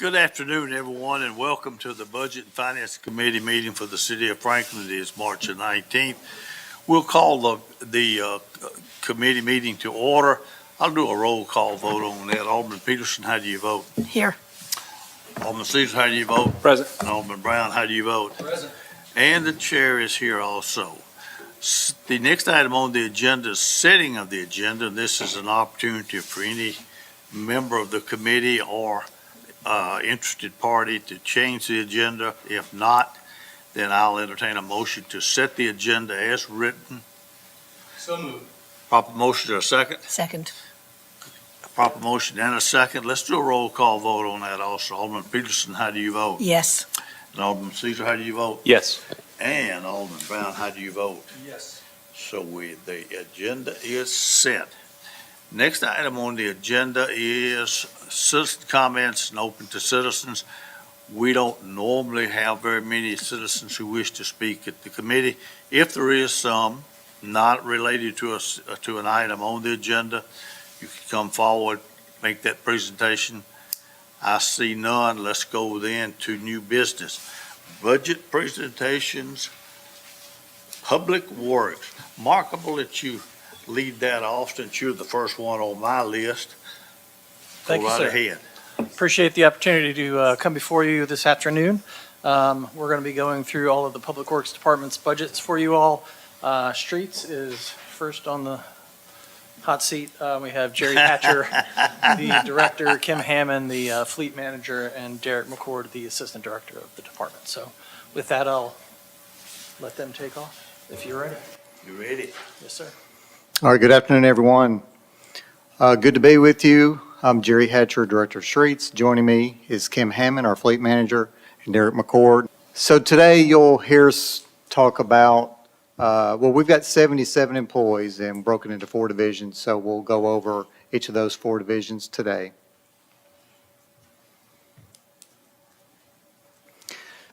Good afternoon, everyone, and welcome to the Budget and Finance Committee meeting for the City of Franklin. It is March the 19th. We'll call the committee meeting to order. I'll do a roll call vote on that. Alderman Peterson, how do you vote? Here. Alderman Caesar, how do you vote? Present. And Alderman Brown, how do you vote? Present. And the chair is here also. The next item on the agenda is setting of the agenda. This is an opportunity for any member of the committee or interested party to change the agenda. If not, then I'll entertain a motion to set the agenda as written. So moved. Proper motion, or a second? Second. Proper motion and a second. Let's do a roll call vote on that also. Alderman Peterson, how do you vote? Yes. And Alderman Caesar, how do you vote? Yes. And Alderman Brown, how do you vote? Yes. So the agenda is set. Next item on the agenda is citizen comments and open to citizens. We don't normally have very many citizens who wish to speak at the committee. If there is some not related to an item on the agenda, you can come forward, make that presentation. I see none. Let's go then to new business. Budget presentations, Public Works. Remarkable that you lead that off since you're the first one on my list. Thank Go you, right sir. ahead. Appreciate the opportunity to come before you this afternoon. We're going to be going through all of the Public Works Department's budgets for you all. Streets is first on the hot seat. We have Jerry Hatcher, the director, Kim Hammond, the fleet manager, and Derek McCord, the assistant director of the department. So with that, I'll let them take off if you're ready. You ready? Yes, sir. All right, good afternoon, everyone. Good to be with you. I'm Jerry Hatcher, Director of Streets. Joining me is Kim Hammond, our fleet manager, and Derek McCord. So today you'll hear us talk about, we've got 77 employees and broken into 4 divisions, so we'll go over each of those 4 divisions today.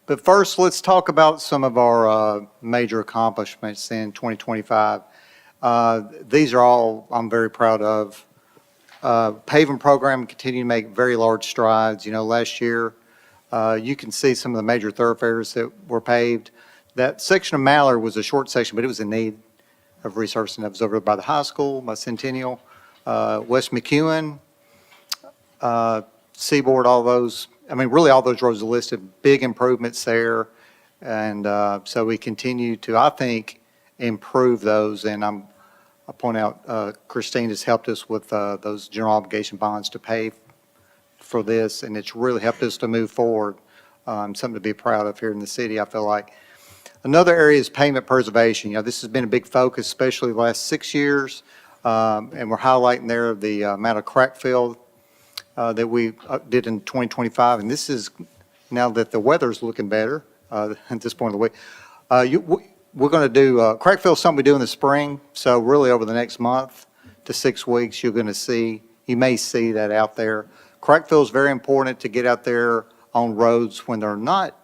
But first, let's talk about some of our major accomplishments in 2025. These are all I'm very proud of. Paving program continue to make very large strides. You know, last year, you can see some of the major thoroughfares that were paved. That section of Mallard was a short section, but it was in need of resurfacing. That was over by the high school, by Centennial, West McEwen, Seaboard, all those. I mean, really all those roads are listed, big improvements there. And so we continue to, I think, improve those. And I point out, Christine has helped us with those general obligation bonds to pay for this, and it's really helped us to move forward. Something to be proud of here in the city, I feel like. Another area is pavement preservation. You know, this has been a big focus, especially the last 6 years, and we're highlighting there the amount of crack fill that we did in 2025, and this is, now that the weather's looking better at this point of the week, we're going to do, crack fill is something we do in the spring, so really over the next month to 6 weeks, you're going to see, you may see that out there. Crack fill is very important to get out there on roads when they're not,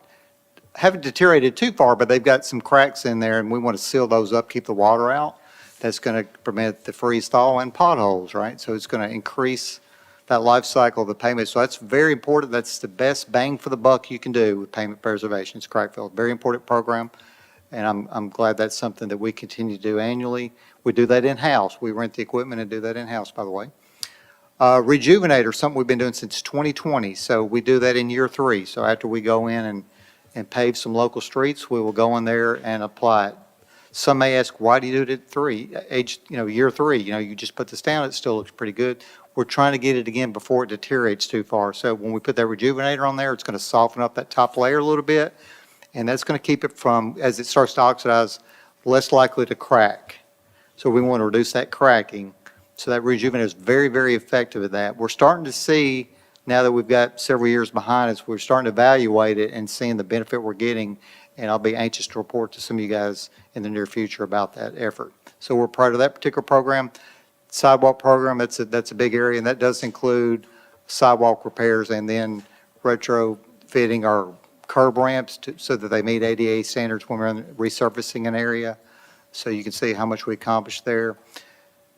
haven't deteriorated too far, but they've got some cracks in there, and we want to seal those up, keep the water out. That's going to prevent the freeze thaw and potholes, right? So it's going to increase that life cycle of the pavement. So that's very important. That's the best bang for the buck you can do with pavement preservation. It's crack fill. Very important program. And I'm glad that's something that we continue to do annually. We do that in-house. We rent the equipment and do that in-house, by the way. Rejuvenator, something we've been doing since 2020. So we do that in year 3. So after we go in and pave some local streets, we will go in there and apply it. Some may ask, why do you do it at year 3? You know, you just put this down, it still looks pretty good. We're trying to get it again before it deteriorates too far. So when we put that rejuvenator on there, it's going to soften up that top layer a little bit. And that's going to keep it from, as it starts to oxidize, less likely to crack. So we want to reduce that cracking. So that rejuvenator is very, very effective at that. We're starting to see, now that we've got several years behind us, we're starting to evaluate it and seeing the benefit we're getting. And I'll be anxious to report to some of you guys in the near future about that effort. So we're proud of that particular program. Sidewalk program, that's a big area, and that does include sidewalk repairs and then retrofitting our curb ramps so that they meet ADA standards when we're resurfacing an area. So you can see how much we accomplished there.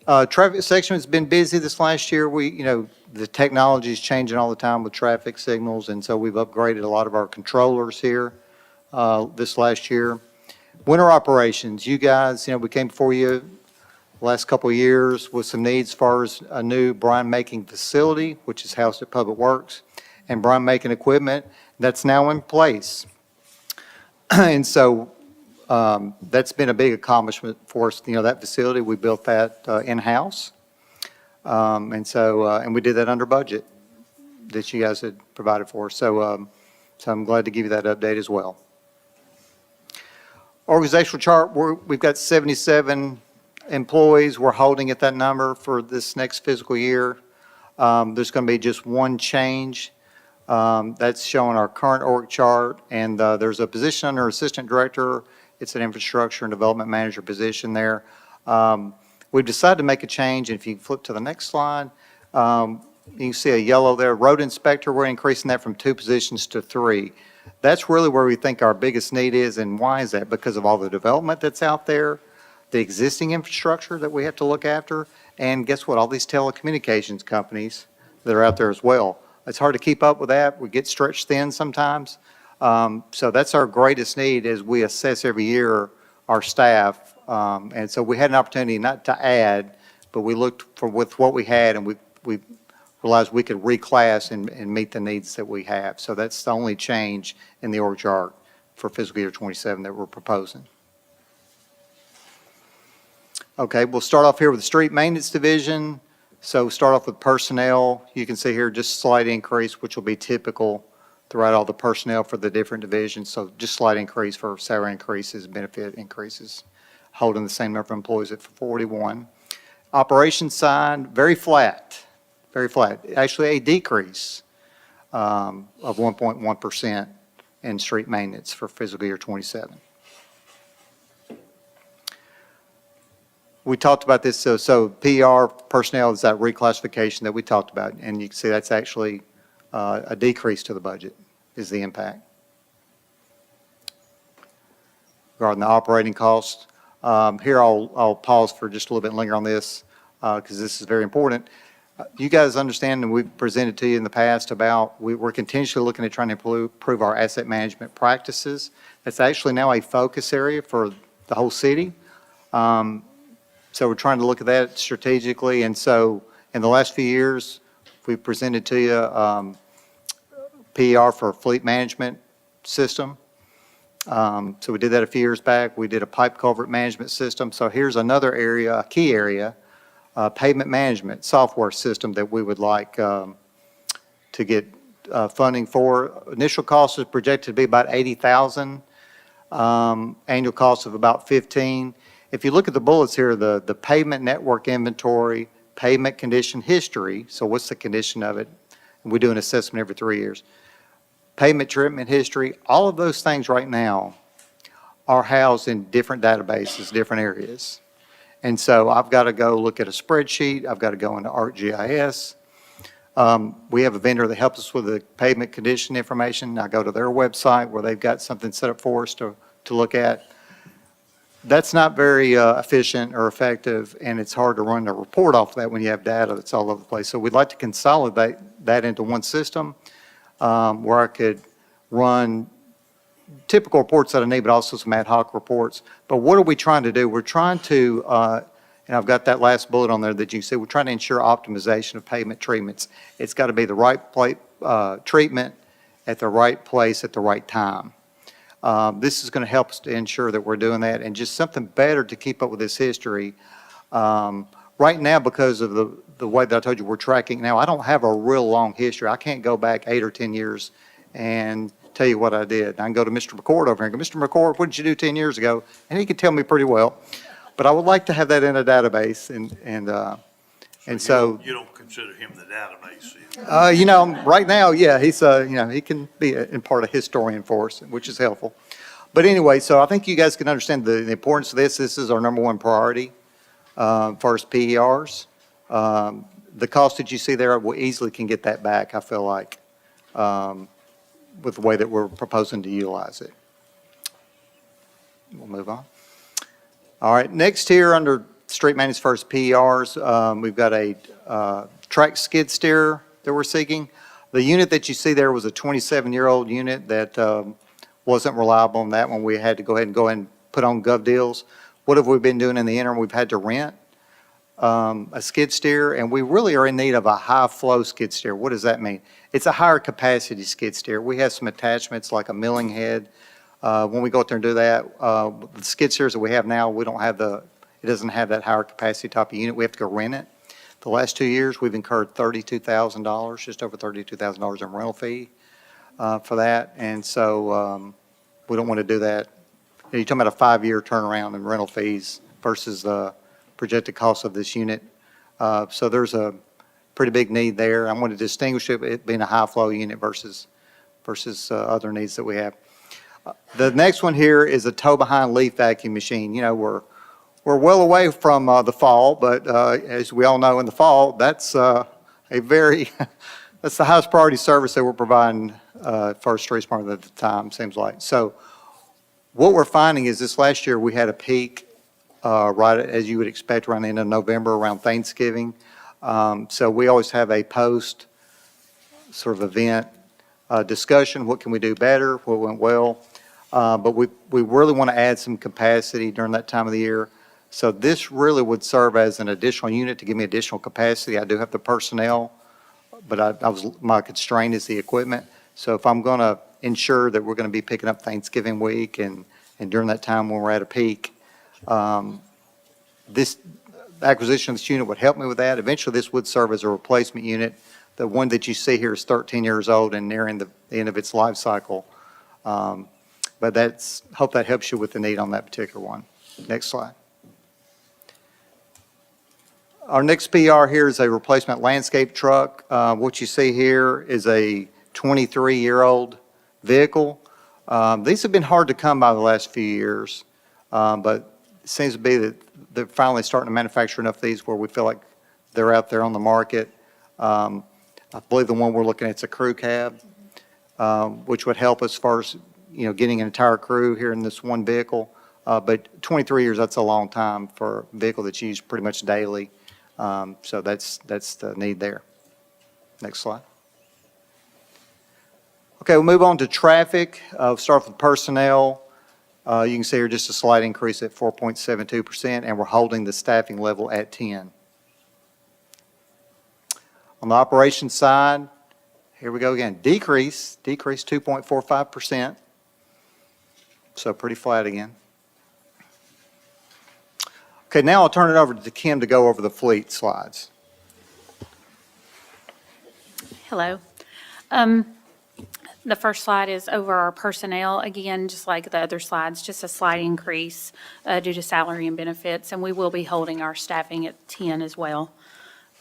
Traffic section has been busy this last year. The technology is changing all the time with traffic signals, and so we've upgraded a lot of our controllers here this last year. Winter operations, you guys, we came before you last couple of years with some needs as far as a new brine making facility, which is housed at Public Works, and brine making equipment that's now in place. And so that's been a big accomplishment for us. That facility, we built that in-house. And we did that under budget that you guys had provided for us. So I'm glad to give you that update as well. Organizational chart, we've got 77 employees. We're holding at that number for this next fiscal year. There's going to be just one change. That's showing our current org chart, and there's a position under Assistant Director. It's an Infrastructure and Development Manager position there. We've decided to make a change, and if you flip to the next slide, you can see a yellow there. Road Inspector, we're increasing that from 2 positions to 3. That's really where we think our biggest need is, and why is that? Because of all the development that's out there, the existing infrastructure that we have to look after, and guess what? All these telecommunications companies that are out there as well. It's hard to keep up with that. We get stretched thin sometimes. So that's our greatest need as we assess every year our staff. And so we had an opportunity not to add, but we looked with what we had, and we realized we could reclass and meet the needs that we have. So that's the only change in the org chart for fiscal year 27 that we're proposing. Okay, we'll start off here with the Street Maintenance Division. So start off with personnel. You can see here just slight increase, which will be typical throughout all the personnel for the different divisions. So just slight increase for salary increases, benefit increases, holding the same number of employees at 41. Operations side, very flat. Actually a decrease of 1.1% in street maintenance for fiscal year 27. We talked about this, so PR personnel is that reclassification that we talked about, and you can see that's actually a decrease to the budget is the impact. Regarding the operating costs, here I'll pause for just a little bit and linger on this because this is very important. You guys understand, and we've presented to you in the past about we're continuously looking at trying to improve our asset management practices. That's actually now a focus area for the whole city. So we're trying to look at that strategically. And so in the last few years, we've presented to you PER for fleet management system. So we did that a few years back. We did a pipe culvert management system. So here's another area, a key area, pavement management software system that we would like to get funding for. Initial cost is projected to be about $80,000. Annual cost of about $15,000. If you look at the bullets here, the pavement network inventory, pavement condition history, so what's the condition of it? And we do an assessment every 3 years. Pavement treatment history, all of those things right now are housed in different databases, different areas. And so I've got to go look at a spreadsheet. I've got to go into ArcGIS. We have a vendor that helps us with the pavement condition information. I go to their website where they've got something set up for us to look at. That's not very efficient or effective, and it's hard to run a report off of that when you have data that's all over the place. So we'd like to consolidate that into one system where I could run typical reports that I need, but also some ad hoc reports. But what are we trying to do? We're trying to, and I've got that last bullet on there that you can see, we're trying to ensure optimization of pavement treatments. It's got to be the right treatment at the right place at the right time. This is going to help us to ensure that we're doing that, and just something better to keep up with this history. Right now, because of the way that I told you we're tracking now, I don't have a real long history. I can't go back 8 or 10 years and tell you what I did. I can go to Mr. McCord over here and go, Mr. McCord, what did you do 10 years ago? And he can tell me pretty well. But I would like to have that in a database, and so You don't consider him the database? right now, yeah, he's, he can be in part a historian for us, which is helpful. But anyway, so I think you guys can understand the importance of this. This is our number one priority, first PERs. The cost that you see there, we easily can get that back, I feel like, with the way that we're proposing to utilize it. We'll move on. All right, next here under street maintenance first PERs. We've got a track skid steer that we're seeking. The unit that you see there was a 27-year-old unit that wasn't reliable on that one. We had to go ahead and put on gov deals. What have we been doing in the interim? We've had to rent a skid steer, and we really are in need of a high-flow skid steer. What does that mean? It's a higher capacity skid steer. We have some attachments like a milling head. When we go out there and do that, the skid steers that we have now, we don't have it doesn't have that higher capacity type of unit. We have to go rent it. The last 2 years, we've incurred $32,000, just over $32,000 in rental fee for that, and so we don't want to do that. You're talking about a 5-year turnaround in rental fees versus the projected cost of this unit. So there's a pretty big need there. I want to distinguish it being a high-flow unit versus other needs that we have. The next one here is a tow-behind leaf vacuum machine. You know, we're well away from the fall, but as we all know, in the fall, that's that's the highest priority service that we're providing for our streets department at the time, seems like. So what we're finding is this last year, we had a peak right as you would expect around the end of November, around Thanksgiving. So we always have a post sort of event discussion. What can we do better? What went well? But we really want to add some capacity during that time of the year. So this really would serve as an additional unit to give me additional capacity. I do have the personnel, but my constraint is the equipment. So if I'm going to ensure that we're going to be picking up Thanksgiving week and during that time when we're at a peak, this acquisition of this unit would help me with that. Eventually, this would serve as a replacement unit. The one that you see here is 13 years old and nearing the end of its life cycle. But hope that helps you with the need on that particular one. Next slide. Our next PR here is a replacement landscape truck. What you see here is a 23-year-old vehicle. These have been hard to come by the last few years, but it seems to be that they're finally starting to manufacture enough of these where we feel like they're out there on the market. I believe the one we're looking at is a crew cab, which would help as far as getting an entire crew here in this one vehicle. But 23 years, that's a long time for a vehicle that's used pretty much daily. So that's the need there. Next slide. Okay, we'll move on to traffic. We'll start with personnel. You can see here just a slight increase at 4.72%, and we're holding the staffing level at 10. On the operations side, here we go again. Decrease 2.45%. So pretty flat again. Okay, now I'll turn it over to Kim to go over the fleet slides. Hello. The first slide is over our personnel. Again, just like the other slides, just a slight increase due to salary and benefits, and we will be holding our staffing at 10 as well.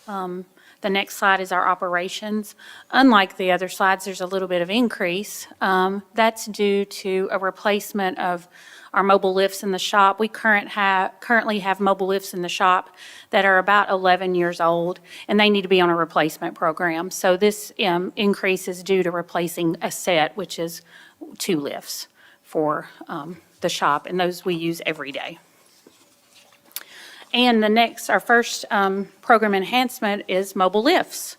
The next slide is our operations. Unlike the other slides, there's a little bit of increase. That's due to a replacement of our mobile lifts in the shop. We currently have mobile lifts in the shop that are about 11 years old, and they need to be on a replacement program. So this increase is due to replacing a set, which is 2 lifts for the shop, and those we use every day. And our first program enhancement is mobile lifts.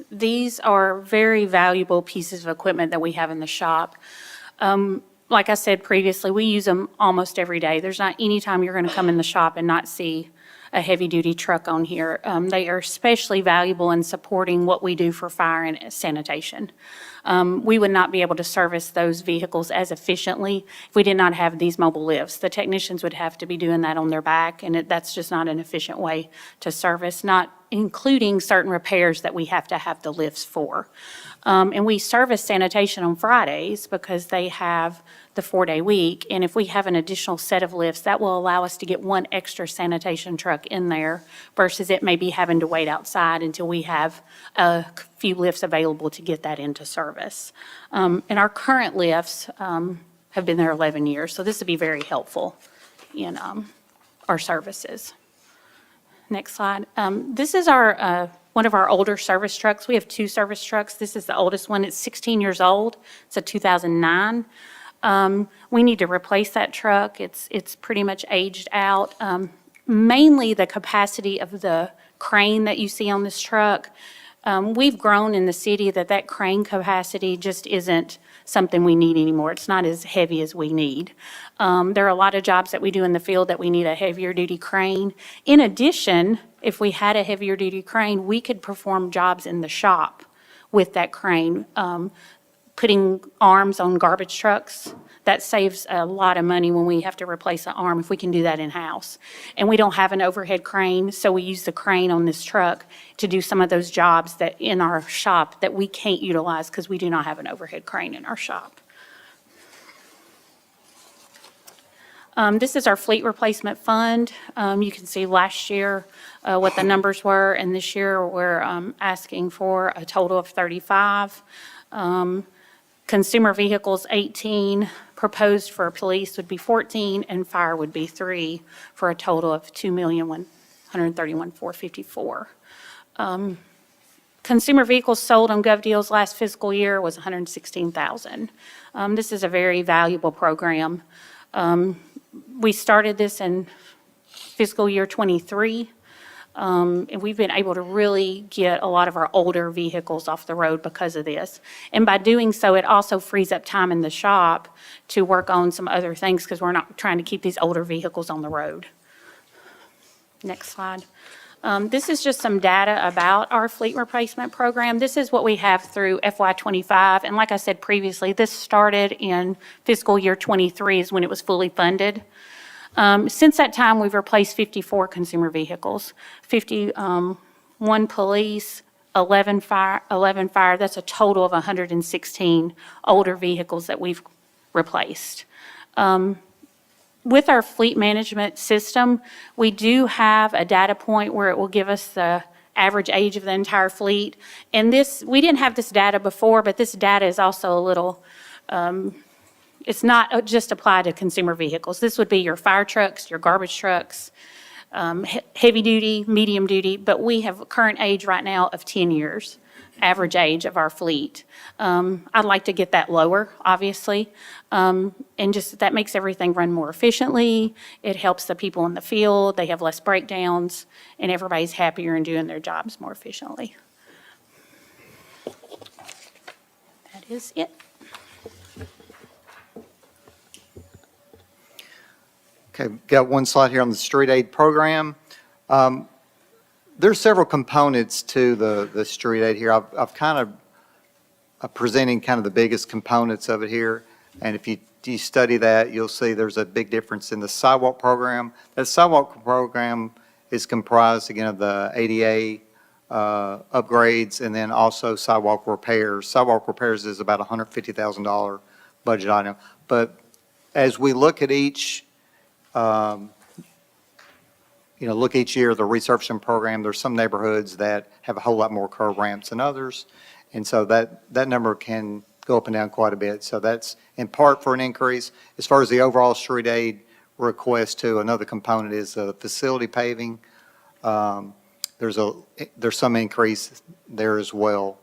These are very valuable pieces of equipment that we have in the shop. Like I said previously, we use them almost every day. There's not any time you're going to come in the shop and not see a heavy-duty truck on here. They are especially valuable in supporting what we do for fire and sanitation. We would not be able to service those vehicles as efficiently if we did not have these mobile lifts. The technicians would have to be doing that on their back, and that's just not an efficient way to service, not including certain repairs that we have to have the lifts for. And we service sanitation on Fridays because they have the 4-day week. And if we have an additional set of lifts, that will allow us to get one extra sanitation truck in there versus it maybe having to wait outside until we have a few lifts available to get that into service. And our current lifts have been there 11 years, so this would be very helpful in our services. Next slide. This is our one of our older service trucks. We have 2 service trucks. This is the oldest one. It's 16 years old. It's a 2009. We need to replace that truck. It's pretty much aged out. mainly the capacity of the crane that you see on this truck. We've grown in the city that crane capacity just isn't something we need anymore. It's not as heavy as we need. There are a lot of jobs that we do in the field that we need a heavier duty crane. In addition, if we had a heavier duty crane, we could perform jobs in the shop with that crane, putting arms on garbage trucks. That saves a lot of money when we have to replace an arm if we can do that in-house. And we don't have an overhead crane, so we use the crane on this truck to do some of those jobs that in our shop that we can't utilize because we do not have an overhead crane in our shop. This is our fleet replacement fund. You can see last year what the numbers were, and this year we're asking for a total of 35. Consumer vehicles, 18. Proposed for police would be 14, and fire would be 3, for a total of $2,131,454. Consumer vehicles sold on GovDeals last fiscal year was 116,000. This is a very valuable program. We started this in fiscal year '23. And we've been able to really get a lot of our older vehicles off the road because of this. And by doing so, it also frees up time in the shop to work on some other things because we're not trying to keep these older vehicles on the road. Next slide. This is just some data about our fleet replacement program. This is what we have through FY25. And like I said previously, this started in fiscal year '23 is when it was fully funded. Since that time, we've replaced 54 consumer vehicles, 51 police, 11 fire. That's a total of 116 older vehicles that we've replaced. With our fleet management system, we do have a data point where it will give us the average age of the entire fleet. And this, we didn't have this data before, but this data is also a little, it's not just applied to consumer vehicles. This would be your fire trucks, your garbage trucks, heavy duty, medium duty, but we have a current age right now of 10 years, average age of our fleet. I'd like to get that lower, obviously, and just that makes everything run more efficiently. It helps the people in the field. They have less breakdowns, and everybody's happier and doing their jobs more efficiently. That is it. Okay, got one slide here on the street aid program. There's several components to the street aid here. I've kind of presenting kind of the biggest components of it here. And if you study that, you'll see there's a big difference in the sidewalk program. The sidewalk program is comprised, again, of the ADA upgrades and then also sidewalk repairs. Sidewalk repairs is about a $150,000 budget item. But as we look at each look each year, the resurfacing program, there's some neighborhoods that have a whole lot more curb ramps than others. And so that number can go up and down quite a bit. So that's in part for an increase. As far as the overall street aid request too, another component is facility paving. There's some increase there as well.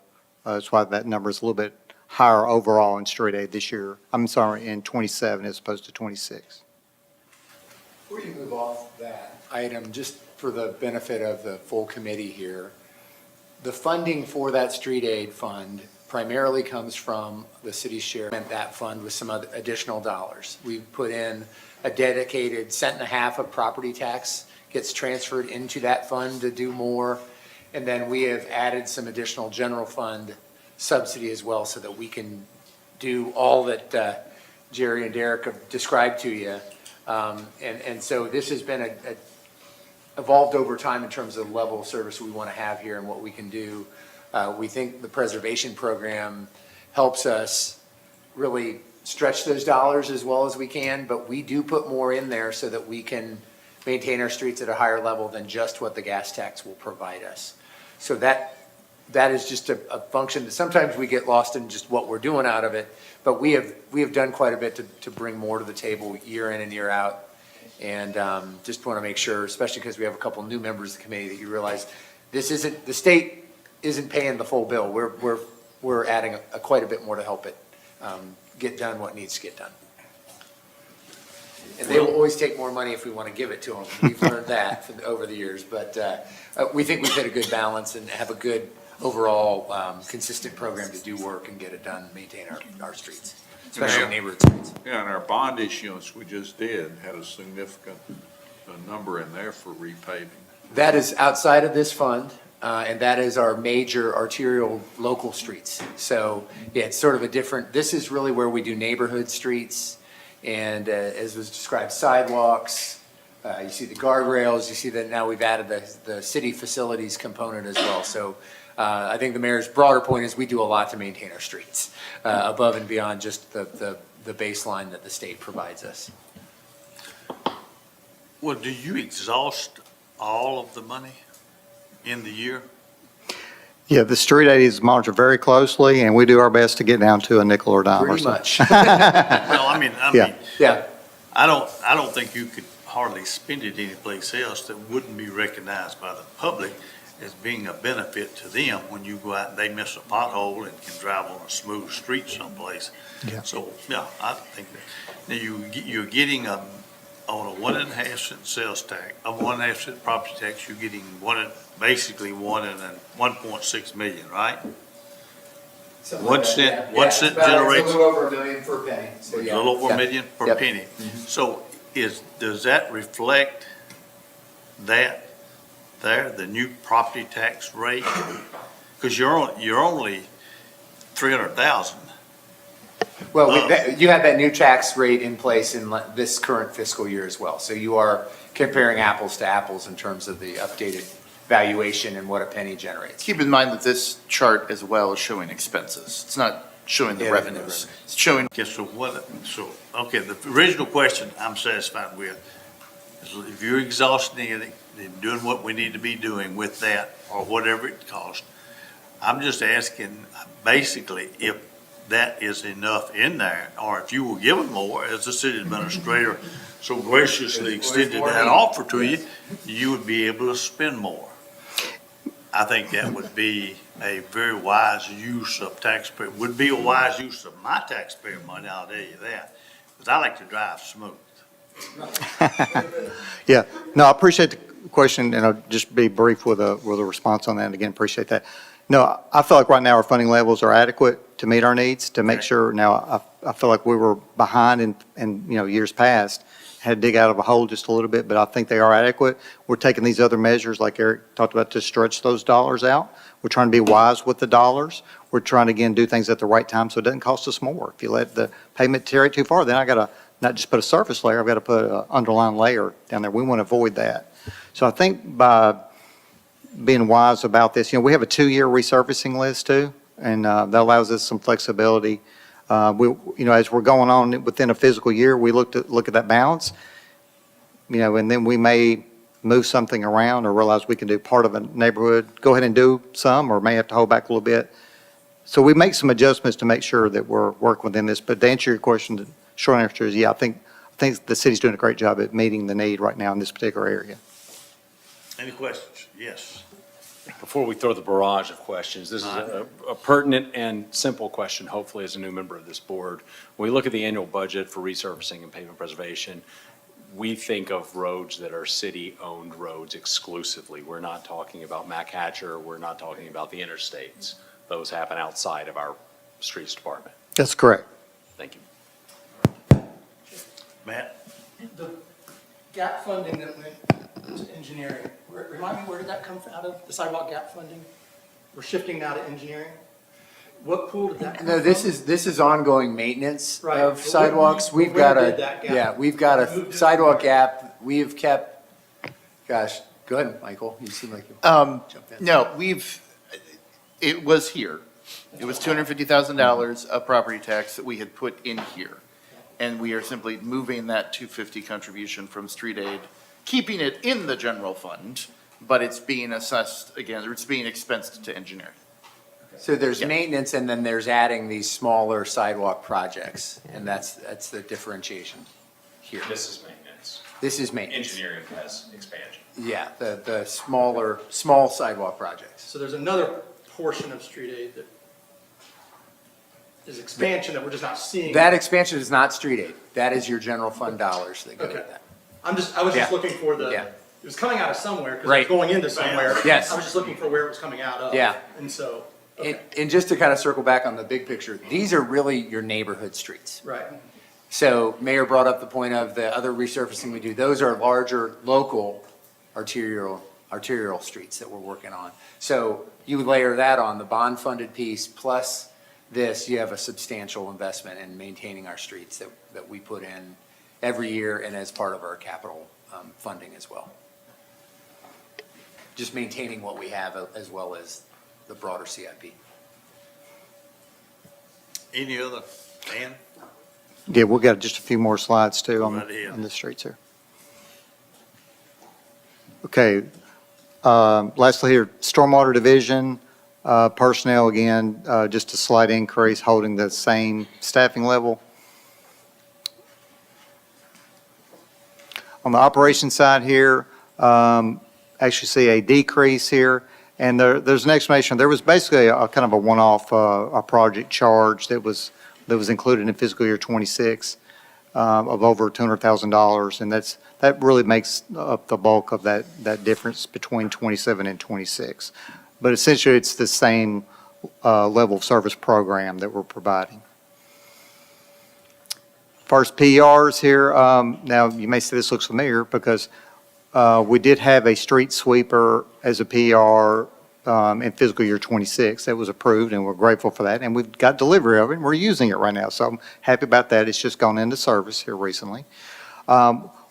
That's why that number is a little bit higher overall in street aid this year. I'm sorry, in 27 as opposed to 26. Before you move off that item, just for the benefit of the full committee here, the funding for that street aid fund primarily comes from the city's share and that fund with some other additional dollars. We've put in a dedicated $1.50 of property tax gets transferred into that fund to do more. And then we have added some additional general fund subsidy as well so that we can do all that Jerry and Derek have described to you. And so this has been evolved over time in terms of the level of service we want to have here and what we can do. We think the preservation program helps us really stretch those dollars as well as we can, but we do put more in there so that we can maintain our streets at a higher level than just what the gas tax will provide us. So that is just a function that sometimes we get lost in just what we're doing out of it, but we have done quite a bit to bring more to the table year in and year out. And just want to make sure, especially because we have a couple new members of the committee, that you realize this isn't, the state isn't paying the full bill. We're adding quite a bit more to help it get done what needs to get done. And they will always take more money if we want to give it to them. We've learned that over the years, but we think we've hit a good balance and have a good overall consistent program to do work and get it done, and maintain our streets, especially neighborhood streets. Yeah, and our bond issuance we just did had a significant number in there for repaving. That is outside of this fund, and that is our major arterial local streets. So, yeah, it's sort of a different, this is really where we do neighborhood streets, and as was described, sidewalks. You see the guardrails, you see that now we've added the city facilities component as well. So I think the mayor's broader point is we do a lot to maintain our streets, above and beyond just the baseline that the state provides us. Well, do you exhaust all of the money in the year? Yeah, the street aid is monitored very closely, and we do our best to get down to a nickel or dime or Pretty so. much. Well, I mean, Yeah. Yeah. I don't think you could hardly spend it anyplace else that wouldn't be recognized by the public as being a benefit to them when you go out and they miss a pothole and can drive on a smooth street someplace. Yeah. So, yeah, I think that, now you're getting on a 1.5 cent sales tax, a 1.5 cent property tax, you're getting basically 1.6 million, right? Something One like that, cent- yeah. one Yeah, cent it's about- generates- It's a little over $1 million per penny. So, A yeah. little over Yeah. a million per Yep. penny. So does that reflect that there, the new property tax rate? Because you're only 300,000. Well, you have that new tax rate in place in this current fiscal year as well. So you are comparing apples to apples in terms of the updated valuation and what a penny generates. Keep in mind that this chart as well is showing expenses. It's not showing the Yeah, revenues. It's showing, Okay, okay, the original question I'm satisfied with is if you're exhausting it and doing what we need to be doing with that or whatever it costs, I'm just asking basically if that is enough in there, or if you were given more as the city administrator so graciously extended that offer to you, you would be able to spend more. I think that would be a very wise use of taxpayer, would be a wise use of my taxpayer money, I'll tell you that, because I like to drive smooth. Yeah, no, I appreciate the question, and I'll just be brief with a response on that, and again, appreciate that. No, I feel like right now our funding levels are adequate to meet our needs, to make Okay. sure, now, I feel like we were behind in, years past, had to dig out of a hole just a little bit, but I think they are adequate. We're taking these other measures, like Eric talked about, to stretch those dollars out. We're trying to be wise with the dollars. We're trying to, again, do things at the right time so it doesn't cost us more. If you let the payment deteriorate too far, then I got to not just put a surface layer, I've got to put an underlying layer down there. We want to avoid that. So I think by being wise about this, we have a 2-year resurfacing list too, and that allows us some flexibility. As we're going on within a physical year, we look at that balance, and then we may move something around or realize we can do part of a neighborhood, go ahead and do some, or may have to hold back a little bit. So we make some adjustments to make sure that we're working within this. But to answer your question, the short answer is, yeah, I think the city's doing a great job at meeting the need right now in this particular area. Any questions? Yes. Before we throw the barrage of questions, this is a pertinent and simple question, hopefully, as a new member of this board. When we look at the annual budget for resurfacing and pavement preservation, we think of roads that are city-owned roads exclusively. We're not talking about Mac Hatcher, we're not talking about the interstates. Those happen outside of our streets department. That's correct. Thank you. Matt? The gap funding that went to engineering, remind me, where did that come out of, the sidewalk gap funding? We're shifting now to engineering? What pool did that come from? No, this is ongoing maintenance Right. of But sidewalks. when We've got did that gap? yeah, we've got Moved a it sidewalk forward. gap. We have kept, gosh, go ahead, Michael. You seem like you jumped in. no, it was here. It was $250,000 of property tax that we had put in here. And we are simply moving that $250 contribution from street aid, keeping it in the general fund, but it's being assessed, again, it's being expensed to engineering. So there's Yeah. maintenance and then there's adding these smaller sidewalk projects, and that's the differentiation here. This is maintenance. This is maintenance. Engineering has expansion. Yeah, the small sidewalk projects. So there's another portion of street aid that is expansion that we're just not seeing. That expansion is not street aid. That is your general fund dollars that go with Okay. that. I was just Yeah. looking for Yeah. it was coming out of somewhere, because Right. it's going into somewhere. Yes. I was just looking for where it was coming out of. Yeah. And so, And, okay, and just to kind of circle back on the big picture, these are really your neighborhood streets. right. So Mayor brought up the point of the other resurfacing we do. Those are larger local arterial streets that we're working on. So you layer that on the bond-funded piece plus this, you have a substantial investment in maintaining our streets that we put in every year and as part of our capital funding as well. Just maintaining what we have as well as the broader CIP. Any other, Dan? Yeah, we've got just a few more slides too on, Right ahead. on the streets here. Okay, lastly here, Stormwater Division, personnel again, just a slight increase, holding the same staffing level. On the operations side here, actually see a decrease here, and there's an explanation. There was basically a kind of a one-off, a project charge that was included in fiscal year '26 of over $200,000, and that really makes up the bulk of that difference between '27 and '26. But essentially, it's the same level of service program that we're providing. First PRs here, now you may say this looks familiar because we did have a street sweeper as a PR in fiscal year '26 that was approved, and we're grateful for that. And we've got delivery of it, and we're using it right now. So I'm happy about that. It's just gone into service here recently.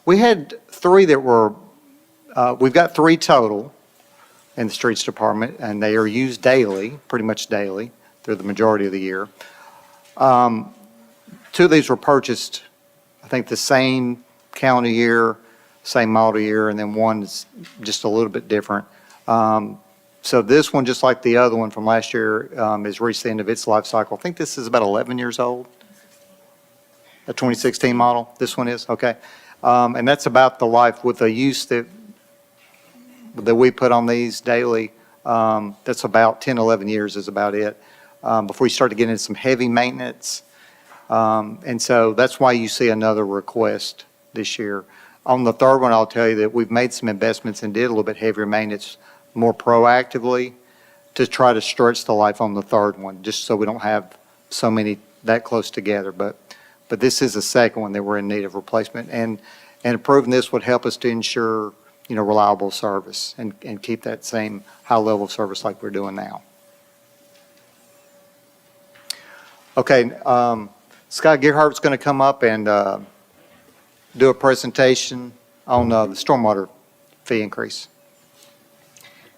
We had three that were, we've got three total in the streets department, and they are used daily, pretty much daily, through the majority of the year. Two of these were purchased, I think, the same calendar year, same model year, and then one is just a little bit different. So this one, just like the other one from last year, has reached the end of its life cycle. I think this is about 11 years old, a 2016 model. This one is, okay. And that's about the life with the use that we put on these daily. That's about 10, 11 years is about it, before you start to get into some heavy maintenance. And so that's why you see another request this year. On the third one, I'll tell you that we've made some investments and did a little bit heavier maintenance more proactively to try to stretch the life on the third one, just so we don't have so many that close together. But this is the second one that we're in need of replacement. And approving this would help us to ensure, reliable service and keep that same high level of service like we're doing now. Okay, Scott Gerhardt's going to come up and do a presentation on the stormwater fee increase.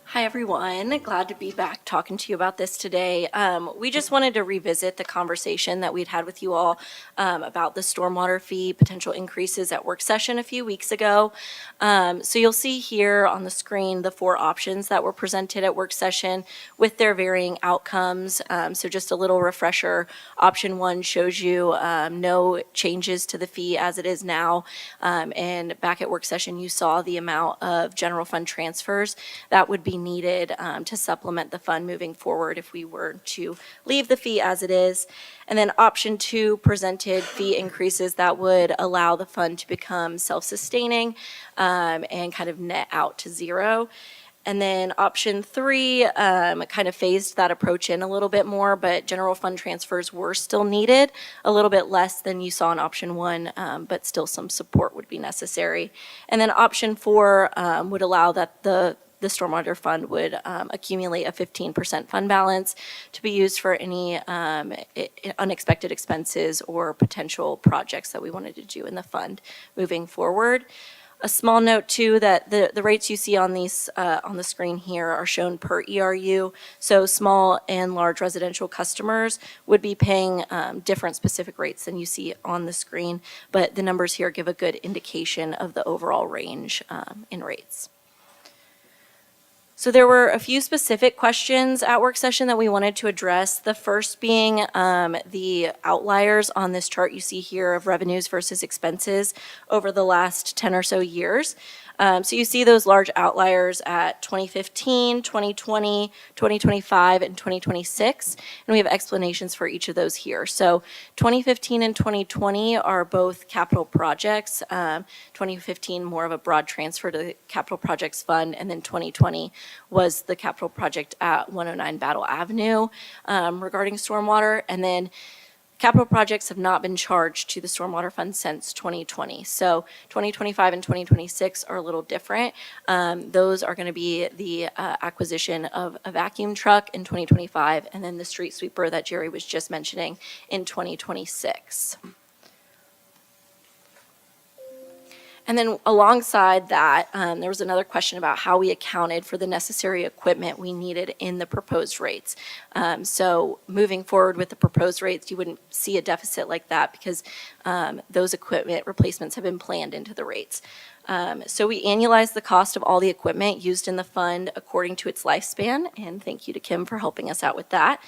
Hi, everyone. Glad to be back talking to you about this today. We just wanted to revisit the conversation that we'd had with you all about the stormwater fee potential increases at work session a few weeks ago. So you'll see here on the screen the four options that were presented at work session with their varying outcomes. So just a little refresher. Option one shows you no changes to the fee as it is now. And back at work session, you saw the amount of general fund transfers that would be needed to supplement the fund moving forward if we were to leave the fee as it is. And then option two presented fee increases that would allow the fund to become self-sustaining and kind of net out to zero. And then option three kind of phased that approach in a little bit more, but general fund transfers were still needed, a little bit less than you saw in option one, but still some support would be necessary. And then option four would allow that the stormwater fund would accumulate a 15% fund balance to be used for any unexpected expenses or potential projects that we wanted to do in the fund moving forward. A small note too, that the rates you see on these on the screen here are shown per ERU. So small and large residential customers would be paying different specific rates than you see on the screen, but the numbers here give a good indication of the overall range in rates. So there were a few specific questions at work session that we wanted to address. The first being the outliers on this chart you see here of revenues versus expenses over the last 10 or so years. So you see those large outliers at 2015, 2020, 2025, and 2026, and we have explanations for each of those here. So 2015 and 2020 are both capital projects. 2015 more of a broad transfer to the capital projects fund, and then 2020 was the capital project at 109 Battle Avenue regarding stormwater. And then capital projects have not been charged to the stormwater fund since 2020. So 2025 and 2026 are a little different. Those are going to be the acquisition of a vacuum truck in 2025, and then the street sweeper that Jerry was just mentioning in 2026. And then alongside that, there was another question about how we accounted for the necessary equipment we needed in the proposed rates. So moving forward with the proposed rates, you wouldn't see a deficit like that because those equipment replacements have been planned into the rates. So we annualized the cost of all the equipment used in the fund according to its lifespan, and thank you to Kim for helping us out with that.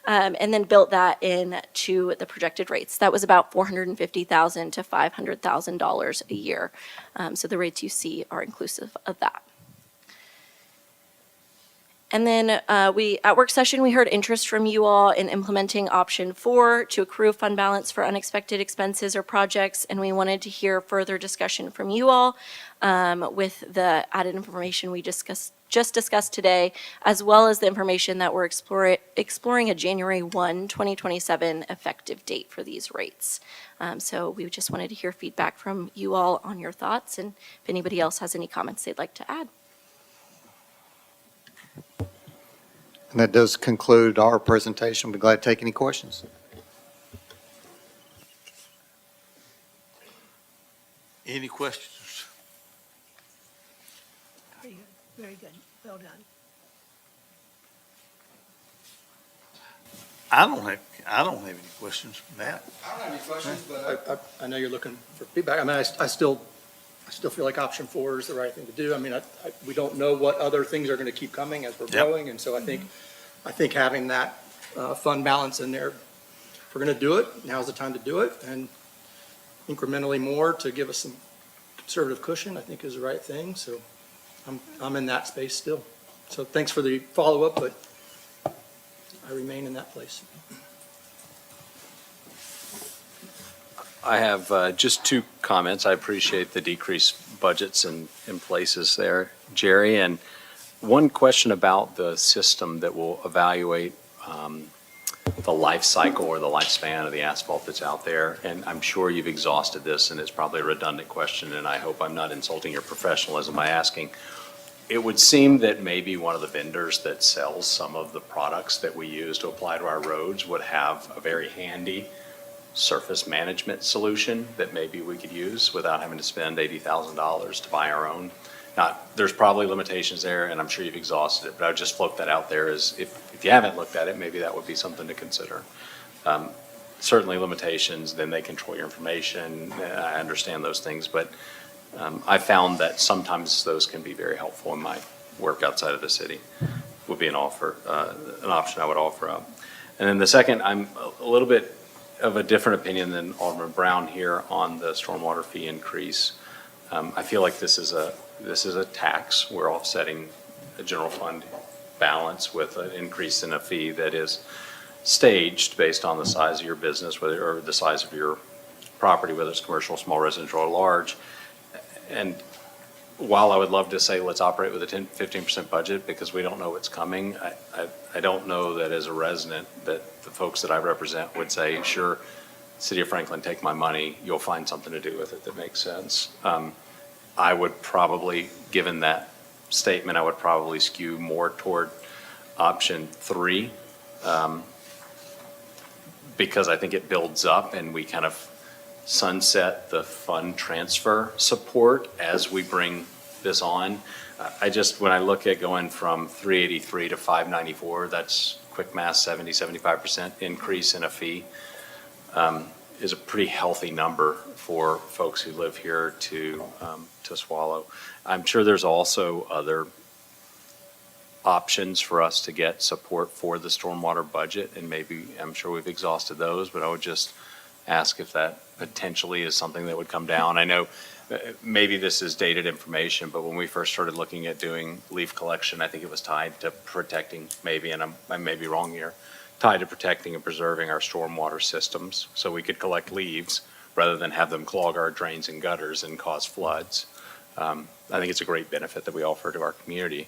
And then built that into the projected rates. That was about $450,000 to $500,000 a year. So the rates you see are inclusive of that. And then at work session, we heard interest from you all in implementing option 4 to accrue fund balance for unexpected expenses or projects. And we wanted to hear further discussion from you all with the added information we just discussed today, as well as the information that we're exploring a January 1, 2027 effective date for these rates. So we just wanted to hear feedback from you all on your thoughts, and if anybody else has any comments they'd like to add. And that does conclude our presentation. We'll be glad to take any questions. Any questions? Very good, very good, well done. I don't have any questions, Matt. I don't have any questions, but I know you're looking for feedback. I mean, I still feel like option 4 is the right thing to do. I mean, we don't know what other things are going to keep coming as we're Yep. growing, and so I think having that fund balance in there, if we're going to do it, now's the time to do it, and incrementally more to give us some conservative cushion, I think is the right thing. So I'm in that space still. So thanks for the follow-up, but I remain in that place. I have just 2 comments. I appreciate the decreased budgets in places there, Jerry. And one question about the system that will evaluate the life cycle or the lifespan of the asphalt that's out there. And I'm sure you've exhausted this, and it's probably a redundant question, and I hope I'm not insulting your professionalism by asking. It would seem that maybe one of the vendors that sells some of the products that we use to apply to our roads would have a very handy surface management solution that maybe we could use without having to spend $80,000 to buy our own. Now, there's probably limitations there, and I'm sure you've exhausted it, but I would just float that out there as if you haven't looked at it, maybe that would be something to consider. Certainly limitations, then they control your information. I understand those things, but I found that sometimes those can be very helpful in my work outside of the city. Would be an option I would offer up. And then the second, I'm a little bit of a different opinion than Alderman Brown here on the stormwater fee increase. I feel like this is a tax. We're offsetting a general fund balance with an increase in a fee that is staged based on the size of your business, or the size of your property, whether it's commercial, small residential, or large. And while I would love to say let's operate with a 15% budget because we don't know what's coming, I don't know that as a resident that the folks that I represent would say, sure, City of Franklin, take my money, you'll find something to do with it that makes sense. I would probably, given that statement, I would probably skew more toward option 3 because I think it builds up and we kind of sunset the fund transfer support as we bring this on. When I look at going from 383 to 594, that's quick math, 75% increase in a fee is a pretty healthy number for folks who live here to swallow. I'm sure there's also other options for us to get support for the stormwater budget, and maybe, I'm sure we've exhausted those, but I would just ask if that potentially is something that would come down. I know maybe this is dated information, but when we first started looking at doing leaf collection, I think it was tied to protecting, maybe, and I may be wrong here, tied to protecting and preserving our stormwater systems, so we could collect leaves rather than have them clog our drains and gutters and cause floods. I think it's a great benefit that we offer to our community.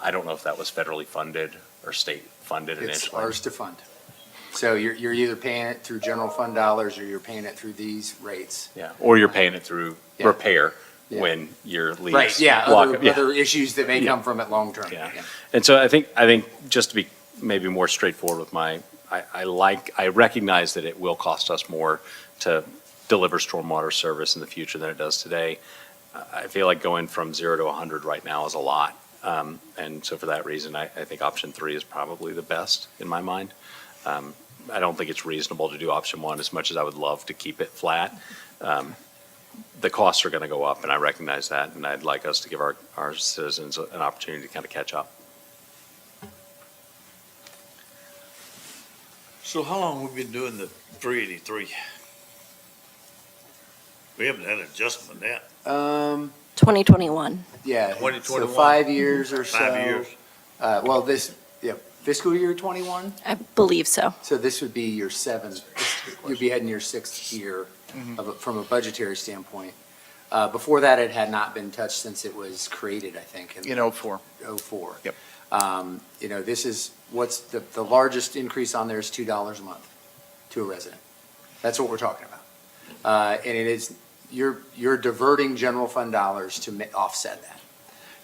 I don't know if that was federally funded or state funded It's initially. ours to fund. So you're either paying it through general fund dollars or you're paying it through these rates. Yeah, or you're paying it through Yeah. repair Yeah. when your leaves. Right, yeah, block it. Yeah. other issues that may Yeah. come from it long-term. Yeah. And so I think just to be maybe more straightforward with I recognize that it will cost us more to deliver stormwater service in the future than it does today. I feel like going from 0 to 100 right now is a lot. And so for that reason, I think option 3 is probably the best in my mind. I don't think it's reasonable to do option 1 as much as I would love to keep it flat. The costs are going to go up, and I recognize that, and I'd like us to give our citizens an opportunity to kind of catch up. So how long have we been doing the 383? We haven't had an adjustment yet. 2021. Yeah. 2021. So 5 years or so. 5 years. Well, fiscal year 21? I believe so. So this would be your seventh, you'd be heading your 6th year from a budgetary standpoint. Before that, it had not been touched since it was created, I think, in 04. '04. Yep. This is, what's the largest increase on there is $2 a month to a resident. That's what we're talking about. And it is, you're diverting general fund dollars to offset that,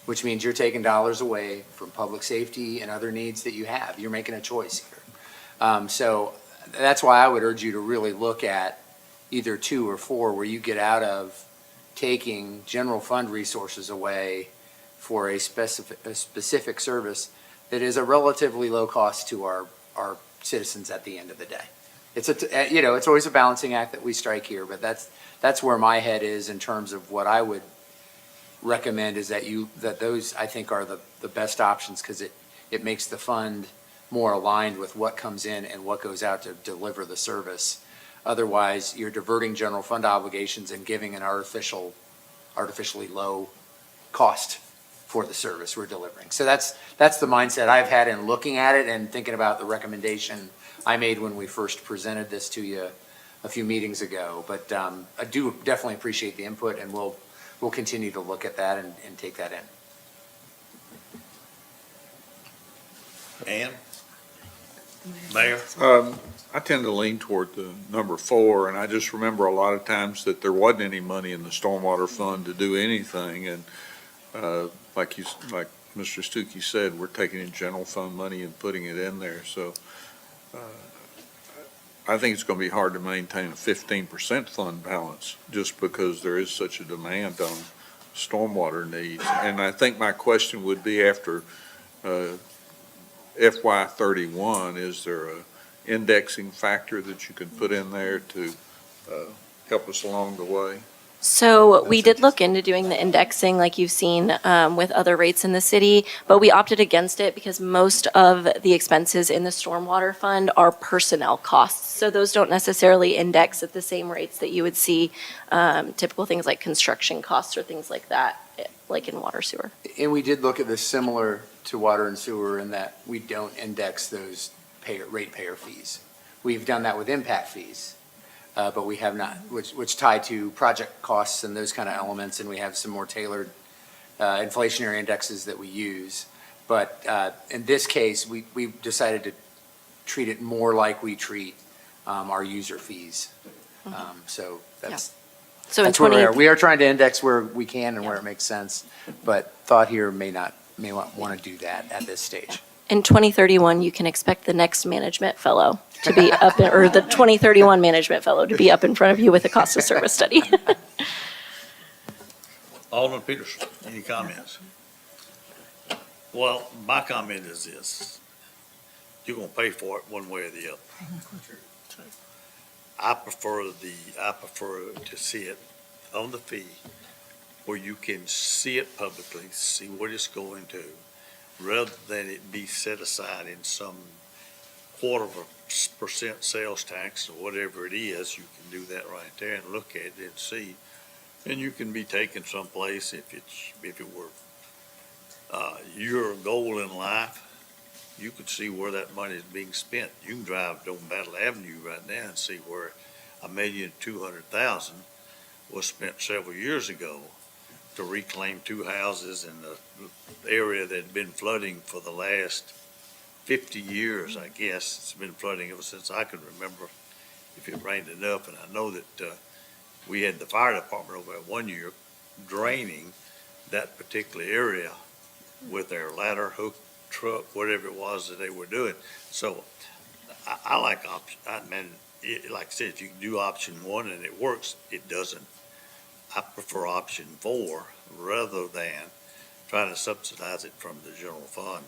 which means you're taking dollars away from public safety and other needs that you have. You're making a choice here. So that's why I would urge you to really look at either 2 or 4, where you get out of taking general fund resources away for a specific service that is a relatively low cost to our citizens at the end of the day. It's always a balancing act that we strike here, but that's where my head is in terms of what I would recommend is that those, I think, are the best options, because it makes the fund more aligned with what comes in and what goes out to deliver the service. Otherwise, you're diverting general fund obligations and giving an artificially low cost for the service we're delivering. So that's the mindset I've had in looking at it and thinking about the recommendation I made when we first presented this to you a few meetings ago. But I do definitely appreciate the input, and we'll continue to look at that and take that in. And, Mayor? I tend to lean toward the number 4, and I just remember a lot of times that there wasn't any money in the stormwater fund to do anything, and like Mr. Stuckey said, we're taking in general fund money and putting it in there, so I think it's going to be hard to maintain a 15% fund balance just because there is such a demand on stormwater needs. And I think my question would be after FY 31, is there a indexing factor that you can put in there to help us along the way? So we did look into doing the indexing like you've seen with other rates in the city, but we opted against it because most of the expenses in the stormwater fund are personnel costs. So those don't necessarily index at the same rates that you would see typical things like construction costs or things like that, like in water sewer. And we did look at this similar to water and sewer in that we don't index those ratepayer fees. We've done that with impact fees, but we have not, which tie to project costs and those kind of elements, and we have some more tailored inflationary indexes that we use. But in this case, we decided to treat it more like we treat our user fees. So that's So in where we 20, are. We are trying to index where we can and where it makes sense, but thought here may want to do that at this stage. in 2031, you can expect the next management fellow to be up, or the 2031 management fellow to be up in front of you with a cost of service study. Alderman Peterson, any comments? Well, my comment is this: you're gonna pay for it one way or the other. I prefer to see it on the fee where you can see it publicly, see what it's going to, rather than it be set aside in some 0.25% sales tax or whatever it is, you can do that right there and look at it and see. And you can be taken someplace if it were, your goal in life, you could see where that money is being spent. You can drive down Battle Avenue right now and see where $1,200,000 was spent several years ago to reclaim two houses in the area that had been flooding for the last 50 years, I guess. It's been flooding ever since I can remember, if it rained enough. And I know that we had the fire department over there one year draining that particular area with their ladder, hook, truck, whatever it was that they were doing. So I like option, like I said, if you can do option one and it works, it doesn't. I prefer option 4 rather than trying to subsidize it from the general fund.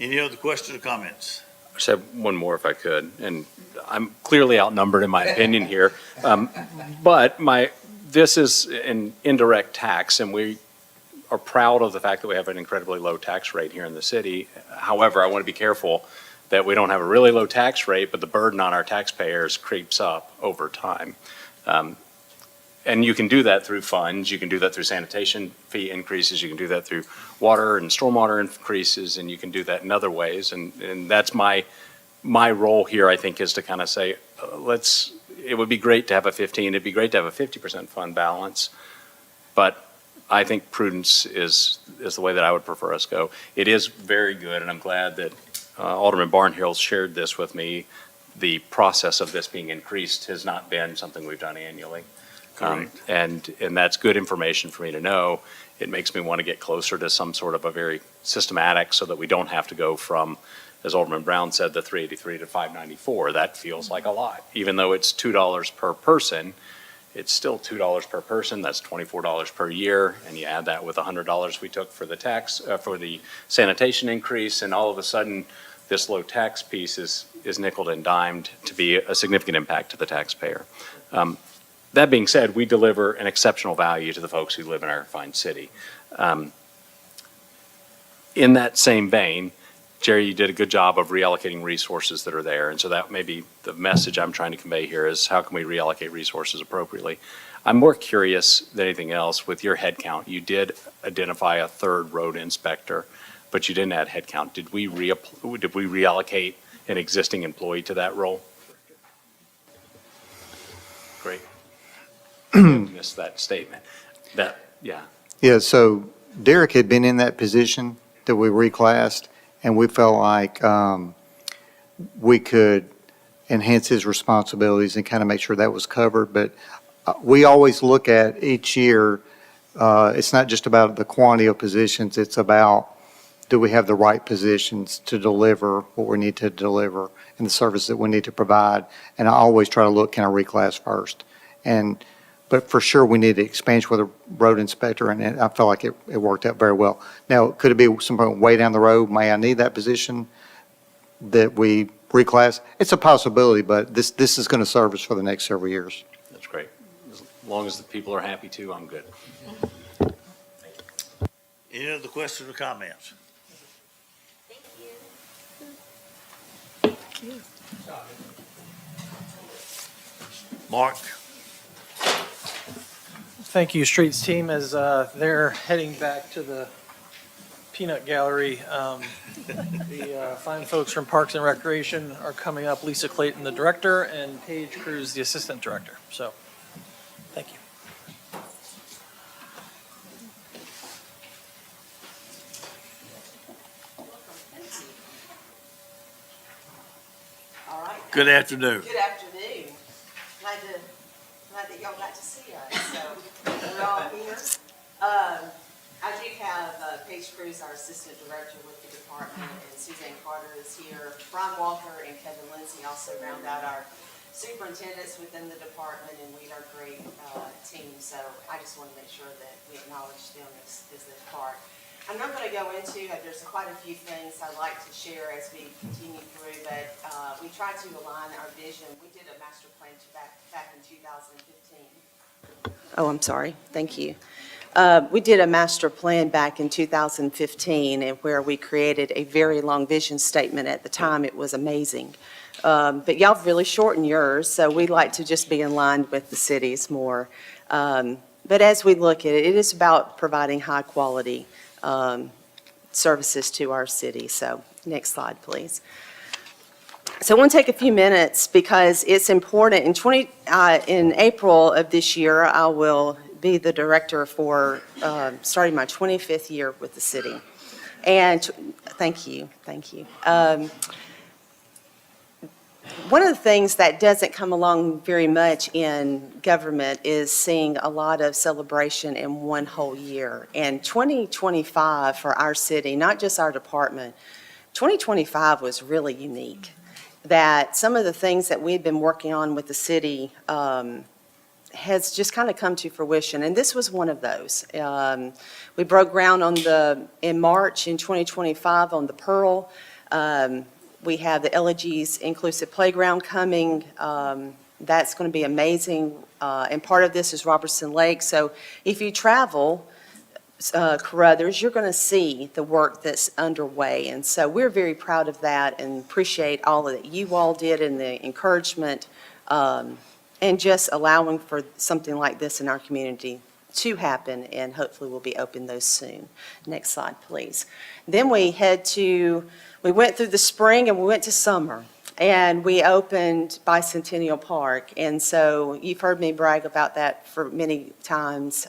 Any other questions or comments? I just have one more if I could, and I'm clearly outnumbered in my opinion here. But this is an indirect tax, and we are proud of the fact that we have an incredibly low tax rate here in the city. However, I want to be careful that we don't have a really low tax rate, but the burden on our taxpayers creeps up over time. And you can do that through funds, you can do that through sanitation fee increases, you can do that through water and stormwater increases, and you can do that in other ways. And that's my role here, I think, is to kind of say, it would be great to have a 15, it'd be great to have a 50% fund balance, but I think prudence is the way that I would prefer us go. It is very good, and I'm glad that Alderman Barnhill shared this with me. The process of this being increased has not been something we've done annually. Correct. And that's good information for me to know. It makes me want to get closer to some sort of a very systematic, so that we don't have to go from, as Alderman Brown said, the 383 to 594. That feels like a lot. Even though it's $2 per person, it's still $2 per person. That's $24 per year. And you add that with $100 we took for the tax, for the sanitation increase, and all of a sudden, this low tax piece is nickeled and dimed to be a significant impact to the taxpayer. That being said, we deliver an exceptional value to the folks who live in our fine city. In that same vein, Jerry, you did a good job of reallocating resources that are there. And so that may be the message I'm trying to convey here, is how can we reallocate resources appropriately? I'm more curious than anything else with your head count. You did identify a third road inspector, but you didn't add head count. Did we reallocate an existing employee to that role? Great. Missed that statement. Yeah, so Derek had been in that position that we reclassed, and we felt like we could enhance his responsibilities and kind of make sure that was covered. But we always look at each year, it's not just about the quantity of positions, it's about, do we have the right positions to deliver what we need to deliver and the service that we need to provide? And I always try to look, can I reclass first? But for sure, we need to expand with a road inspector, and I felt like it worked out very well. Now, could it be some point way down the road, may I need that position that we reclass? It's a possibility, but this is going to serve us for the next several years. That's great. As long as the people are happy too, I'm good. Any other questions or comments? Thank you. Mark? Thank you, Streets team, as they're heading back to the peanut gallery. The fine folks from Parks and Recreation are coming up, Lisa Clayton, the director, and Paige Cruz, the assistant director. So, thank you. All right. Good afternoon. Good afternoon. Glad that y'all got to see us. So we're all here. I do have Paige Cruz, our assistant director with the department, and Suzanne Carter is here. Brian Walker and Kevin Lindsay also round out our superintendents within the department and lead our great team. So I just want to make sure that we acknowledge them as this part. I'm not going to go into, there's quite a few things I'd like to share as we continue through, but we tried to align our vision. We did a master plan back in 2015 Oh, I'm sorry. Thank you. We did a master plan back in 2015 and where we created a very long vision statement. At the time, it was amazing. But y'all have really shortened yours, so we like to just be in line with the cities more. But as we look at it, it is about providing high-quality services to our city. So next slide, please. So I want to take a few minutes because it's important. In April of this year, I will be the director for starting my 25th year with the city. And thank you. One of the things that doesn't come along very much in government is seeing a lot of celebration in one whole year. And 2025 for our city, not just our department, 2025 was really unique. That some of the things that we've been working on with the city has just kind of come to fruition, and this was one of those. We broke ground in March in 2025 on the Pearl. We have the Elegies Inclusive Playground coming. That's going to be amazing, and part of this is Robertson Lake. So if you travel Carruthers, you're going to see the work that's underway. And so we're very proud of that and appreciate all that you all did and the encouragement and just allowing for something like this in our community to happen, and hopefully we'll be open those soon. Next slide, please. Then we went through the spring and we went to summer. And we opened Bicentennial Park. And so you've heard me brag about that for many times.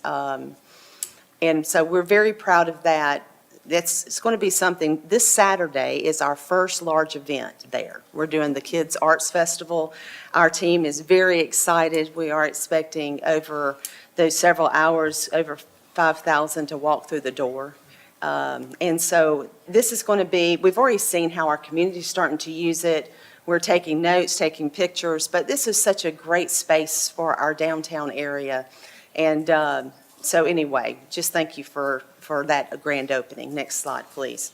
And so we're very proud of that. It's going to be something, this Saturday is our first large event there. We're doing the Kids Arts Festival. Our team is very excited. We are expecting over those several hours, over 5,000 to walk through the door. And so this is going to be, we've already seen how our community is starting to use it. We're taking notes, taking pictures, but this is such a great space for our downtown area. And so anyway, just thank you for that grand opening. Next slide, please.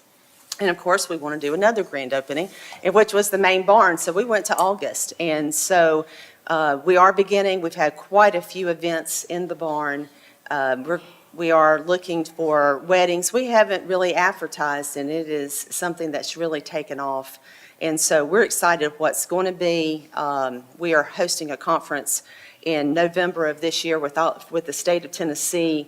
And of course, we want to do another grand opening, which was the main barn. So we went to August. And so we are beginning. We've had quite a few events in the barn. We are looking for weddings. We haven't really advertised, and it is something that's really taken off. And so we're excited what's going to be. We are hosting a conference in November of this year with the State of Tennessee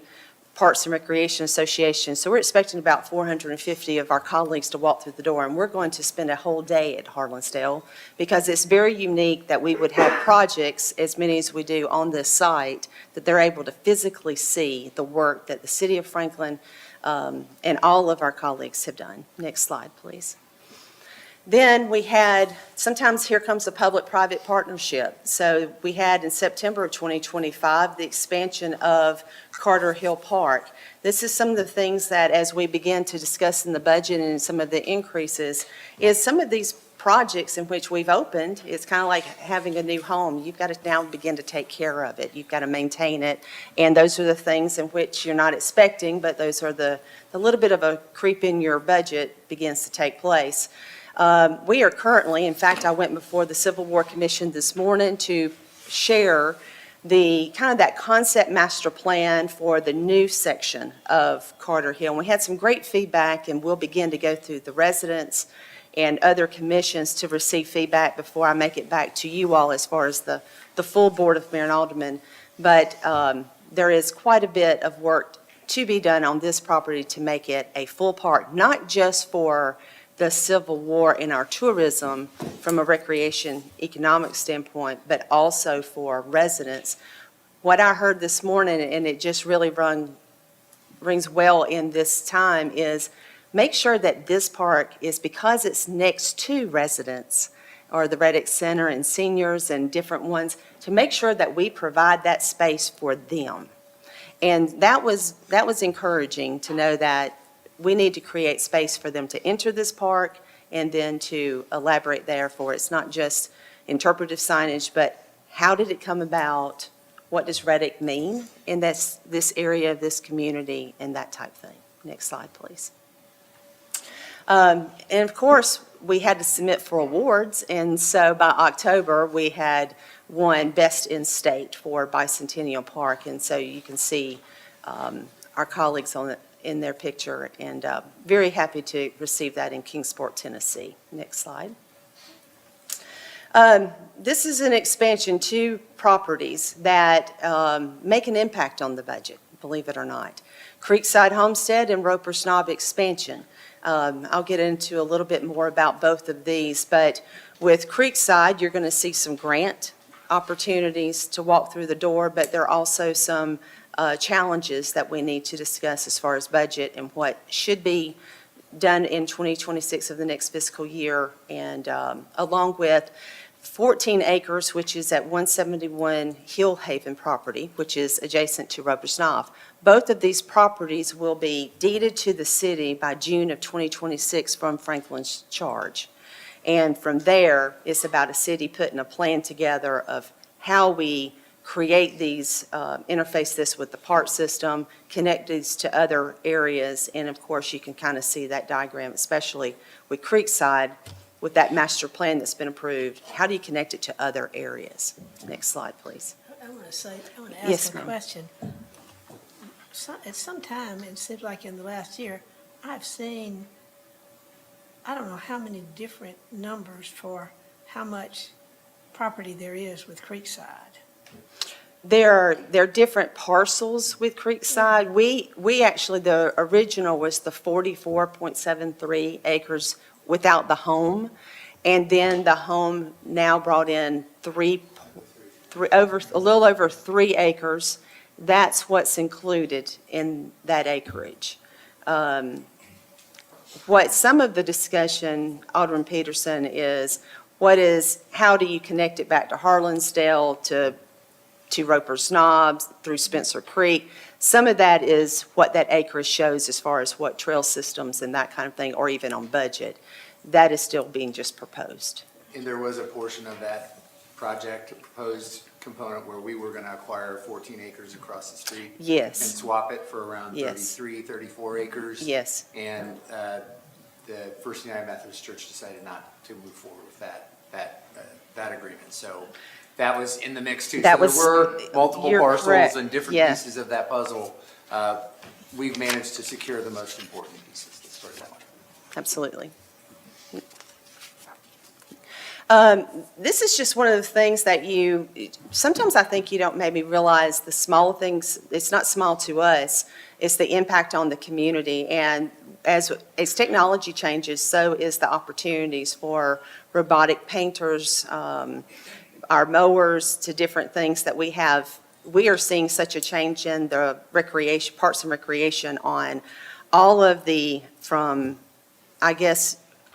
Parks and Recreation Association. So we're expecting about 450 of our colleagues to walk through the door, and we're going to spend a whole day at Harlansdale because it's very unique that we would have projects, as many as we do on this site, that they're able to physically see the work that the City of Franklin and all of our colleagues have done. Next slide, please. Then we had, sometimes here comes a public-private partnership. So we had in September of 2025, the expansion of Carter Hill Park. This is some of the things that as we begin to discuss in the budget and some of the increases, is some of these projects in which we've opened, it's kind of like having a new home. You've got to now begin to take care of it. You've got to maintain it. And those are the things in which you're not expecting, but those are the little bit of a creep in your budget begins to take place. We are currently, in fact, I went before the Civil War Commission this morning to share the kind of that concept master plan for the new section of Carter Hill. And we had some great feedback, and we'll begin to go through the residents and other commissions to receive feedback before I make it back to you all as far as the full Board of Mayor and Aldermen. But there is quite a bit of work to be done on this property to make it a full park, not just for the Civil War in our tourism from a recreation economic standpoint, but also for residents. What I heard this morning, and it just really rings well in this time, is make sure that this park is, because it's next to residents or the Reddick Center and seniors and different ones, to make sure that we provide that space for them. And that was encouraging to know that we need to create space for them to enter this park and then to elaborate there for it's not just interpretive signage, but how did it come about? What does Reddick mean in this area of this community and that type thing? Next slide, please. And of course, we had to submit for awards, and so by October, we had won Best in State for Bicentennial Park. And so you can see our colleagues in their picture, and very happy to receive that in Kingsport, Tennessee. Next slide. This is an expansion, 2 properties that make an impact on the budget, believe it or not. Creekside Homestead and Roper's Knob expansion. I'll get into a little bit more about both of these, but with Creekside, you're going to see some grant opportunities to walk through the door, but there are also some challenges that we need to discuss as far as budget and what should be done in 2026 of the next fiscal year, and along with 14 acres, which is at 171 Hill Haven property, which is adjacent to Roper's Knob. Both of these properties will be deeded to the city by June of 2026 from Franklin's charge. And from there, it's about a city putting a plan together of how we create these, interface this with the park system, connect these to other areas, and of course, you can kind of see that diagram, especially with Creekside, with that master plan that's been approved. How do you connect it to other areas? Next slide, please. I want to Yes, ask a ma'am. question. At some time, it seems like in the last year, I've seen, I don't know how many different numbers for how much property there is with Creekside. There are different parcels with Creekside. We actually, the original was the 44.73 acres without the home, and then the home now brought in a little over 3 acres. That's what's included in that acreage. What some of the discussion, Alderman Peterson, is how do you connect it back to Harlansdale, to Roper's Knobs, through Spencer Creek? Some of that is what that acreage shows as far as what trail systems and that kind of thing, or even on budget. That is still being just proposed. And there was a portion of that project, a proposed component, where we were going to acquire 14 acres across the street. And Yes, swap it for around Yes. 33, 34 acres. yes. And the First United Methodist Church decided not to move forward with that agreement. So that was in the mix too. That So was- there were multiple you're parcels correct. and different Yeah. pieces of that puzzle. We've managed to secure the most important pieces, let's put it that way. Absolutely. This is just one of the things that sometimes I think you don't maybe realize the small things. It's not small to us, it's the impact on the community. And as technology changes, so is the opportunities for robotic painters, our mowers, to different things that we have. We are seeing such a change in the recreation, parks and recreation, on all of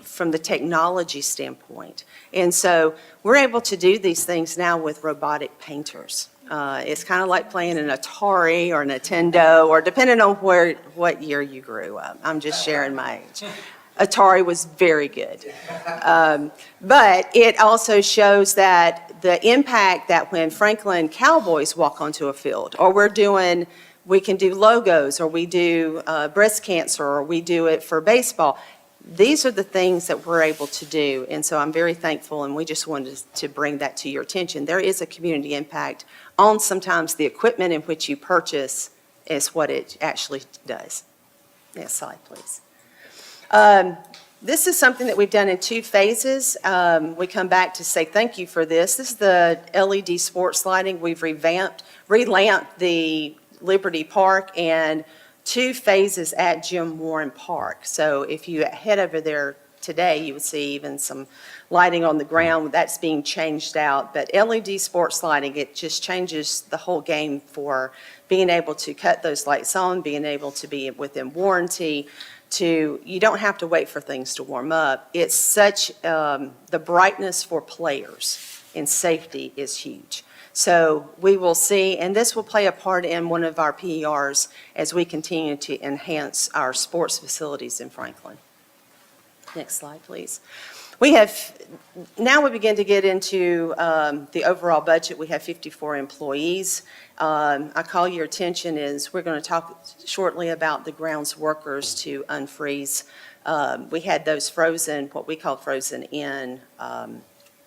from the technology standpoint. And so we're able to do these things now with robotic painters. It's kind of like playing an Atari or Nintendo, or depending on what year you grew up. I'm just sharing my age. Atari was very good. But it also shows that the impact that when Franklin Cowboys walk onto a field, or we can do logos, or we do breast cancer, or we do it for baseball. These are the things that we're able to do, and so I'm very thankful, and we just wanted to bring that to your attention. There is a community impact on sometimes the equipment in which you purchase is what it actually does. Next slide, please. This is something that we've done in 2 phases. We come back to say thank you for this. This is the LED sports lighting. We've relamped the Liberty Park, and 2 phases at Jim Warren Park. So if you head over there today, you would see even some lighting on the ground. That's being changed out. But LED sports lighting, it just changes the whole game for being able to cut those lights on, being able to be within warranty, you don't have to wait for things to warm up. It's such, the brightness for players and safety is huge. So we will see, and this will play a part in one of our PERs as we continue to enhance our sports facilities in Franklin. Next slide, please. Now we begin to get into the overall budget. We have 54 employees. I call your attention we're going to talk shortly about the grounds workers to unfreeze. We had those frozen, what we call frozen in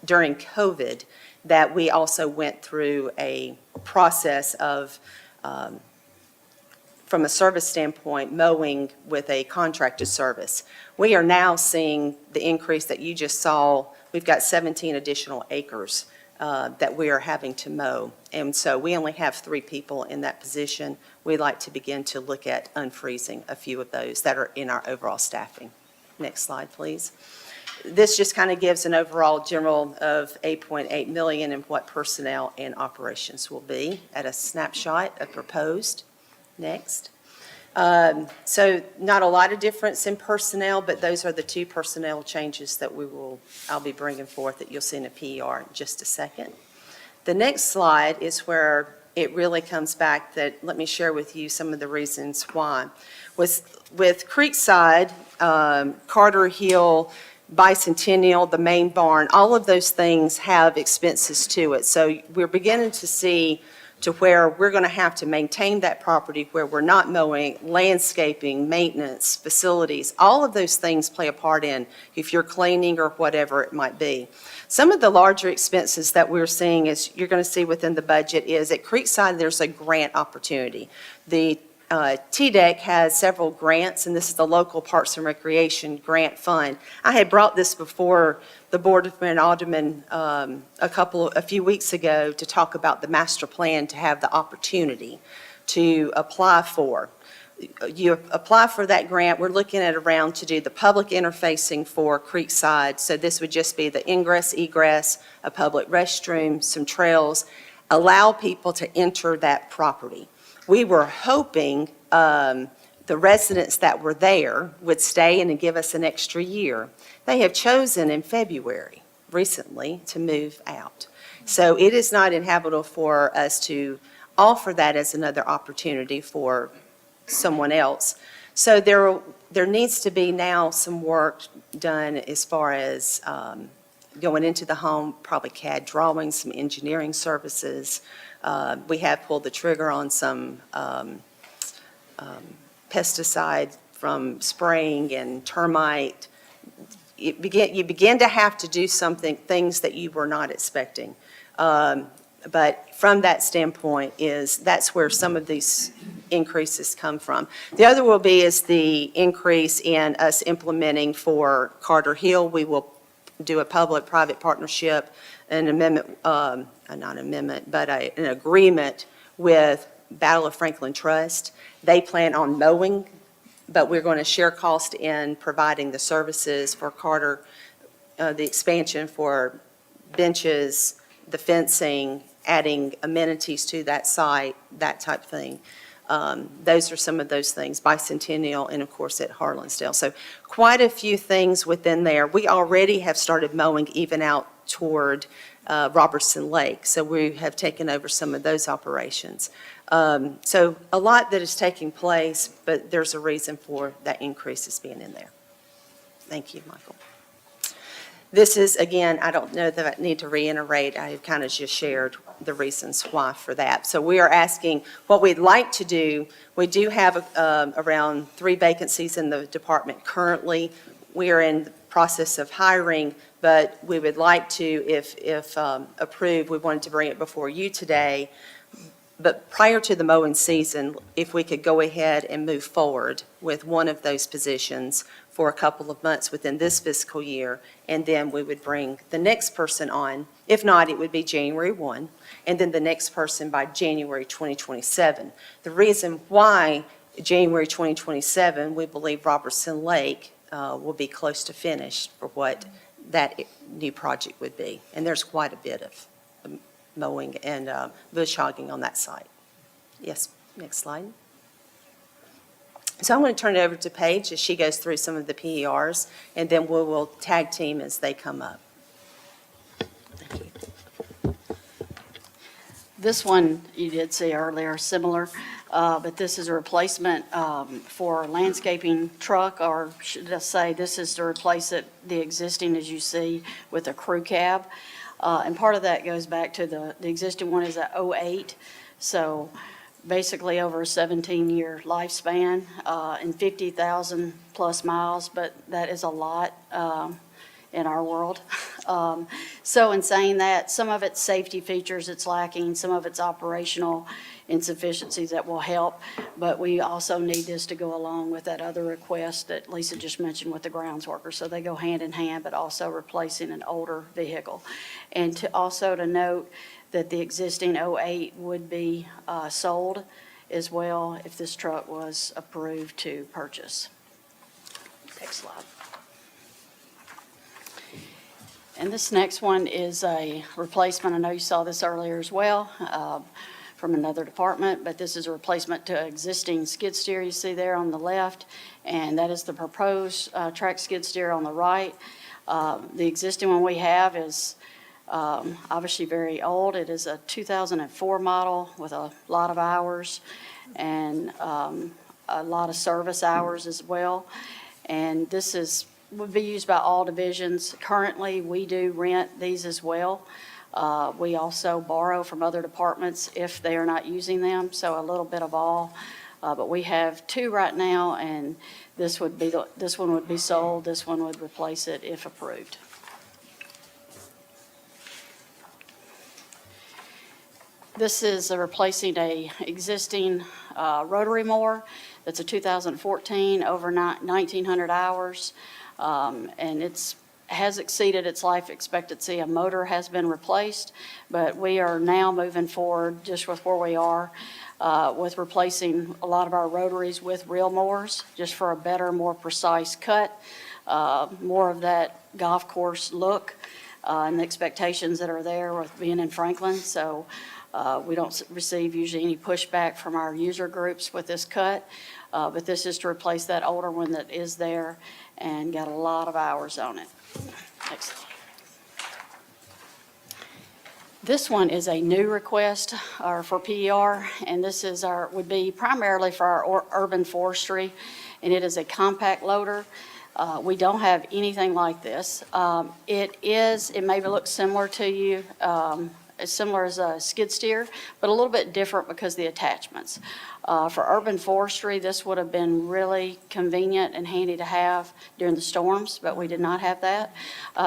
during COVID that we also went through a process of, from a service standpoint, mowing with a contracted service. We are now seeing the increase that you just saw. We've got 17 additional acres that we are having to mow. And so we only have 3 people in that position. We'd like to begin to look at unfreezing a few of those that are in our overall staffing. Next slide, please. This just kind of gives an overall general of 8.8 million and what personnel and operations will be at a snapshot of proposed. Next. So not a lot of difference in personnel, but those are the 2 personnel changes that I'll be bringing forth that you'll see in a PER in just a second. The next slide is where it really comes back that, let me share with you some of the reasons why. With Creekside, Carter Hill, Bicentennial, the main barn, all of those things have expenses to it. So we're beginning to see to where we're going to have to maintain that property where we're not mowing, landscaping, maintenance, facilities, all of those things play a part in if you're cleaning or whatever it might be. Some of the larger expenses that we're seeing, as you're going to see within the budget, is at Creekside, there's a grant opportunity. The TDEC has several grants, and this is the local Parks and Recreation Grant Fund. I had brought this before the Board of Aldermen a few weeks ago to talk about the master plan to have the opportunity to apply for. You apply for that grant. We're looking at around to do the public interfacing for Creekside. So this would just be the ingress, egress, a public restroom, some trails, allow people to enter that property. We were hoping the residents that were there would stay and give us an extra year. They have chosen in February recently to move out. So it is not inhabitable for us to offer that as another opportunity for someone else. So there needs to be now some work done as far as going into the home, probably CAD drawings, some engineering services. We have pulled the trigger on some pesticide from spraying and termite. You begin to have to do things that you were not expecting. But from that standpoint that's where some of these increases come from. The other will be is the increase in us implementing for Carter Hill. We will do a public-private partnership, an amendment, not amendment, but an agreement with Battle of Franklin Trust. They plan on mowing, but we're going to share cost in providing the services for Carter, the expansion for benches, the fencing, adding amenities to that site, that type thing. Those are some of those things, Bicentennial and, of course, at Harlansdale. So quite a few things within there. We already have started mowing even out toward Robertson Lake, so we have taken over some of those operations. So a lot that is taking place, but there's a reason for that increase is being in there. Thank you, Michael. This is, again, I don't know that I need to reiterate. I have kind of just shared the reasons why for that. So we are asking what we'd like to do. We do have around 3 vacancies in the department currently. We are in the process of hiring, but we would like to, if approved, we wanted to bring it before you today. But prior to the mowing season, if we could go ahead and move forward with one of those positions for a couple of months within this fiscal year, and then we would bring the next person on. If not, it would be January 1, and then the next person by January 2027. The reason why January 2027, we believe Robertson Lake will be close to finished for what that new project would be. And there's quite a bit of mowing and bush hogging on that site. Yes, next slide. So I'm going to turn it over to Paige as she goes through some of the PERs, and then we will tag team as they come up. Thank you. This one you did see earlier, similar, but this is a replacement for a landscaping truck, or should I say, this is to replace the existing, as you see, with a crew cab. And part of that goes back to the existing one is at 08, so basically over a 17-year lifespan and 50,000 plus miles, but that is a lot in our world. So in saying that, some of it's safety features it's lacking, some of it's operational insufficiencies that will help, but we also need this to go along with that other request that Lisa just mentioned with the grounds worker. So they go hand in hand, but also replacing an older vehicle. And also to note that the existing '08 would be sold as well if this truck was approved to purchase. Next slide. And this next one is a replacement. I know you saw this earlier as well from another department, but this is a replacement to existing skid steer you see there on the left, and that is the proposed track skid steer on the right. The existing one we have is obviously very old. It is a 2004 model with a lot of hours and a lot of service hours as well. And this would be used by all divisions. Currently, we do rent these as well. We also borrow from other departments if they are not using them, so a little bit of all. But we have two right now, and this one would be sold. This one would replace it if approved. This is replacing a existing rotary mower. That's a 2014, over 1,900 hours, and has exceeded its life expectancy. A motor has been replaced, but we are now moving forward just with where we are with replacing a lot of our rotaries with reel mowers, just for a better, more precise cut, more of that golf course look, and the expectations that are there with being in Franklin. So we don't receive usually any pushback from our user groups with this cut, but this is to replace that older one that is there and got a lot of hours on it. Next slide. This one is a new request for PER, and this would be primarily for our urban forestry, and it is a compact loader. We don't have anything like this. It may look similar to you, as similar as a skid steer, but a little bit different because of the attachments. For urban forestry, this would have been really convenient and handy to have during the storms, but we did not have that.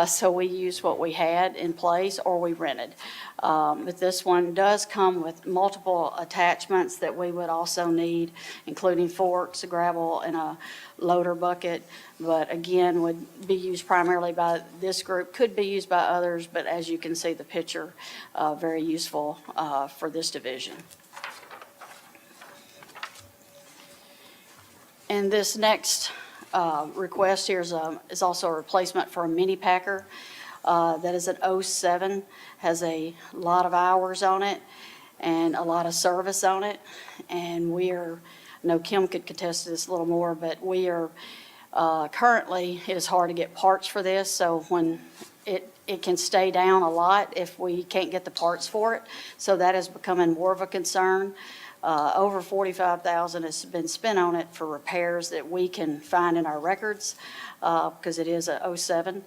So we used what we had in place or we rented. But this one does come with multiple attachments that we would also need, including forks, gravel, and a loader bucket. But again, would be used primarily by this group, could be used by others, but as you can see the picture, very useful for this division. And this next request here is also a replacement for a mini packer. That is an '07, has a lot of hours on it and a lot of service on it. And I know Kim could contest this a little more, but we are currently, it is hard to get parts for this. So when it can stay down a lot if we can't get the parts for it. So that is becoming more of a concern. Over $45,000 has been spent on it for repairs that we can find in our records because it is a '07.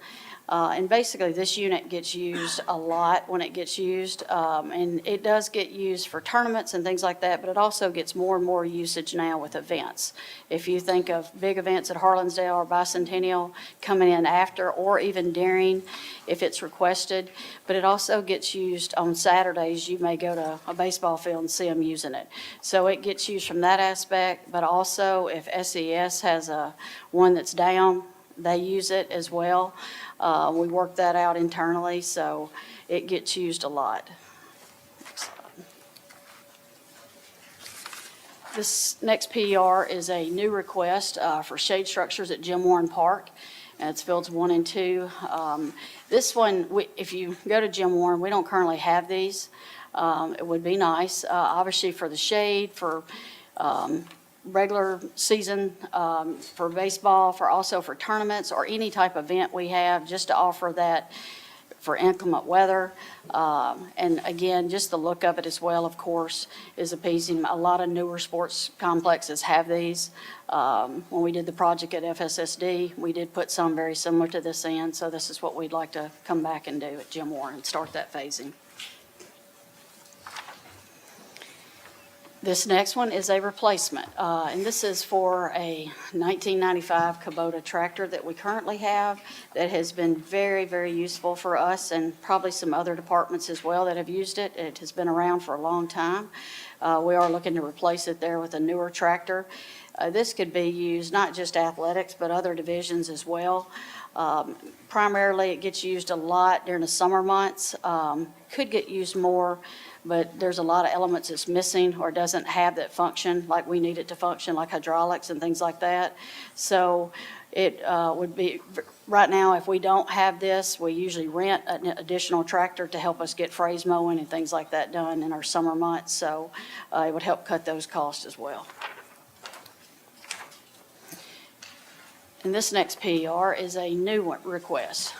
And basically, this unit gets used a lot when it gets used, and it does get used for tournaments and things like that, but it also gets more and more usage now with events. If you think of big events at Harlansdale or Bicentennial coming in after or even during, if it's requested, but it also gets used on Saturdays. You may go to a baseball field and see them using it. So it gets used from that aspect, but also if SES has one that's down, they use it as well. We work that out internally, so it gets used a lot. This next PER is a new request for shade structures at Jim Warren Park, and it's fields 1 and 2. This one, if you go to Jim Warren, we don't currently have these. It would be nice, obviously for the shade, for regular season, for baseball, also for tournaments or any type of event we have, just to offer that for inclement weather. And again, just the look of it as well, of course, is appeasing. A lot of newer sports complexes have these. When we did the project at FSSD, we did put some very similar to this in, so this is what we'd like to come back and do at Jim Warren and start that phasing. This next one is a replacement, and this is for a 1995 Kubota tractor that we currently have that has been very, very useful for us and probably some other departments as well that have used it. It has been around for a long time. We are looking to replace it there with a newer tractor. This could be used not just athletics, but other divisions as well. Primarily, it gets used a lot during the summer months. Could get used more, but there's a lot of elements it's missing or doesn't have that function like we need it to function, like hydraulics and things like that. So it would be, right now, if we don't have this, we usually rent an additional tractor to help us get phrase mowing and things like that done in our summer months. So it would help cut those costs as well. And this next PER is a new one request.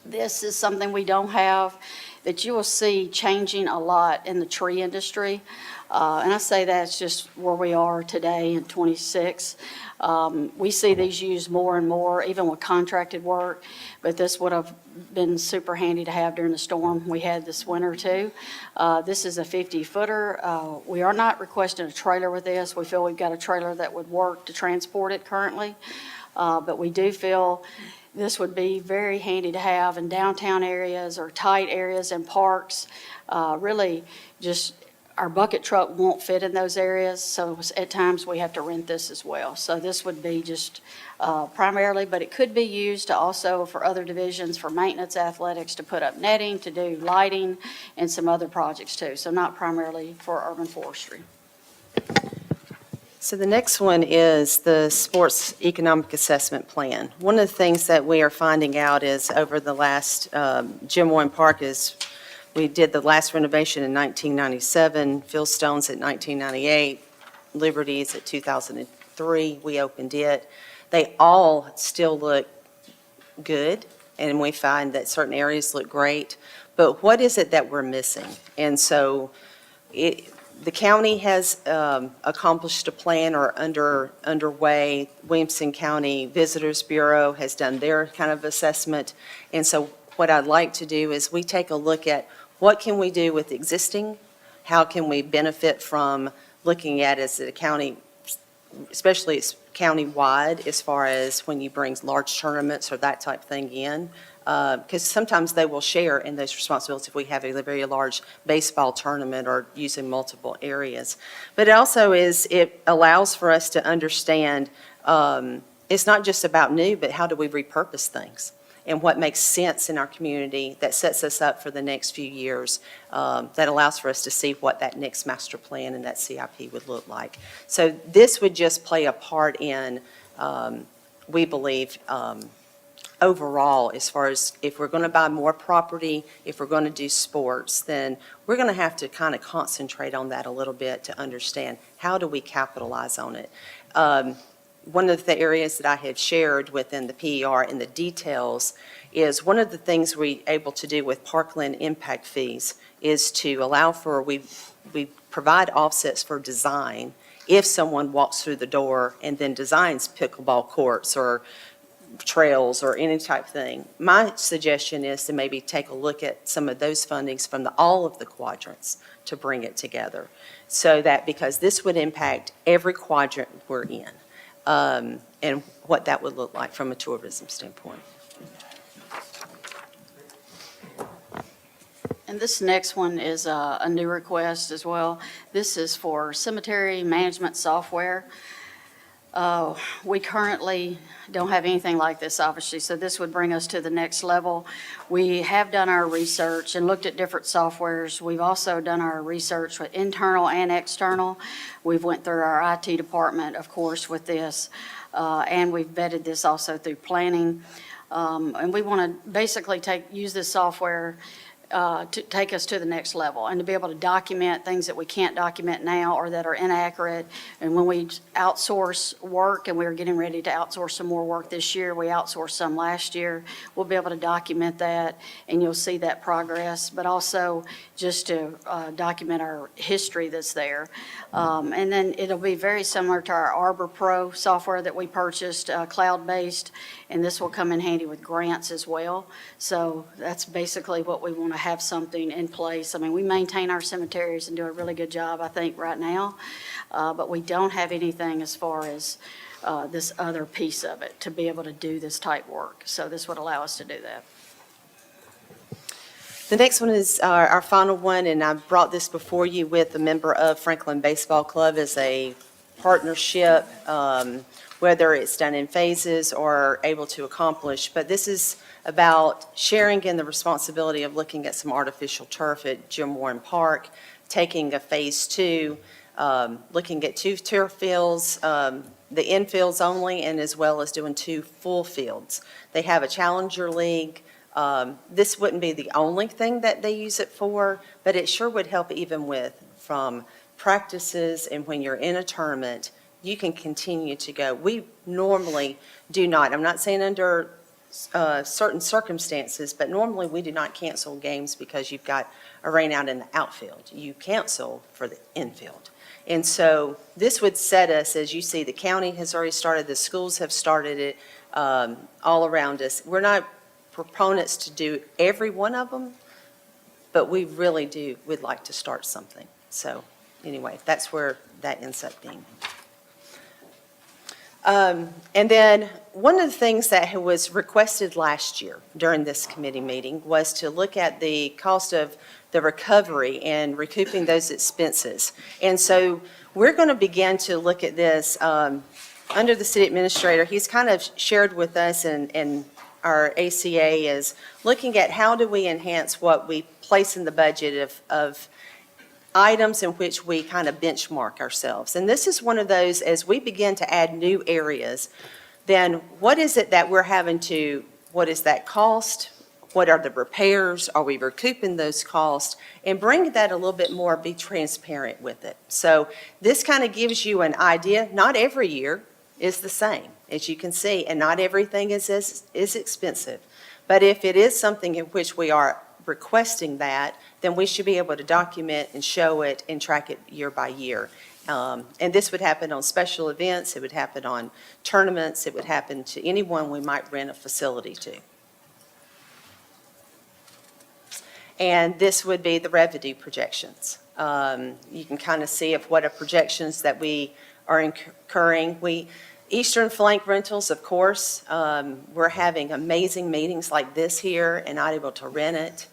This is something we don't have that you will see changing a lot in the tree industry. And I say that's just where we are today in '26. We see these used more and more, even with contracted work, but this would have been super handy to have during the storm we had this winter too. This is a 50-footer. We are not requesting a trailer with this. We feel we've got a trailer that would work to transport it currently. But we do feel this would be very handy to have in downtown areas or tight areas and parks. Really just our bucket truck won't fit in those areas, so at times we have to rent this as well. So this would be just primarily, but it could be used to also for other divisions, for maintenance, athletics, to put up netting, to do lighting, and some other projects too. So not primarily for urban forestry. So the next one is the Sports Economic Assessment Plan. One of the things that we are finding out is over the last, Jim Warren Park is, we did the last renovation in 1997, Fieldstone's at 1998, Liberty's at 2003, we opened it. They all still look good, and we find that certain areas look great, but what is it that we're missing? And so the county has accomplished a plan or underway. Williamson County Visitors Bureau has done their kind of assessment. And so what I'd like to do is we take a look at what can we do with existing? How can we benefit from looking at as a county, especially it's county-wide as far as when you bring large tournaments or that type of thing in? Because sometimes they will share in those responsibilities if we have a very large baseball tournament or using multiple areas. But it also it allows for us to understand it's not just about new, but how do we repurpose things and what makes sense in our community that sets us up for the next few years, that allows for us to see what that next master plan and that CIP would look like. So this would just play a part in, we believe, overall, as far as if we're going to buy more property, if we're going to do sports, then we're going to have to kind of concentrate on that a little bit to understand how do we capitalize on it. One of the areas that I had shared within the PER in the details is one of the things we're able to do with Parkland impact fees is to allow for, we provide offsets for design if someone walks through the door and then designs pickleball courts or trails or any type thing. My suggestion is to maybe take a look at some of those fundings from all of the quadrants to bring it together. So that, because this would impact every quadrant we're in, and what that would look like from a tourism standpoint. And this next one is a new request as well. This is for cemetery management software. We currently don't have anything like this, obviously, so this would bring us to the next level. We have done our research and looked at different softwares. We've also done our research with internal and external. We've went through our IT department, of course, with this, and we've vetted this also through planning. And we want to basically use this software to take us to the next level and to be able to document things that we can't document now or that are inaccurate. And when we outsource work, and we're getting ready to outsource some more work this year, we outsourced some last year, we'll be able to document that and you'll see that progress, but also just to document our history that's there. And then it'll be very similar to our Arbor Pro software that we purchased, cloud-based, and this will come in handy with grants as well. So that's basically what we want to to have something in place. I mean, we maintain our cemeteries and do a really good job, I think, right now, but we don't have anything as far as this other piece of it to be able to do this type work. So this would allow us to do that. The next one is our final one, and I brought this before you with a member of Franklin Baseball Club as a partnership, whether it's done in phases or able to accomplish. But this is about sharing in the responsibility of looking at some artificial turf at Jim Warren Park, taking a phase 2, looking at 2 turf fields, the infields only, and as well as doing 2 full fields. They have a Challenger League. This wouldn't be the only thing that they use it for, but it sure would help even with from practices, and when you're in a tournament, you can continue to go. We normally do not, I'm not saying under certain circumstances, but normally we do not cancel games because you've got a rain out in the outfield. You cancel for the infield. And so this would set us, as you see, the county has already started, the schools have started it all around us. We're not proponents to do every one of them, but we really would like to start something. So anyway, that's where that ends up being. And then one of the things that was requested last year during this committee meeting was to look at the cost of the recovery and recouping those expenses. And so we're going to begin to look at this under the city administrator. He's kind of shared with us, and our ACA is looking at how do we enhance what we place in the budget of items in which we kind of benchmark ourselves. And this is one of those, as we begin to add new areas, then what is it that we're having to, what is that cost? What are the repairs? Are we recouping those costs? And bring that a little bit more, be transparent with it. So this kind of gives you an idea. Not every year is the same, as you can see, and not everything is expensive. But if it is something in which we are requesting that, then we should be able to document and show it and track it year by year. And this would happen on special events, it would happen on tournaments, it would happen to anyone we might rent a facility to. And this would be the revenue projections. You can kind of see of what are projections that we are incurring. Eastern Flank Rentals, of course, we're having amazing meetings like this here and not able to rent it.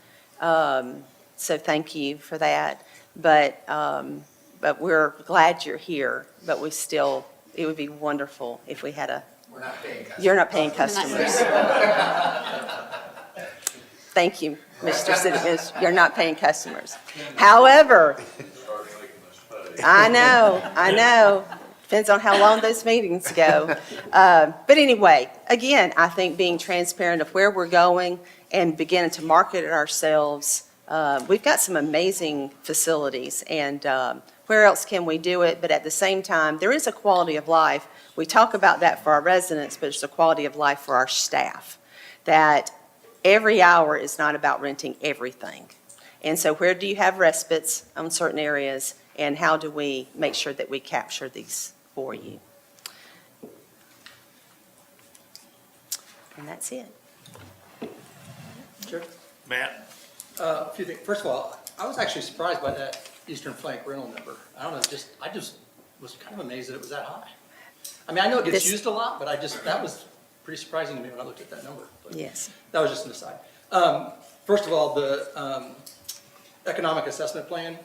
So thank you for that. But we're glad you're here, but it would be wonderful if we had We're not paying customers. You're not paying customers. Thank you, Mr. City Manager. You're not paying customers. However, I know. Depends on how long those meetings go. But anyway, again, I think being transparent of where we're going and beginning to market it ourselves. We've got some amazing facilities, and where else can we do it? But at the same time, there is a quality of life. We talk about that for our residents, but it's a quality of life for our staff. That every hour is not about renting everything. And so where do you have respites on certain areas, and how do we make sure that we capture these for you? And that's it. Sure. Matt? A few things. First of all, I was actually surprised by that Eastern Flank rental number. I don't know, I just was kind of amazed that it was that high. I mean, I know it gets used a lot, but that was pretty surprising to me when I looked at that number. But Yes. that was just an aside. First of all, the economic assessment plan,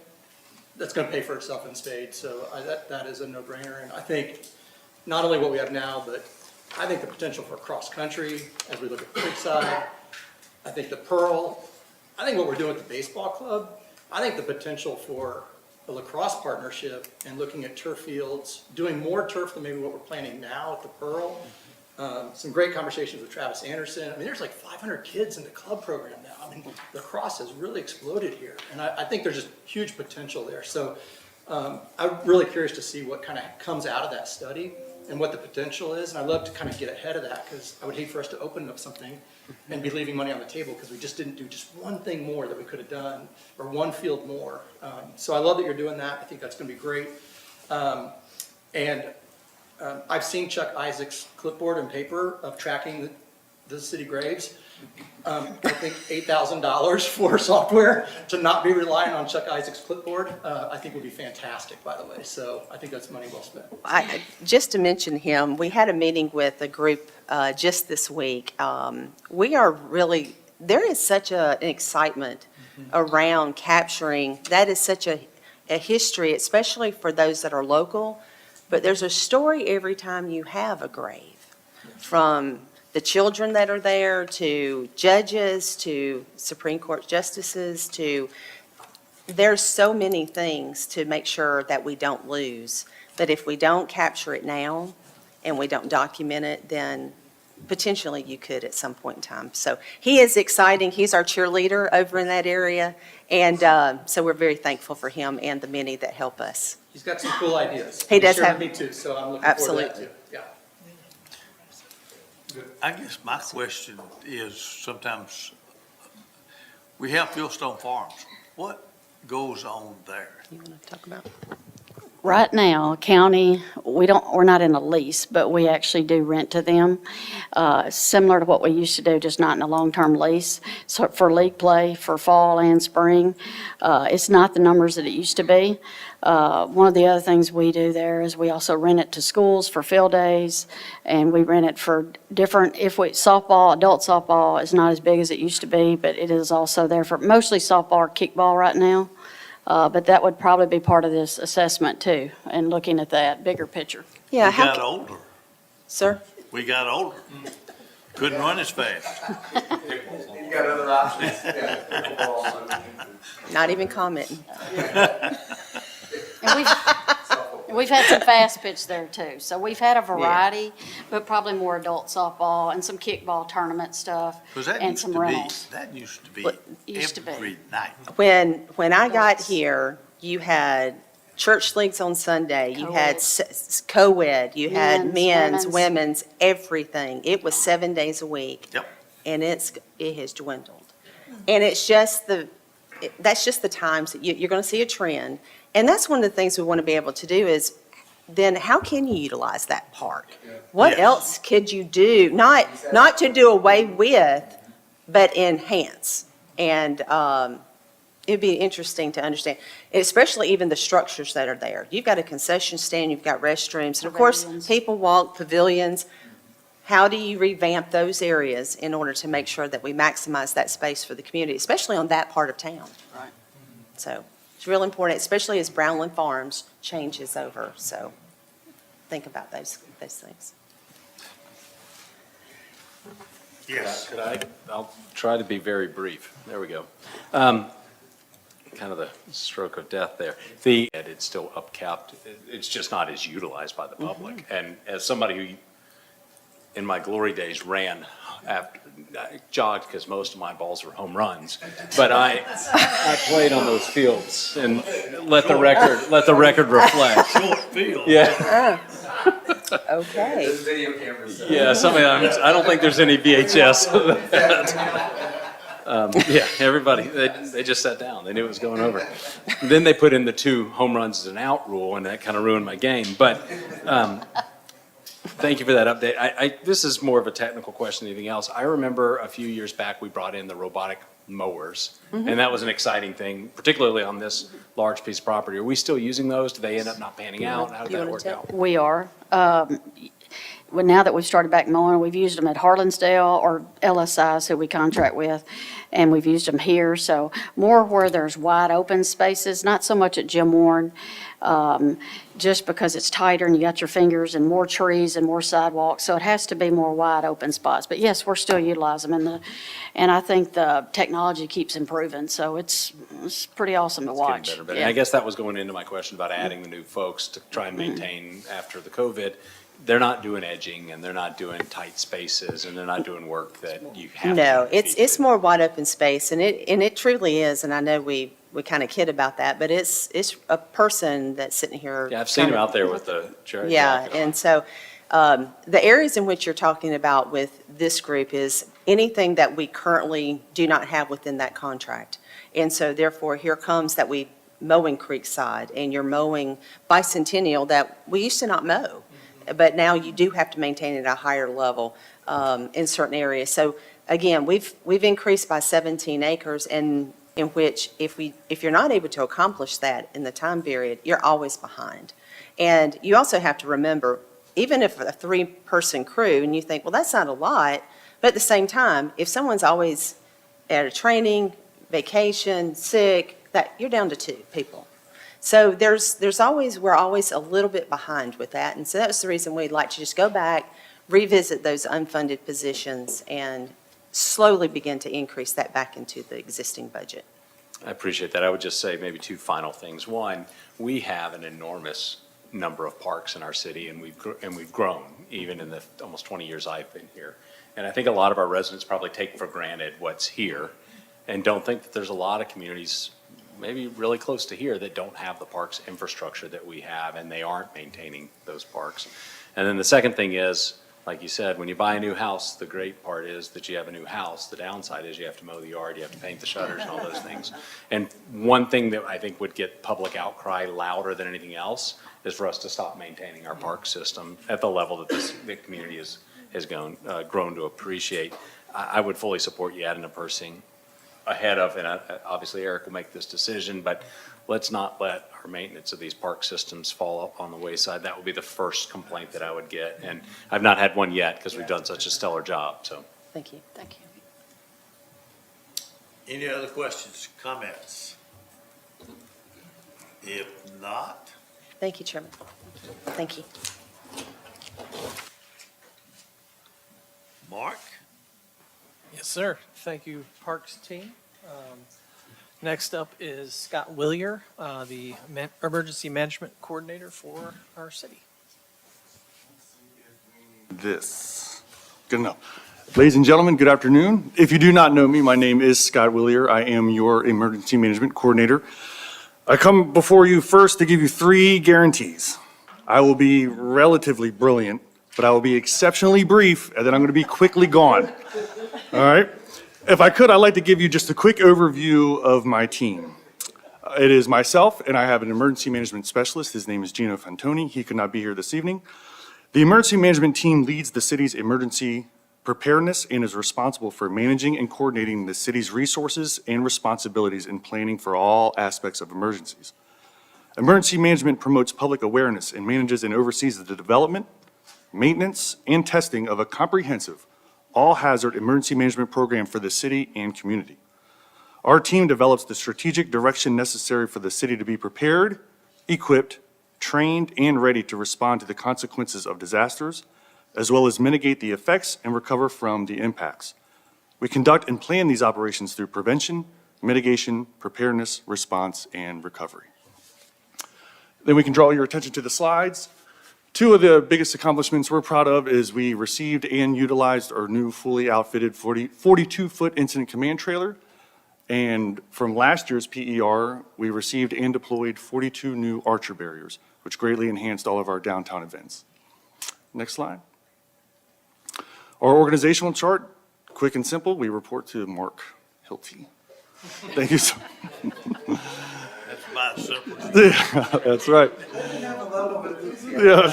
that's going to pay for itself in spades, so that is a no-brainer. And I think not only what we have now, but I think the potential for cross-country as we look at Creekside, I think the Pearl, I think what we're doing with the baseball club, I think the potential for a lacrosse partnership and looking at turf fields, doing more turf than maybe what we're planning now at the Pearl. Some great conversations with Travis Anderson. I mean, there's like 500 kids in the club program now. I mean, lacrosse has really exploded here, and I think there's just huge potential there. So I'm really curious to see what kind of comes out of that study and what the potential is, and I'd love to kind of get ahead of that, because I would hate for us to open up something and be leaving money on the table because we just didn't do just one thing more that we could have done, or one field more. So I love that you're doing that. I think that's going to be great. I've seen Chuck Isaac's clipboard and paper of tracking the city graves. I think $8,000 for software to not be relying on Chuck Isaac's clipboard, I think would be fantastic, by the way. So I think that's money well spent. Just to mention him, we had a meeting with a group just this week. We are really, there is such an excitement around capturing, that is such a history, especially for those that are local. But there's a story every time you have a grave, from the children that are there, to judges, to Supreme Court justices, there's so many things to make sure that we don't lose. But if we don't capture it now and we don't document it, then potentially you could at some point in time. So he is exciting. He's our cheerleader over in that area. And so we're very thankful for him and the many that help us. He's got some cool ideas. He does shared have- with me too, so I'm looking forward to that Absolutely. too. Yeah. I guess my question is, sometimes we have Fieldstone Farms. What goes on there? You want to talk about? Right now, county, we're not in a lease, but we actually do rent to them, similar to what we used to do, just not in a long-term lease. So for league play, for fall and spring, it's not the numbers that it used to be. One of the other things we do there is we also rent it to schools for field days, and we rent it for different, softball, adult softball is not as big as it used to be, but it is also there for mostly softball or kickball right now. But that would probably be part of this assessment too, and looking at that bigger picture. Yeah, We got older. sir? We got older. Couldn't run as fast. Not even commenting. And we've had some fast pitch there too. So we've had a variety, but probably more adult softball and some kickball tournament stuff. Because that and used some to be, rentals. that used to be Used to be. every night. When I got here, you had church leagues on Sunday, you had co-ed, you had men's, women's, everything. It was 7 days a week. Yep. And it has dwindled. And it's just that's just the times that you're going to see a trend. And that's one of the things we want to be able to do is, then how can you utilize that park? What Yes. else could you do? Not to do away with, but enhance. And it'd be interesting to understand, especially even the structures that are there. You've got a concession stand, you've got restrooms, and of course, Pavilions. people walk, pavilions. How do you revamp those areas in order to make sure that we maximize that space for the community, especially on that part of town? Right. So it's real important, especially as Brownland Farms changes over. So think about those things. Yes. I'll try to be very brief. There we go. Kind of the stroke of death there. It's still upcapped. It's just not as utilized by the public. And as somebody who, in my glory days, ran after, I jogged because most of my balls were home runs. But I played on those fields, and let the record reflect. Short field. Yeah. Okay. Yeah, I don't think there's any VHS of that. Yeah, everybody, they just sat down. They knew it was going over. Then they put in the 2 home runs as an out rule, and that kind of ruined my game. But thank you for that update. This is more of a technical question than anything else. I remember a few years back, we brought in the robotic mowers, and that was an exciting thing, particularly on this large piece of property. Are we still using those? Do they end up not panning out? How did that work out? We are. Well, now that we've started back mowing, we've used them at Harlansdale or LSI, who we contract with, and we've used them here. So more where there's wide open spaces, not so much at Jim Warren, just because it's tighter and you got your fingers, and more trees and more sidewalks. So it has to be more wide open spots. But yes, we're still utilizing them, and I think the technology keeps improving. So it's pretty awesome to It's getting watch. better, but Yeah. I guess that was going into my question about adding the new folks to try and maintain after the COVID. They're not doing edging, and they're not doing tight spaces, and they're not doing work that you have to. No, it's keep. more wide open space, and it truly is, and I know we kind of kid about that, but it's a person that's sitting here. Yeah, I've seen them out there with the cherry Yeah, jacket on. and so the areas in which you're talking about with this group is anything that we currently do not have within that contract. And so therefore, here comes that we mowing Creekside, and you're mowing Bicentennial that we used to not mow. But now you do have to maintain it at a higher level. in certain areas. So again, we've increased by 17 acres, and in which if you're not able to accomplish that in the time period, you're always behind. And you also have to remember, even if a 3-person crew, and you think, well, that's not a lot, but at the same time, if someone's always at a training, vacation, sick, that you're down to 2 people. So we're always a little bit behind with that. And so that's the reason we'd like to just go back, revisit those unfunded positions, and slowly begin to increase that back into the existing budget. I appreciate that. I would just say maybe 2 final things. One, we have an enormous number of parks in our city, and we've grown even in the almost 20 years I've been here. And I think a lot of our residents probably take for granted what's here and don't think that there's a lot of communities maybe really close to here that don't have the parks infrastructure that we have, and they aren't maintaining those parks. And then the second thing is, like you said, when you buy a new house, the great part is that you have a new house. The downside is you have to mow the yard, you have to paint the shutters and all those things. And one thing that I think would get public outcry louder than anything else is for us to stop maintaining our park system at the level that the community has grown to appreciate. I would fully support you adding a person ahead of, and obviously Eric will make this decision, but let's not let our maintenance of these park systems fall on the wayside. That would be the first complaint that I would get, and I've not had one yet because we've done such a stellar job, so. Thank you. Thank you. Any other questions, comments? If not, Thank you, Chairman. Thank you. Mark? Yes, sir. Thank you, Parks team. Next up is Scott Willier, the Emergency Management Coordinator for our city. This. Good enough. Ladies and gentlemen, good afternoon. If you do not know me, my name is Scott Willier. I am your Emergency Management Coordinator. I come before you first to give you 3 guarantees. I will be relatively brilliant, but I will be exceptionally brief, and then I'm going to be quickly gone. All right? If I could, I'd like to give you just a quick overview of my team. It is myself, and I have an emergency management specialist. His name is Gino Fantoni. He could not be here this evening. The emergency management team leads the city's emergency preparedness and is responsible for managing and coordinating the city's resources and responsibilities in planning for all aspects of emergencies. Emergency management promotes public awareness and manages and oversees the development, maintenance, and testing of a comprehensive all-hazard emergency management program for the city and community. Our team develops the strategic direction necessary for the city to be prepared, equipped, trained, and ready to respond to the consequences of disasters, as well as mitigate the effects and recover from the impacts. We conduct and plan these operations through prevention, mitigation, preparedness, response, and recovery. Then we can draw your attention to the slides. 2 of the biggest accomplishments we're proud of is we received and utilized our new fully outfitted 42-foot incident command trailer. And from last year's PER, we received and deployed 42 new Archer barriers, which greatly enhanced all of our downtown events. Next slide. Our organizational chart, quick and simple, we report to Mark Hilty. Thank you so much. That's about simple. Yeah, that's right. Yeah.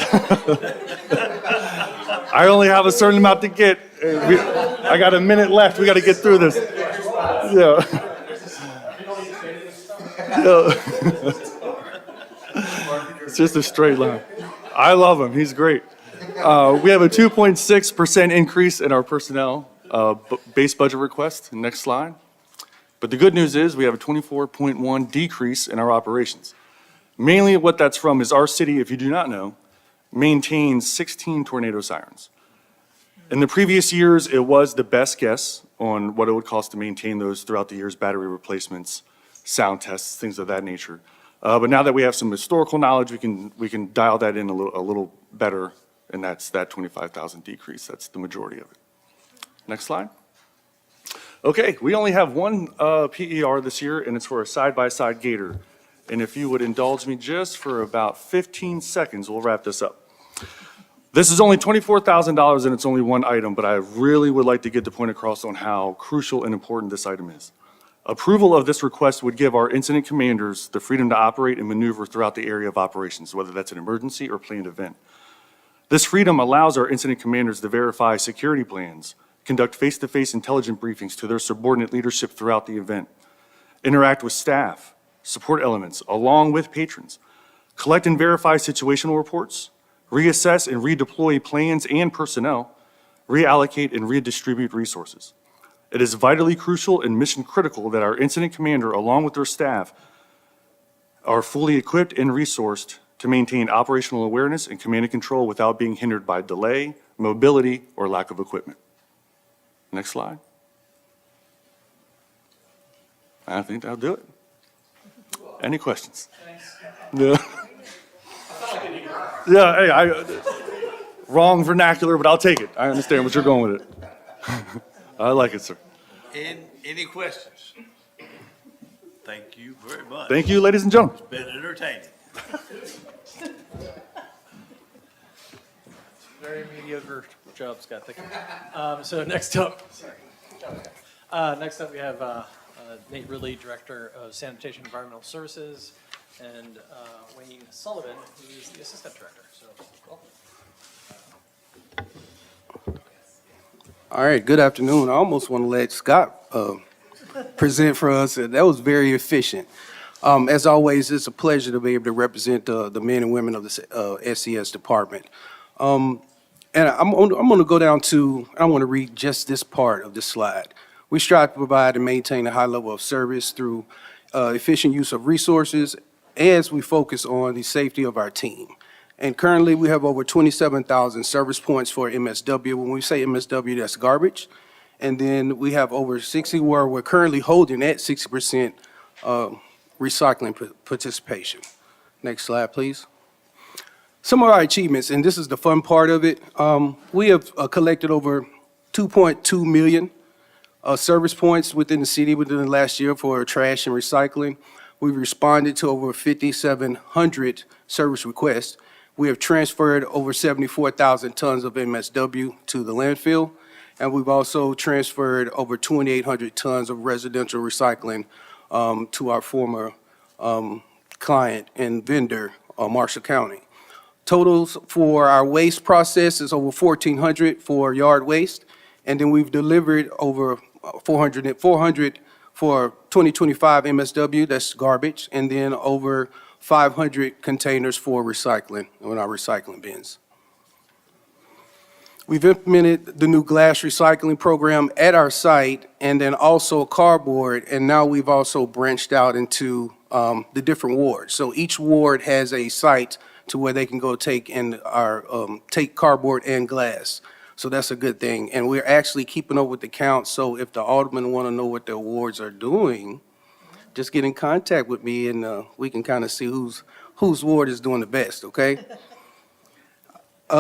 I only have a certain amount to get. I got a minute left. We got to get through this. Yeah. It's just a straight line. I love him. He's great. We have a 2.6% increase in our personnel base budget request. Next slide. But the good news is we have a 24.1 decrease in our operations. Mainly what that's from is our city, if you do not know, maintains 16 tornado sirens. In the previous years, it was the best guess on what it would cost to maintain those throughout the years, battery replacements, sound tests, things of that nature. But now that we have some historical knowledge, we can dial that in a little better, and that's that 25,000 decrease. That's the majority of it. Next slide. Okay, we only have one PER this year, and it's for a side-by-side gator. And if you would indulge me just for about 15 seconds, we'll wrap this up. This is only $24,000 and it's only one item, but I really would like to get the point across on how crucial and important this item is. Approval of this request would give our incident commanders the freedom to operate and maneuver throughout the area of operations, whether that's an emergency or planned event. This freedom allows our incident commanders to verify security plans, conduct face-to-face intelligence briefings to their subordinate leadership throughout the event, interact with staff, support elements, along with patrons, collect and verify situational reports, reassess and redeploy plans and personnel, reallocate and redistribute resources. It is vitally crucial and mission critical that our incident commander, along with their staff, are fully equipped and resourced to maintain operational awareness and command and control without being hindered by delay, mobility, or lack of equipment. Next slide. I think that'll do it. Any questions? Yeah. Yeah, hey, wrong vernacular, but I'll take it. I understand what you're going with it. I like it, sir. Any questions? Thank you very much. Thank you, ladies and gentlemen. It's been entertaining. Very mediocre job, Scott. Thank you. So next up, we have Nate Ridley, Director of Sanitation and Environmental Services, and Wayne Sullivan, who is the Assistant Director. So, welcome. All right, good afternoon. I almost want to let Scott present for us. That was very efficient. As always, it's a pleasure to be able to represent the men and women of the SCS department. And I'm going to go down to, I want to read just this part of this slide. We strive to provide and maintain a high level of service through efficient use of resources as we focus on the safety of our team. And currently, we have over 27,000 service points for MSW. When we say MSW, that's garbage. And then we have over 60 where we're currently holding at 60% recycling participation. Next slide, please. Some of our achievements, and this is the fun part of it, we have collected over 2.2 million service points within the city within the last year for trash and recycling. We've responded to over 5,700 service requests. We have transferred over 74,000 tons of MSW to the landfill, and we've also transferred over 2,800 tons of residential recycling to our former client and vendor, Marshall County. Totals for our waste process is over 1,400 for yard waste, and then we've delivered over 400 for 2025 MSW, that's garbage, and then over 500 containers for recycling in our recycling bins. We've implemented the new glass recycling program at our site and then also cardboard, and now we've also branched out into the different wards. So each ward has a site to where they can go take cardboard and glass. So that's a good thing. And we're actually keeping up with the count, so if the aldermen want to know what their wards are doing, just get in contact with me and we can kind of see whose ward is doing the best, okay?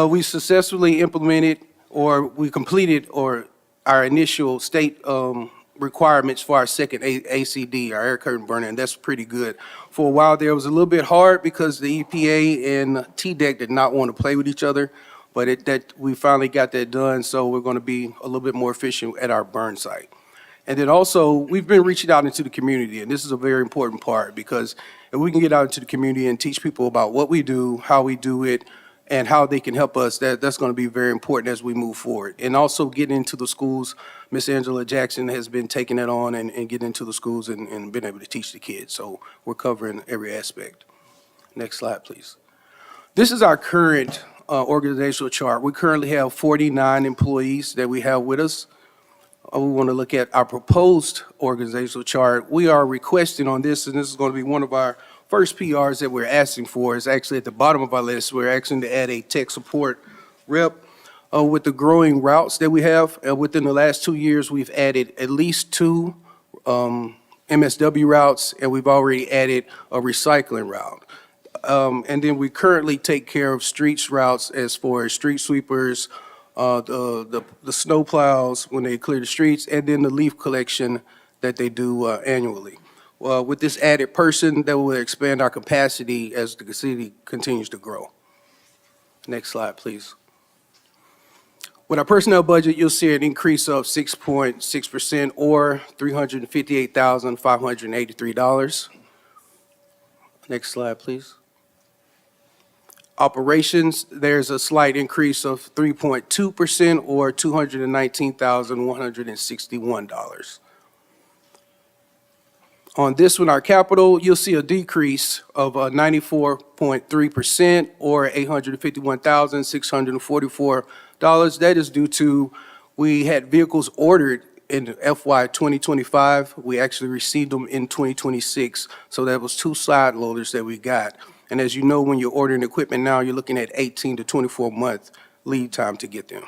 We successfully implemented we completed our initial state requirements for our second ACD, our air curtain burner, and that's pretty good. For a while there, it was a little bit hard because the EPA and TDEC did not want to play with each other, but we finally got that done, so we're going to be a little bit more efficient at our burn site. And then also, we've been reaching out into the community, and this is a very important part, because if we can get out into the community and teach people about what we do, how we do it, and how they can help us, that's going to be very important as we move forward. And also get into the schools. Miss Angela Jackson has been taking that on and getting into the schools and been able to teach the kids. So we're covering every aspect. Next slide, please. This is our current organizational chart. We currently have 49 employees that we have with us. We want to look at our proposed organizational chart. We are requesting on this, and this is going to be one of our first PRs that we're asking for, is actually at the bottom of our list. We're asking to add a tech support rep. With the growing routes that we have, within the last 2 years, we've added at least 2 MSW routes, and we've already added a recycling route. And then we currently take care of streets routes as far as street sweepers, the snow plows when they clear the streets, and then the leaf collection that they do annually. With this added person, that will expand our capacity as the city continues to grow. Next slide, please. With our personnel budget, you'll see an increase of 6.6% or $358,583. Next slide, please. Operations, there's a slight increase of 3.2% or $219,161. On this one, our capital, you'll see a decrease of 94.3% or $851,644. That is due to, we had vehicles ordered in FY 2025. We actually received them in 2026. So that was 2 side loaders that we got. And as you know, when you're ordering equipment now, you're looking at 18 to 24-month lead time to get them.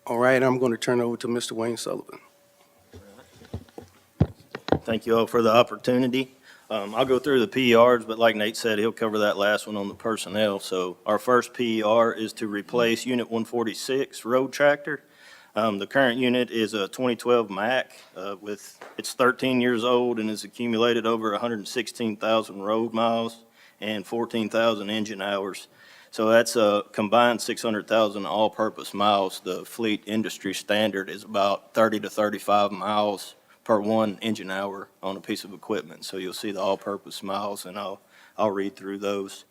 All right, I'm going to turn it over to Mr. Wayne Sullivan. Thank you all for the opportunity. I'll go through the PERs, but like Nate said, he'll cover that last one on the personnel. So our first PER is to replace Unit 146 road tractor. The current unit is a 2012 Mack it's 13 years old and has accumulated over 116,000 road miles and 14,000 engine hours. So that's a combined 600,000 all-purpose miles. The fleet industry standard is about 30 to 35 miles per 1 engine hour on a piece of equipment. So you'll see the all-purpose miles, and I'll read through those.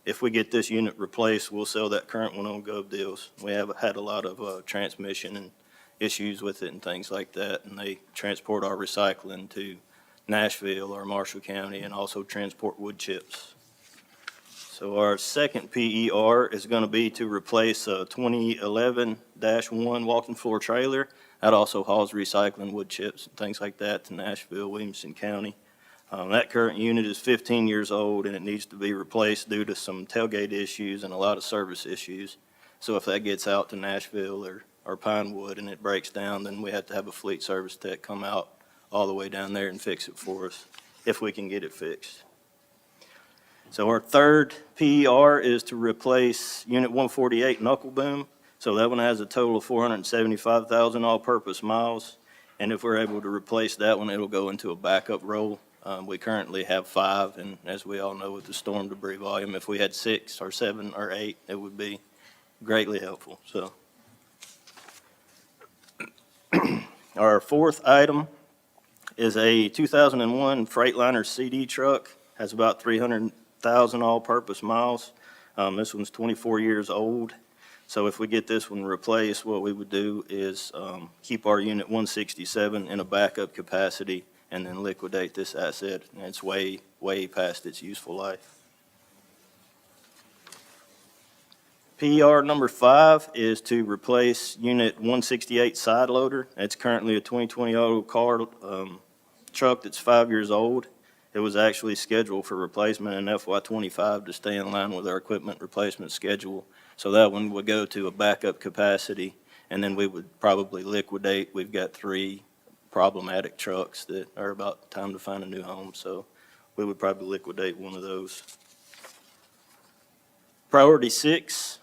If we get this unit replaced, we'll sell that current one on Gov Deals. We have had a lot of transmission and issues with it and things like that, and they transport our recycling to Nashville or Marshall County and also transport wood chips. So our second PER is going to be to replace a 2011-1 walking floor trailer. That also hauls recycling, wood chips, and things like that to Nashville, Williamson County. That current unit is 15 years old, and it needs to be replaced due to some tailgate issues and a lot of service issues. So if that gets out to Nashville or Pinewood and it breaks down, then we have to have a fleet service tech come out all the way down there and fix it for us, if we can get it fixed. So our third PER is to replace Unit 148 knuckle boom. So that one has a total of 475,000 all-purpose miles. And if we're able to replace that one, it'll go into a backup role. We currently have 5, and as we all know with the storm debris volume, if we had 6 or 7 or 8, it would be greatly helpful. So our fourth item is a 2001 Freightliner CD truck. Has about 300,000 all-purpose miles. This one's 24 years old. So if we get this one replaced, what we would do is keep our Unit 167 in a backup capacity and then liquidate this asset. And it's way, way past its useful life. PER number 5 is to replace Unit 168 side loader. It's currently a 2020 auto car truck that's 5 years old. It was actually scheduled for replacement in FY25 to stay in line with our equipment replacement schedule. So that one would go to a backup capacity, and then we would probably liquidate. We've got 3 problematic trucks that are about time to find a new home, so we would probably liquidate one of those. Priority 6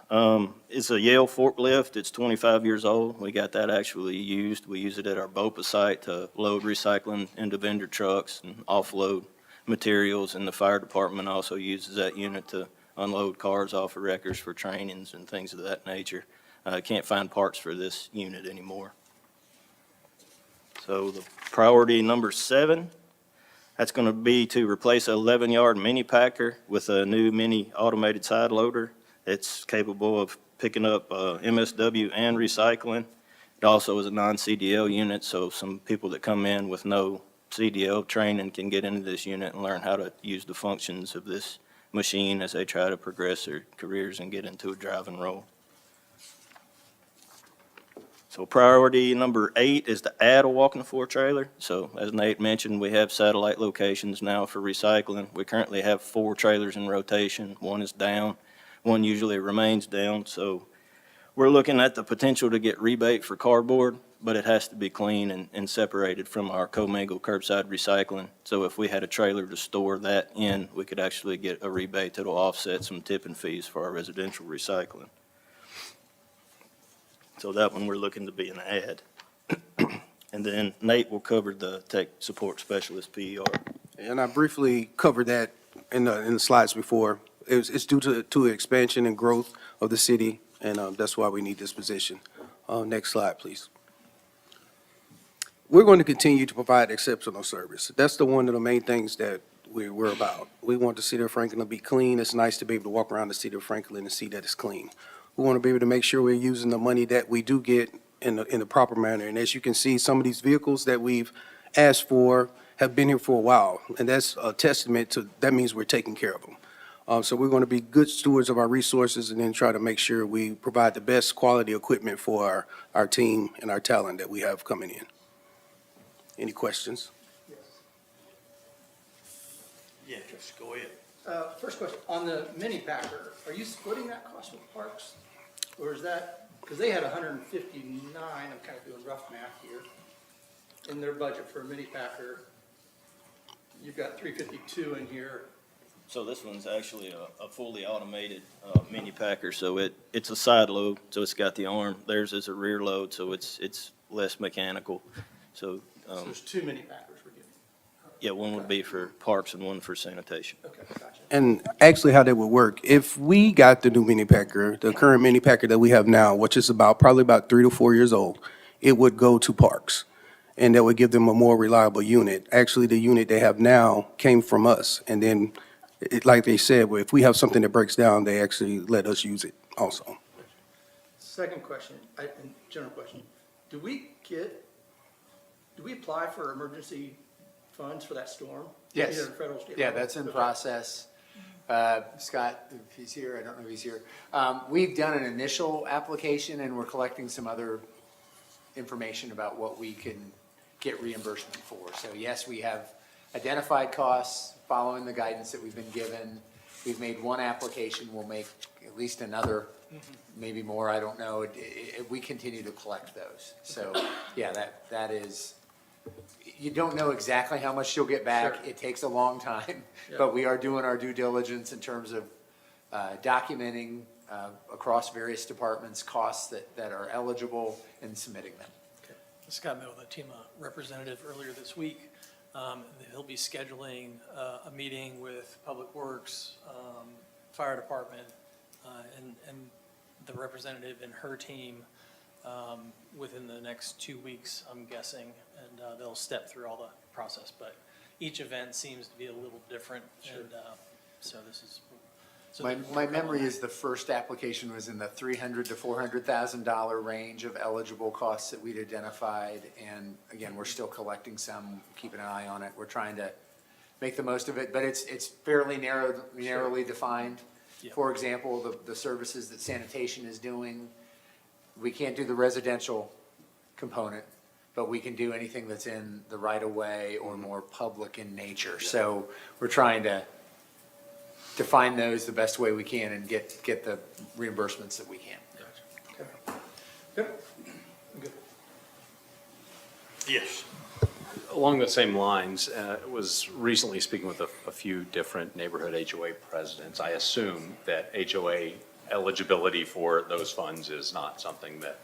is a Yale forklift. It's 25 years old. We got that actually used. We use it at our BOPA site to load recycling into vendor trucks and offload materials, and the fire department also uses that unit to unload cars off of wreckers for trainings and things of that nature. Can't find parts for this unit anymore. So the priority number 7, that's going to be to replace an 11-yard mini packer with a new mini automated side loader. It's capable of picking up MSW and recycling. It also is a non-CDL unit, so some people that come in with no CDL training can get into this unit and learn how to use the functions of this machine as they try to progress their careers and get into a driving role. So priority number 8 is to add a walking floor trailer. So as Nate mentioned, we have satellite locations now for recycling. We currently have 4 trailers in rotation. 1 is down. 1 usually remains down. So we're looking at the potential to get rebate for cardboard, but it has to be clean and separated from our commingled curbside recycling. So if we had a trailer to store that in, we could actually get a rebate that'll offset some tipping fees for our residential recycling. So that one we're looking to be an add. And then Nate will cover the tech support specialist PER. And I briefly covered that in the slides before. It's due to expansion and growth of the city, and that's why we need this position. Next slide, please. We're going to continue to provide exceptional service. That's one of the main things that we're about. We want the city of Franklin to be clean. It's nice to be able to walk around the city of Franklin and see that it's clean. We want to be able to make sure we're using the money that we do get in the proper manner. And as you can see, some of these vehicles that we've asked for have been here for a while, and that's a testament to, that means we're taking care of them. So we're going to be good stewards of our resources and then try to make sure we provide the best quality equipment for our team and our talent that we have coming in. Any questions? Yes, go ahead. First question, on the mini packer, are you splitting that cost with Parks? Or is that, because they had 159, I'm kind of doing rough math here, in their budget for a mini packer. You've got 352 in here. So this one's actually a fully automated mini packer, so it's a side load, so it's got the arm. Theirs is a rear load, so it's less mechanical. So, So there's two mini packers we're getting. yeah, one would be for parks and one for sanitation. Okay, gotcha. And actually how that would work, if we got the new mini packer, the current mini packer that we have now, which is probably about 3 to 4 years old, it would go to Parks. And that would give them a more reliable unit. Actually, the unit they have now came from us. And then, like they said, well, if we have something that breaks down, they actually let us use it also. Second question, general question. Do we apply for emergency funds for that storm? Yes. Either federal, state, or Yeah, local? that's in Okay. process. Scott, if he's here, I don't know if he's here. We've done an initial application and we're collecting some other information about what we can get reimbursement for. So yes, we have identified costs following the guidance that we've been given. We've made one application, we'll make at least another, maybe more, I don't know. We continue to collect those. So, yeah, that is, you don't know exactly how much you'll get back. Sure. It takes a long time, Yeah. but we are doing our due diligence in terms of documenting across various departments costs that are eligible and submitting them. Okay. Scott met with a TEMA representative earlier this week. He'll be scheduling a meeting with Public Works, Fire Department, and the representative and her team within the next 2 weeks, I'm guessing, and they'll step through all the process. But each event seems to be a little different, and so this is. So My memory is the first application was in the $300,000 to $400,000 range of eligible costs that we'd identified. And again, we're still collecting some, keeping an eye on it. We're trying to make the most of it, but it's fairly narrowly defined. Yeah. For example, the services that sanitation is doing, we can't do the residential component, but we can do anything that's in the right of way or more public in nature. So we're trying to define those the best way we can and get the reimbursements that we can. Good. Good. Yes. Along the same lines, was recently speaking with a few different neighborhood HOA presidents. I assume that HOA eligibility for those funds is not something that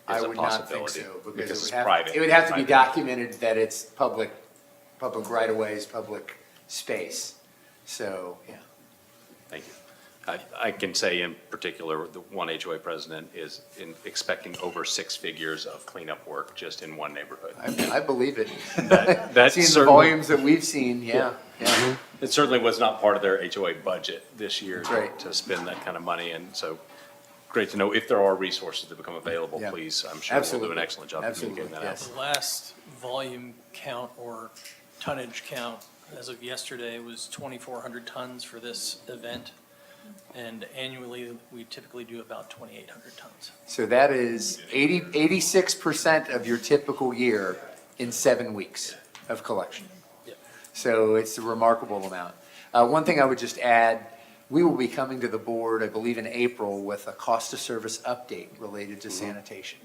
I is a would not think possibility. so, Because because it's it would have, private. it would have to be private. documented that it's public right of ways, public space. So, yeah. Thank you. I can say in particular, the one HOA president is expecting over 6 figures of cleanup work just in one neighborhood. I believe it. That's Seeing the certainly- volumes that we've seen, yeah. It certainly was not part of their HOA budget this year That's right. to spend that kind of money, and so great to know. If there are resources that become available, Yeah. please, I'm sure we'll do Absolutely. an excellent job Absolutely, communicating that out. yes. The last volume count or tonnage count as of yesterday was 2,400 tons for this event. And annually, we typically do about 2,800 tons. So that is 86% of your typical year in 7 weeks of collection. Yep. So it's a remarkable amount. One thing I would just add, we will be coming to the board, I believe in April, with a cost of service update related to sanitation.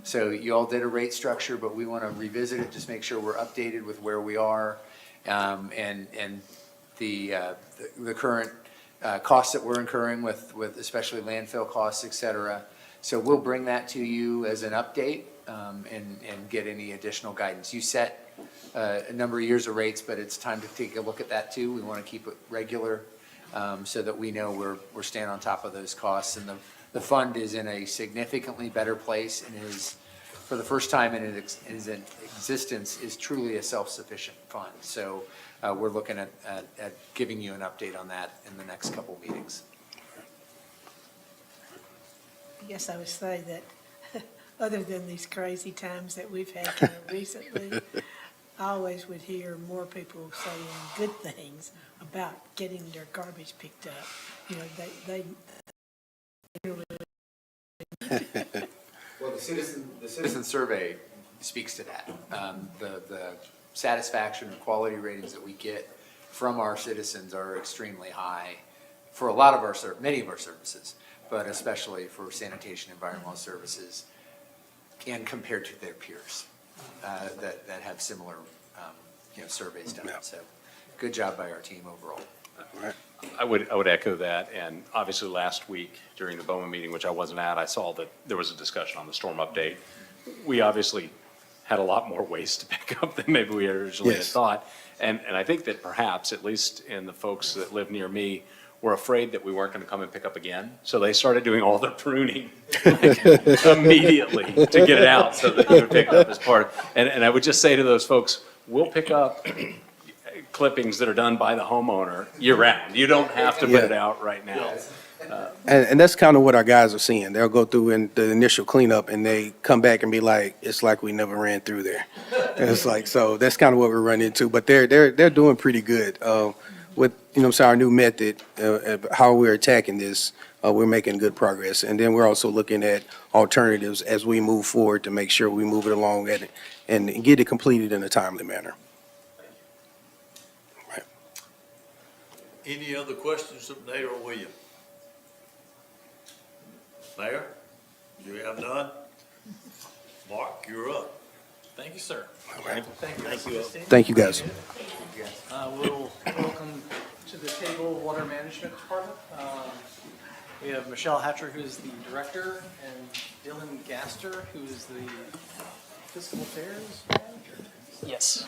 So you all did a rate structure, but we want to revisit it, just make sure we're updated with where we are, and the current costs that we're incurring with especially landfill costs, et cetera. So we'll bring that to you as an update, and get any additional guidance. You set a number of years of rates, but it's time to take a look at that too. We want to keep it regular, so that we know we're staying on top of those costs. And the fund is in a significantly better place and is for the first time in its existence, is truly a self-sufficient fund. So we're looking at giving you an update on that in the next couple meetings. I guess I would say that, other than these crazy times that we've had kind of recently, I always would hear more people saying good things about getting their garbage picked up. You know, they Well, the citizen survey speaks to that. The satisfaction and quality ratings that we get from our citizens are extremely high for a lot of many of our services, but especially for sanitation, environmental services, and compared to their peers that have similar, surveys done. So, good job by our team overall. I would echo that, and obviously last week during the BOMA meeting, which I wasn't at, I saw that there was a discussion on the storm update. We obviously had a lot more waste to pick up than maybe we originally had thought, and I think that perhaps, at least in the folks that live near me, were afraid that we weren't going to come and pick up again, so they started doing all their pruning immediately to get it out so that you would pick it up as part. And I would just say to those folks, we'll pick up clippings that are done by the homeowner year-round. You don't have to put it out right now. And that's kind of what our guys are seeing. They'll go through in the initial cleanup and they come back and be like, it's like we never ran through there. And it's like, so that's kind of what we're running into, but they're doing pretty good. With, our new method, how we're attacking this, we're making good progress. And then we're also looking at alternatives as we move forward to make sure we move it along and get it completed in a timely manner. Any other questions of Mayor or William? Mayor, you have none? Mark, you're up. Thank you, sir. All right. Thank you. Thank you, guys. We'll welcome to the table Water Management Department. We have Michelle Hatcher, who's the director, and Dylan Gaster, who is the fiscal affairs manager. Yes.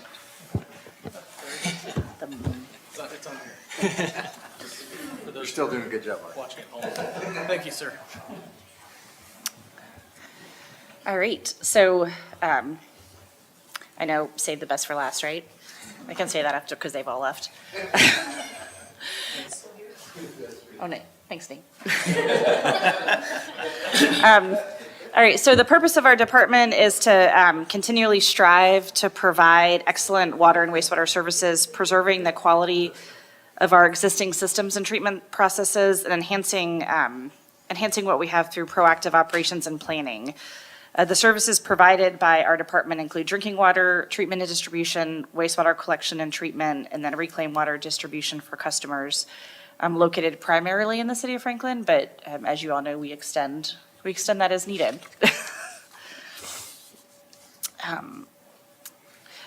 It's on here. You're still doing a good job, Mark. Watching it all. Thank you, sir. All right, so I know save the best for last, right? I can say that after, because they've all left. Oh, no, thanks, Nate. All right, so the purpose of our department is to continually strive to provide excellent water and wastewater services, preserving the quality of our existing systems and treatment processes, and enhancing what we have through proactive operations and planning. The services provided by our department include drinking water, treatment and distribution, wastewater collection and treatment, and then reclaimed water distribution for customers located primarily in the city of Franklin, but as you all know, we extend that as needed.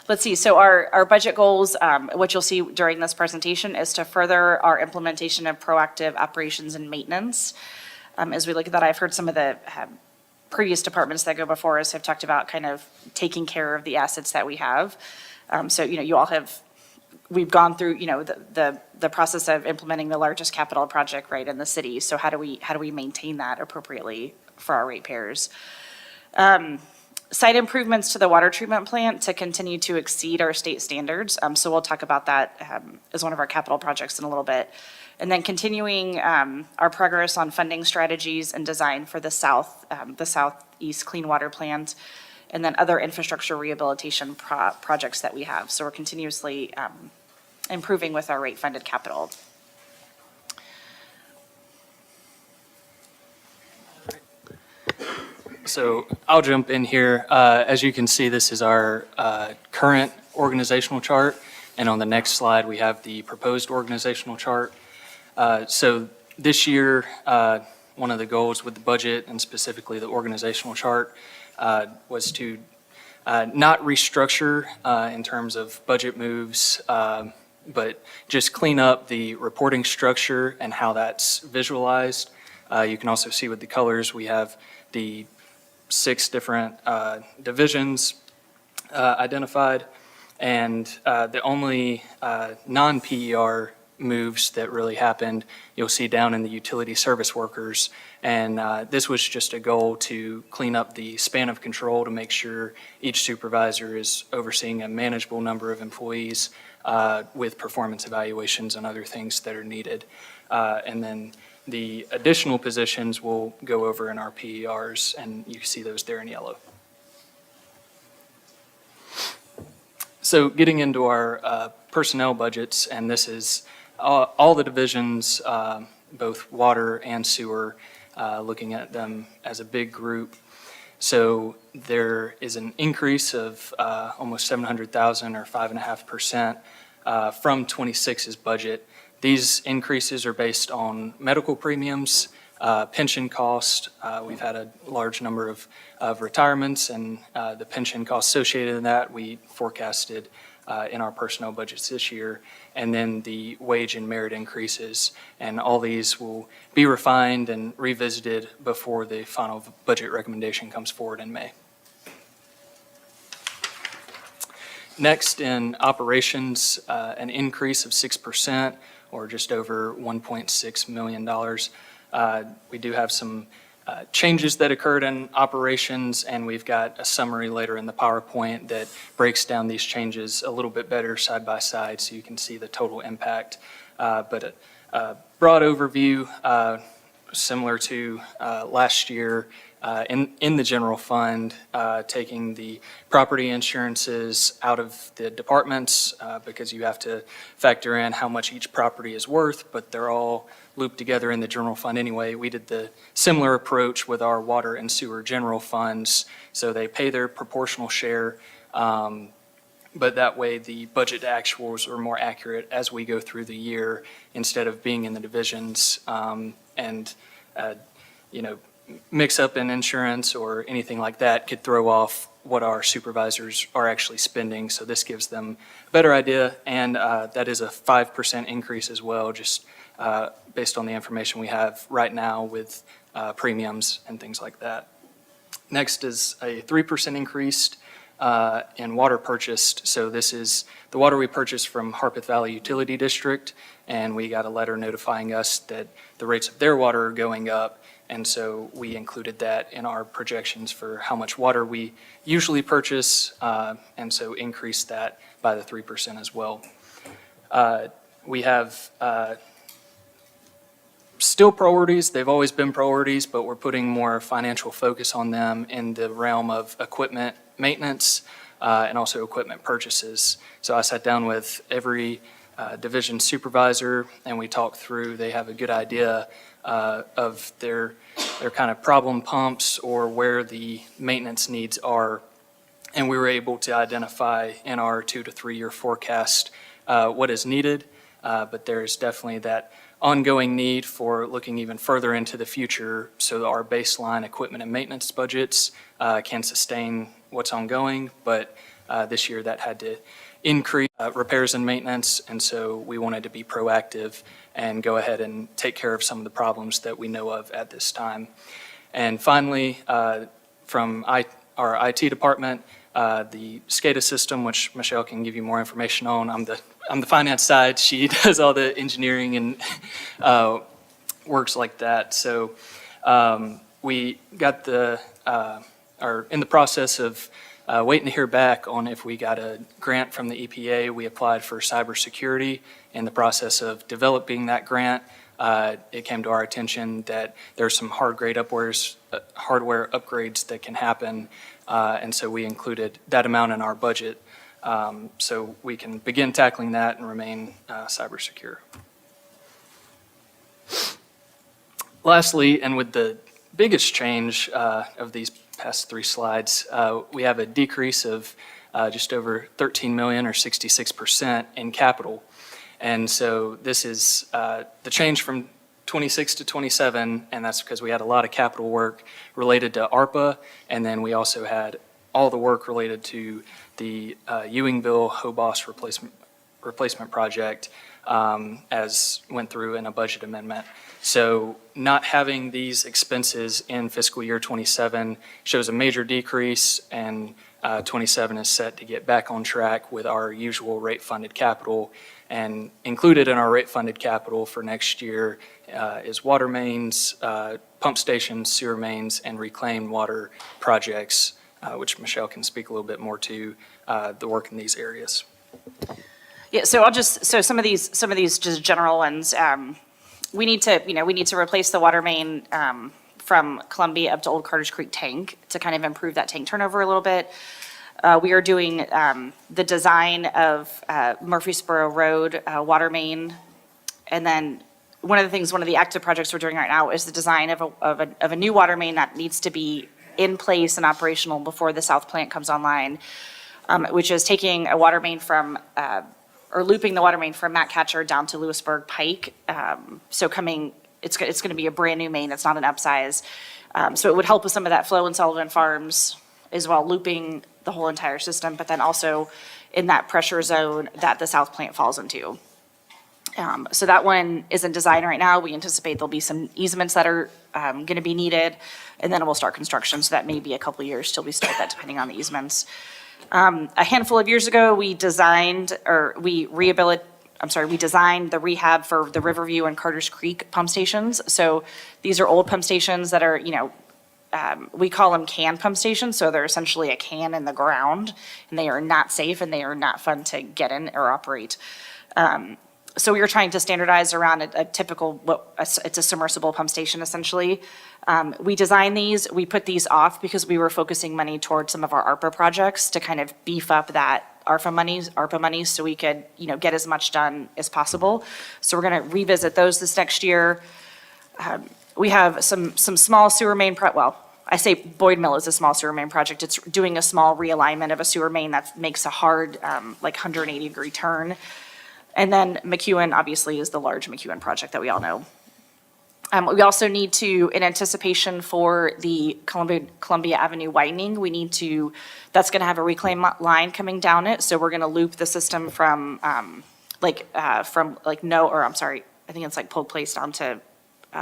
Let's see, so our budget goals, what you'll see during this presentation is to further our implementation of proactive operations and maintenance. As we look at that, I've heard some of the previous departments that go before us have talked about kind of taking care of the assets that we have. So, you all have, we've gone through, the process of implementing the largest capital project, right, in the city. So how do we maintain that appropriately for our ratepayers? Site improvements to the water treatment plant to continue to exceed our state standards. So we'll talk about that as one of our capital projects in a little bit. And then continuing our progress on funding strategies and design for the Southeast Clean Water Plant, and then other infrastructure rehabilitation projects that we have. So we're continuously improving with our rate-funded capital. So I'll jump in here. As you can see, this is our current organizational chart. And on the next slide, we have the proposed organizational chart. So this year, one of the goals with the budget and specifically the organizational chart was to not restructure in terms of budget moves, but just clean up the reporting structure and how that's visualized. You can also see with the colors, we have the 6 different divisions identified, and the only non-PER moves that really happened, you'll see down in the utility service workers. And this was just a goal to clean up the span of control to make sure each supervisor is overseeing a manageable number of employees with performance evaluations and other things that are needed. And then the additional positions we'll go over in our PERs, and you see those there in yellow. So getting into our personnel budgets, and this is all the divisions, both water and sewer, looking at them as a big group. So there is an increase of almost 700,000 or 5.5% from 26's budget. These increases are based on medical premiums, pension cost. We've had a large number of retirements, and the pension costs associated in that we forecasted in our personnel budgets this year, and then the wage and merit increases. And all these will be refined and revisited before the final budget recommendation comes forward in May. Next, in operations, an increase of 6%, or just over $1.6 million. We do have some changes that occurred in operations, and we've got a summary later in the PowerPoint that breaks down these changes a little bit better side by side so you can see the total impact. But a broad overview, similar to last year, in the general fund, taking the property insurances out of the departments because you have to factor in how much each property is worth, but they're all looped together in the general fund anyway. We did the similar approach with our water and sewer general funds, so they pay their proportional share, but that way the budget actuals are more accurate as we go through the year instead of being in the divisions and mix up in insurance or anything like that could throw off what our supervisors are actually spending. So this gives them a better idea, and that is a 5% increase as well, just based on the information we have right now with premiums and things like that. Next is a 3% increase in water purchased. So this is the water we purchased from Harpeth Valley Utility District, and we got a letter notifying us that the rates of their water are going up. And so we included that in our projections for how much water we usually purchase, and so increased that by the 3% as well. We have still priorities. They've always been priorities, but we're putting more financial focus on them in the realm of equipment maintenance and also equipment purchases. So I sat down with every division supervisor, and we talked through. They have a good idea of their kind of problem pumps or where the maintenance needs are. And we were able to identify in our 2 to 3 year forecast what is needed, but there is definitely that ongoing need for looking even further into the future so that our baseline equipment and maintenance budgets can sustain what's ongoing. But this year that had to increase repairs and maintenance, and so we wanted to be proactive and go ahead and take care of some of the problems that we know of at this time. And finally, from our IT department, the SCADA system, which Michelle can give you more information on. I'm the finance side. She does all the engineering and works like that. So we got are in the process of waiting to hear back on if we got a grant from the EPA. We applied for cybersecurity. In the process of developing that grant, it came to our attention that there's some hardware upgrades that can happen, and so we included that amount in our budget so we can begin tackling that and remain cyber secure. Lastly, and with the biggest change of these past 3 slides, we have a decrease of just over 13 million or 66% in capital. And so this is the change from 26 to 27, and that's because we had a lot of capital work related to ARPA, and then we also had all the work related to the Ewingville-Hobos replacement project as went through in a budget amendment. So not having these expenses in fiscal year 27 shows a major decrease, and '27 is set to get back on track with our usual rate-funded capital. And included in our rate-funded capital for next year is water mains, pump stations, sewer mains, and reclaimed water projects, which Michelle can speak a little bit more to, the work in these areas. Yeah, so some of these just general ones, we need to replace the water main, from Columbia up to Old Carter's Creek tank to kind of improve that tank turnover a little bit. We are doing, the design of, Murfreesboro Road, water main. And then one of the active projects we're doing right now is the design of a new water main that needs to be in place and operational before the south plant comes online, which is taking a water main from, or looping the water main from Matt Catcher down to Lewisburg Pike. It's going to be a brand-new main, it's not an upsize. So it would help with some of that flow in Sullivan Farms as well, looping the whole entire system, but then also in that pressure zone that the south plant falls into. So that one is in design right now. We anticipate there'll be some easements that are going to be needed, and then we'll start construction, so that may be a couple of years till we start that, depending on the easements. A handful of years ago, we designed the rehab for the Riverview and Carter's Creek pump stations. So these are old pump stations that are, we call them can pump stations, so they're essentially a can in the ground, and they are not safe and they are not fun to get in or operate. So we were trying to standardize around a typical, it's a submersible pump station essentially. We designed these, we put these off because we were focusing money towards some of our ARPA projects to kind of beef up that ARPA monies so we could, get as much done as possible. So we're gonna revisit those this next year. We have some small sewer main, I say Boyd Mill is a small sewer main project. It's doing a small realignment of a sewer main that makes a hard, 180-degree turn. And then McEwen, obviously, is the large McEwen project that we all know. We also need to, in anticipation for the Columbia Avenue widening, that's gonna have a reclaim line coming down it. So we're gonna loop the system from I think it's like Polk Place down to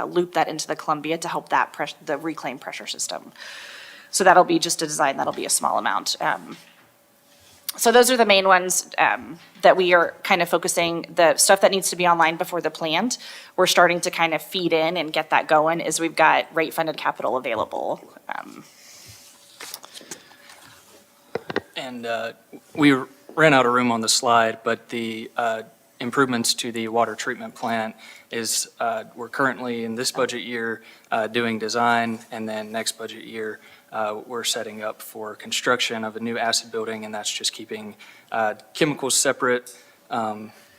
loop that into the Columbia to help the reclaim pressure system. So that'll be just a design, that'll be a small amount. So those are the main ones that we are kind of focusing, the stuff that needs to be online before the plant. We're starting to kind of feed in and get that going as we've got rate-funded capital available. And we ran out of room on the slide, but the improvements to the water treatment plant is, we're currently in this budget year doing design, and then next budget year we're setting up for construction of a new acid building, and that's just keeping chemicals separate.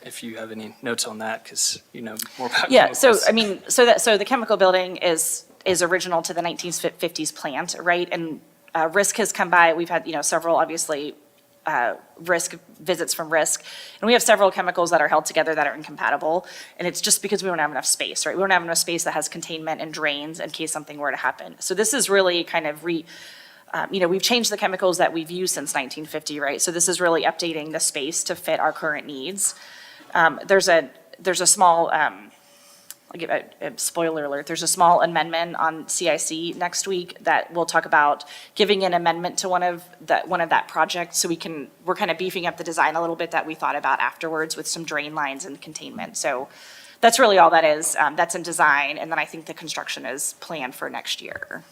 If you have any notes on that, because you know more about chemicals. So the chemical building is original to the 1950s plant, right? And RISC has come by, we've had, several, obviously, RISC visits from RISC, and we have several chemicals that are held together that are incompatible, and it's just because we don't have enough space, right? We don't have enough space that has containment and drains in case something were to happen. So this is really kind of we've changed the chemicals that we've used since 1950, right? So this is really updating the space to fit our current needs. There's a small, I'll give a spoiler alert, there's a small amendment on CIC next week that we'll talk about giving an amendment to one of that project, so we're kind of beefing up the design a little bit that we thought about afterwards with some drain lines and containment. So that's really all that is. That's in design, and then I think the construction is planned for next year.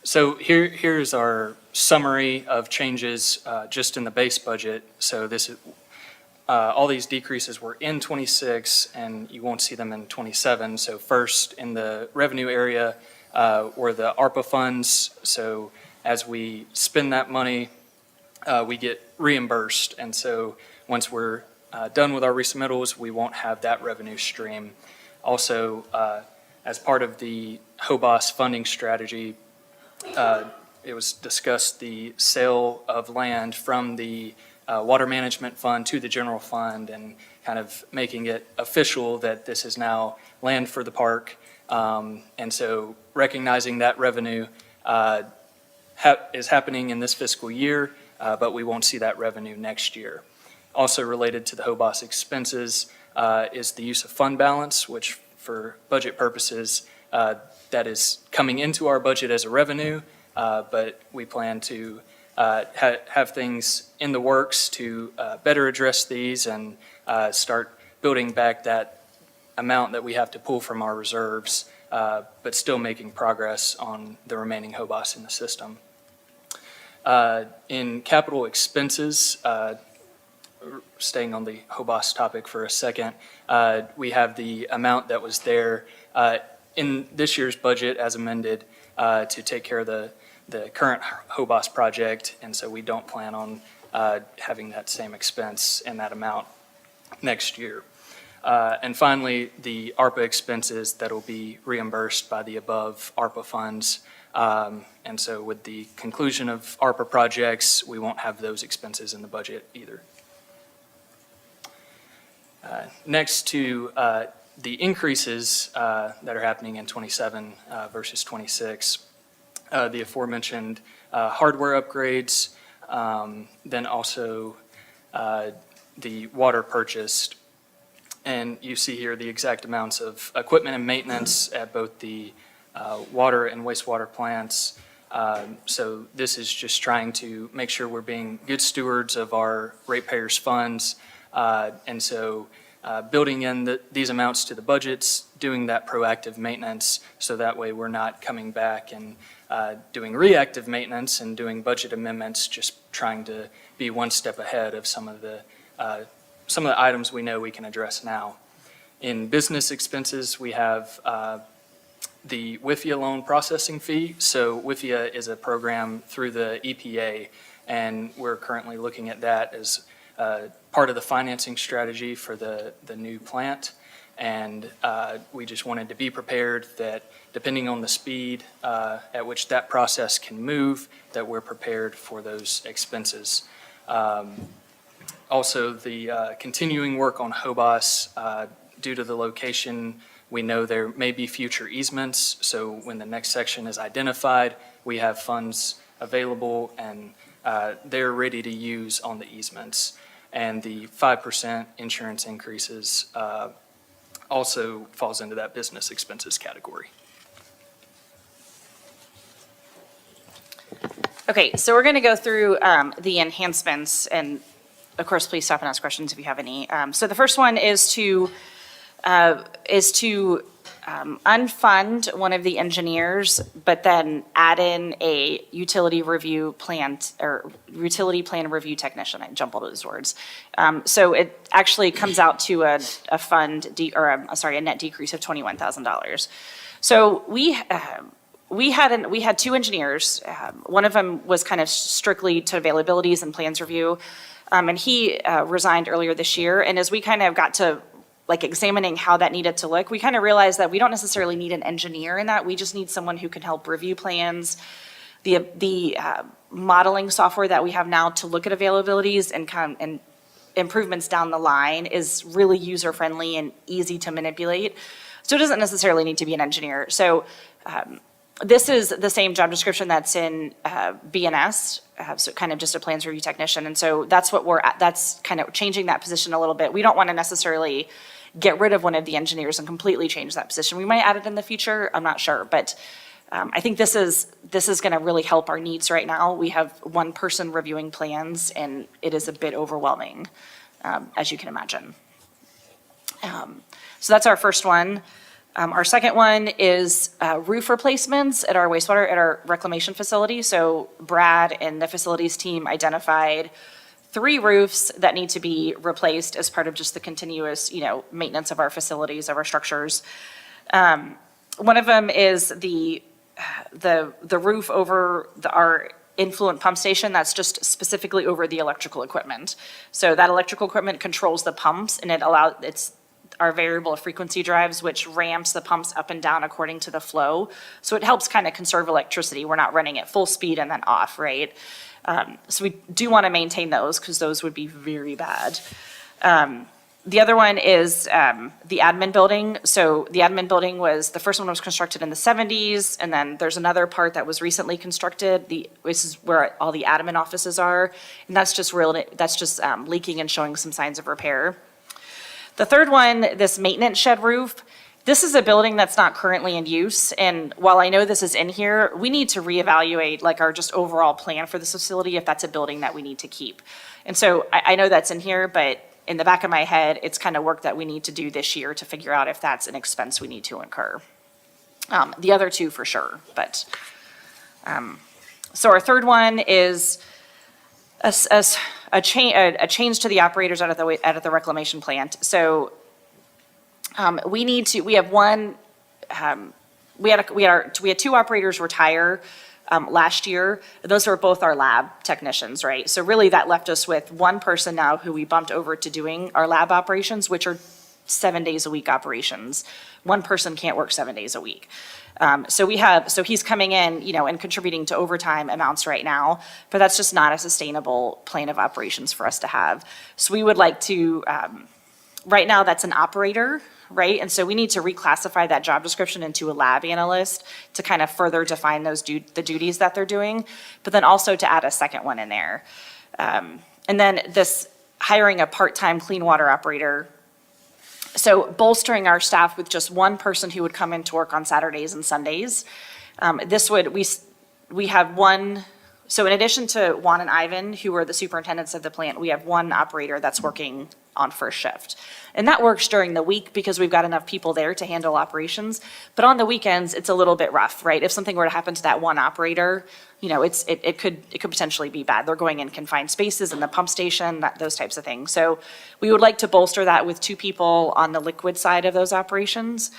So here's our summary of changes just in the base budget. So this is, all these decreases were in '26, and you won't see them in '27. So first, in the revenue area, were the ARPA funds. So as we spend that money, we get reimbursed. And so once we're done with our resubmittals, we won't have that revenue stream. Also, as part of the HOBOS funding strategy, it was discussed the sale of land from the water management fund to the general fund, and kind of making it official that this is now land for the park. And so recognizing that revenue is happening in this fiscal year, but we won't see that revenue next year. Also related to the HOBOS expenses is the use of fund balance, which for budget purposes, that is coming into our budget as a revenue, but we plan to have things in the works to better address these and start building back that amount that we have to pull from our reserves, but still making progress on the remaining HOBOS in the system. In capital expenses, staying on the HOBOS topic for a second, we have the amount that was there in this year's budget as amended to take care of the current HOBOS project, and so we don't plan on having that same expense and that amount next year. And finally, the ARPA expenses that will be reimbursed by the above ARPA funds. And so with the conclusion of ARPA projects, we won't have those expenses in the budget either. Next to the increases that are happening in 27 versus 26, the aforementioned hardware upgrades, then also the water purchased. And you see here the exact amounts of equipment and maintenance at both the water and wastewater plants. So this is just trying to make sure we're being good stewards of our ratepayers' funds. And so building in these amounts to the budgets, doing that proactive maintenance, so that way we're not coming back and doing reactive maintenance and doing budget amendments, just trying to be one step ahead of some of the items we know we can address now. In business expenses, we have the WIFIA loan processing fee. So WIFIA is a program through the EPA, and we're currently looking at that as part of the financing strategy for the new plant. And we just wanted to be prepared that depending on the speed at which that process can move, that we're prepared for those expenses. Also, the continuing work on HOBOS, due to the location, we know there may be future easements. So when the next section is identified, we have funds available and they're ready to use on the easements. And the 5% insurance increases also falls into that business expenses category. Okay, so we're going to go through the enhancements, and of course, please stop and ask questions if you have any. So the first one is to unfund one of the engineers, but then add in a utility review plan or utility plan review technician. I jumbled those words. So it actually comes out to a net decrease of $21,000. So we had two engineers. One of them was kind of strictly to availabilities and plans review. And he resigned earlier this year. And as we kind of got to examining how that needed to look, we kind of realized that we don't necessarily need an engineer in that. We just need someone who can help review plans. The modeling software that we have now to look at availabilities and improvements down the line is really user-friendly and easy to manipulate. So it doesn't necessarily need to be an engineer. So this is the same job description that's in BNS, so kind of just a plans review technician. And so that's that's kind of changing that position a little bit. We don't want to necessarily get rid of one of the engineers and completely change that position. We might add it in the future, I'm not sure, but I think this is going to really help our needs right now. We have one person reviewing plans, and it is a bit overwhelming, as you can imagine. So that's our first one. Our second one is roof replacements at our reclamation facility. So Brad and the facilities team identified 3 roofs that need to be replaced as part of just the continuous, maintenance of our facilities, of our structures. One of them is the roof over our influent pump station that's just specifically over the electrical equipment. So that electrical equipment controls the pumps, and it's our variable frequency drives, which ramps the pumps up and down according to the flow. So it helps kind of conserve electricity. We're not running at full speed and then off, right? So we do want to maintain those because those would be very bad. The other one is the admin building. So the admin building the first one was constructed in the 70s, and then there's another part that was recently constructed. This is where all the admin offices are, and that's just leaking and showing some signs of repair. The third one, this maintenance shed roof, This is a building that's not currently in use, and while I know this is in here, we need to reevaluate like our just overall plan for this facility if that's a building that we need to keep. And so I know that's in here, but in the back of my head, it's kind of work that we need to do this year to figure out if that's an expense we need to incur. The other two for sure, but, so our third one is a change to the operators out of the reclamation plant. So, we had two operators retire, last year. Those are both our lab technicians, right? So really that left us with one person now who we bumped over to doing our lab operations, which are 7 days a week operations. One person can't work 7 days a week. So he's coming in, you know, and contributing to overtime amounts right now, but that's just not a sustainable plan of operations for us to have. So we would like to, right now that's an operator, right? And so we need to reclassify that job description into a lab analyst to kind of further define those the duties that they're doing, but then also to add a second one in there. And then this hiring a part-time clean water operator. So bolstering our staff with just one person who would come in to work on Saturdays and Sundays. We have one, so in addition to Juan and Ivan, who are the superintendents of the plant, we have one operator that's working on first shift. And that works during the week because we've got enough people there to handle operations. But on the weekends, it's a little bit rough, right? If something were to happen to that one operator, you know, it could potentially be bad. They're going in confined spaces in the pump station, those types of things. So we would like to bolster that with two people on the liquid side of those operations,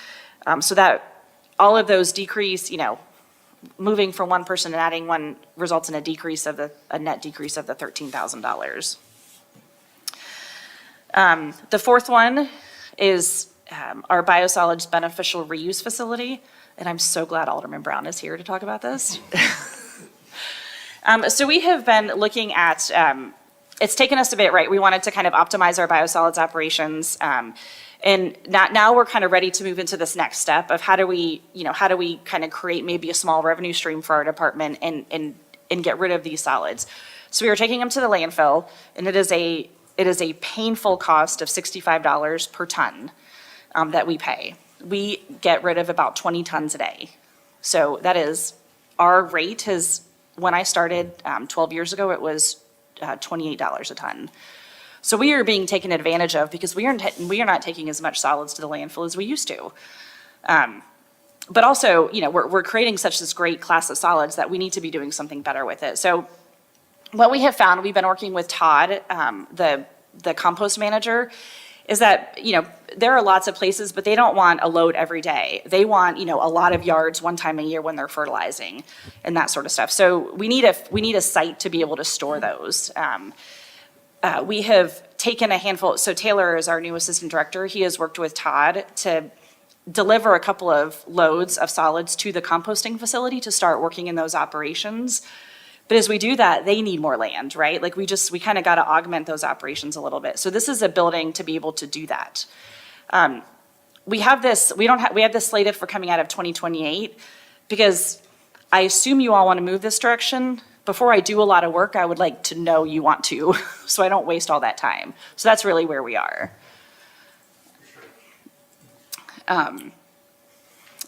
so that all of those decrease, you know, moving from one person and adding one results in a net decrease of the $13,000. The fourth one is our biosolids beneficial reuse facility, and I'm so glad Alderman Brown is here to talk about this. So we have been looking at, it's taken us a bit, right? We wanted to kind of optimize our biosolids operations, and now we're kind of ready to move into this next step of how do we kind of create maybe a small revenue stream for our department and get rid of these solids. So we are taking them to the landfill, and it is a painful cost of $65 per ton that we pay. We get rid of about 20 tons a day. So that is, our rate has, when I started 12 years ago, it was $28 a ton. So we are being taken advantage of because we are not taking as much solids to the landfill as we used to. But also, you know, we're creating this great class of solids that we need to be doing something better with it. So what we have found, we've been working with Todd, the compost manager, is that, you know, there are lots of places, but they don't want a load every day. They want, you know, a lot of yards one time a year when they're fertilizing and that sort of stuff. So we need a site to be able to store those. We have taken a handful, so Taylor is our new assistant director. He has worked with Todd to deliver a couple of loads of solids to the composting facility to start working in those operations. But as we do that, they need more land, right? Like we kind of got to augment those operations a little bit. So this is a building to be able to do that. We have this slated for coming out of 2028 because I assume you all want to move this direction. Before I do a lot of work, I would like to know you want to, so I don't waste all that time. So that's really where we are.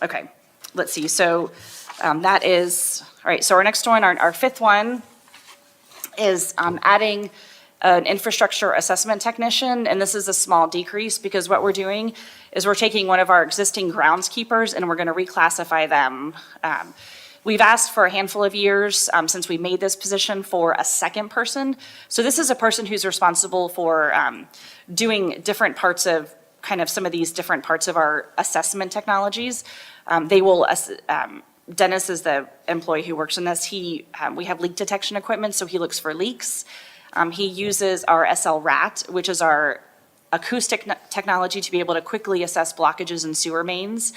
Okay, let's see. So that is, all right, so our next one, our fifth one is adding an infrastructure assessment technician, and this is a small decrease because what we're doing is we're taking one of our existing groundskeepers and we're going to reclassify them. We've asked for a handful of years since we made this position for a second person. So this is a person who's responsible for doing different parts of kind of some of these different parts of our assessment technologies. Dennis is the employee who works in this. We have leak detection equipment, so he looks for leaks. He uses our SL-RAT, which is our acoustic technology to be able to quickly assess blockages in sewer mains.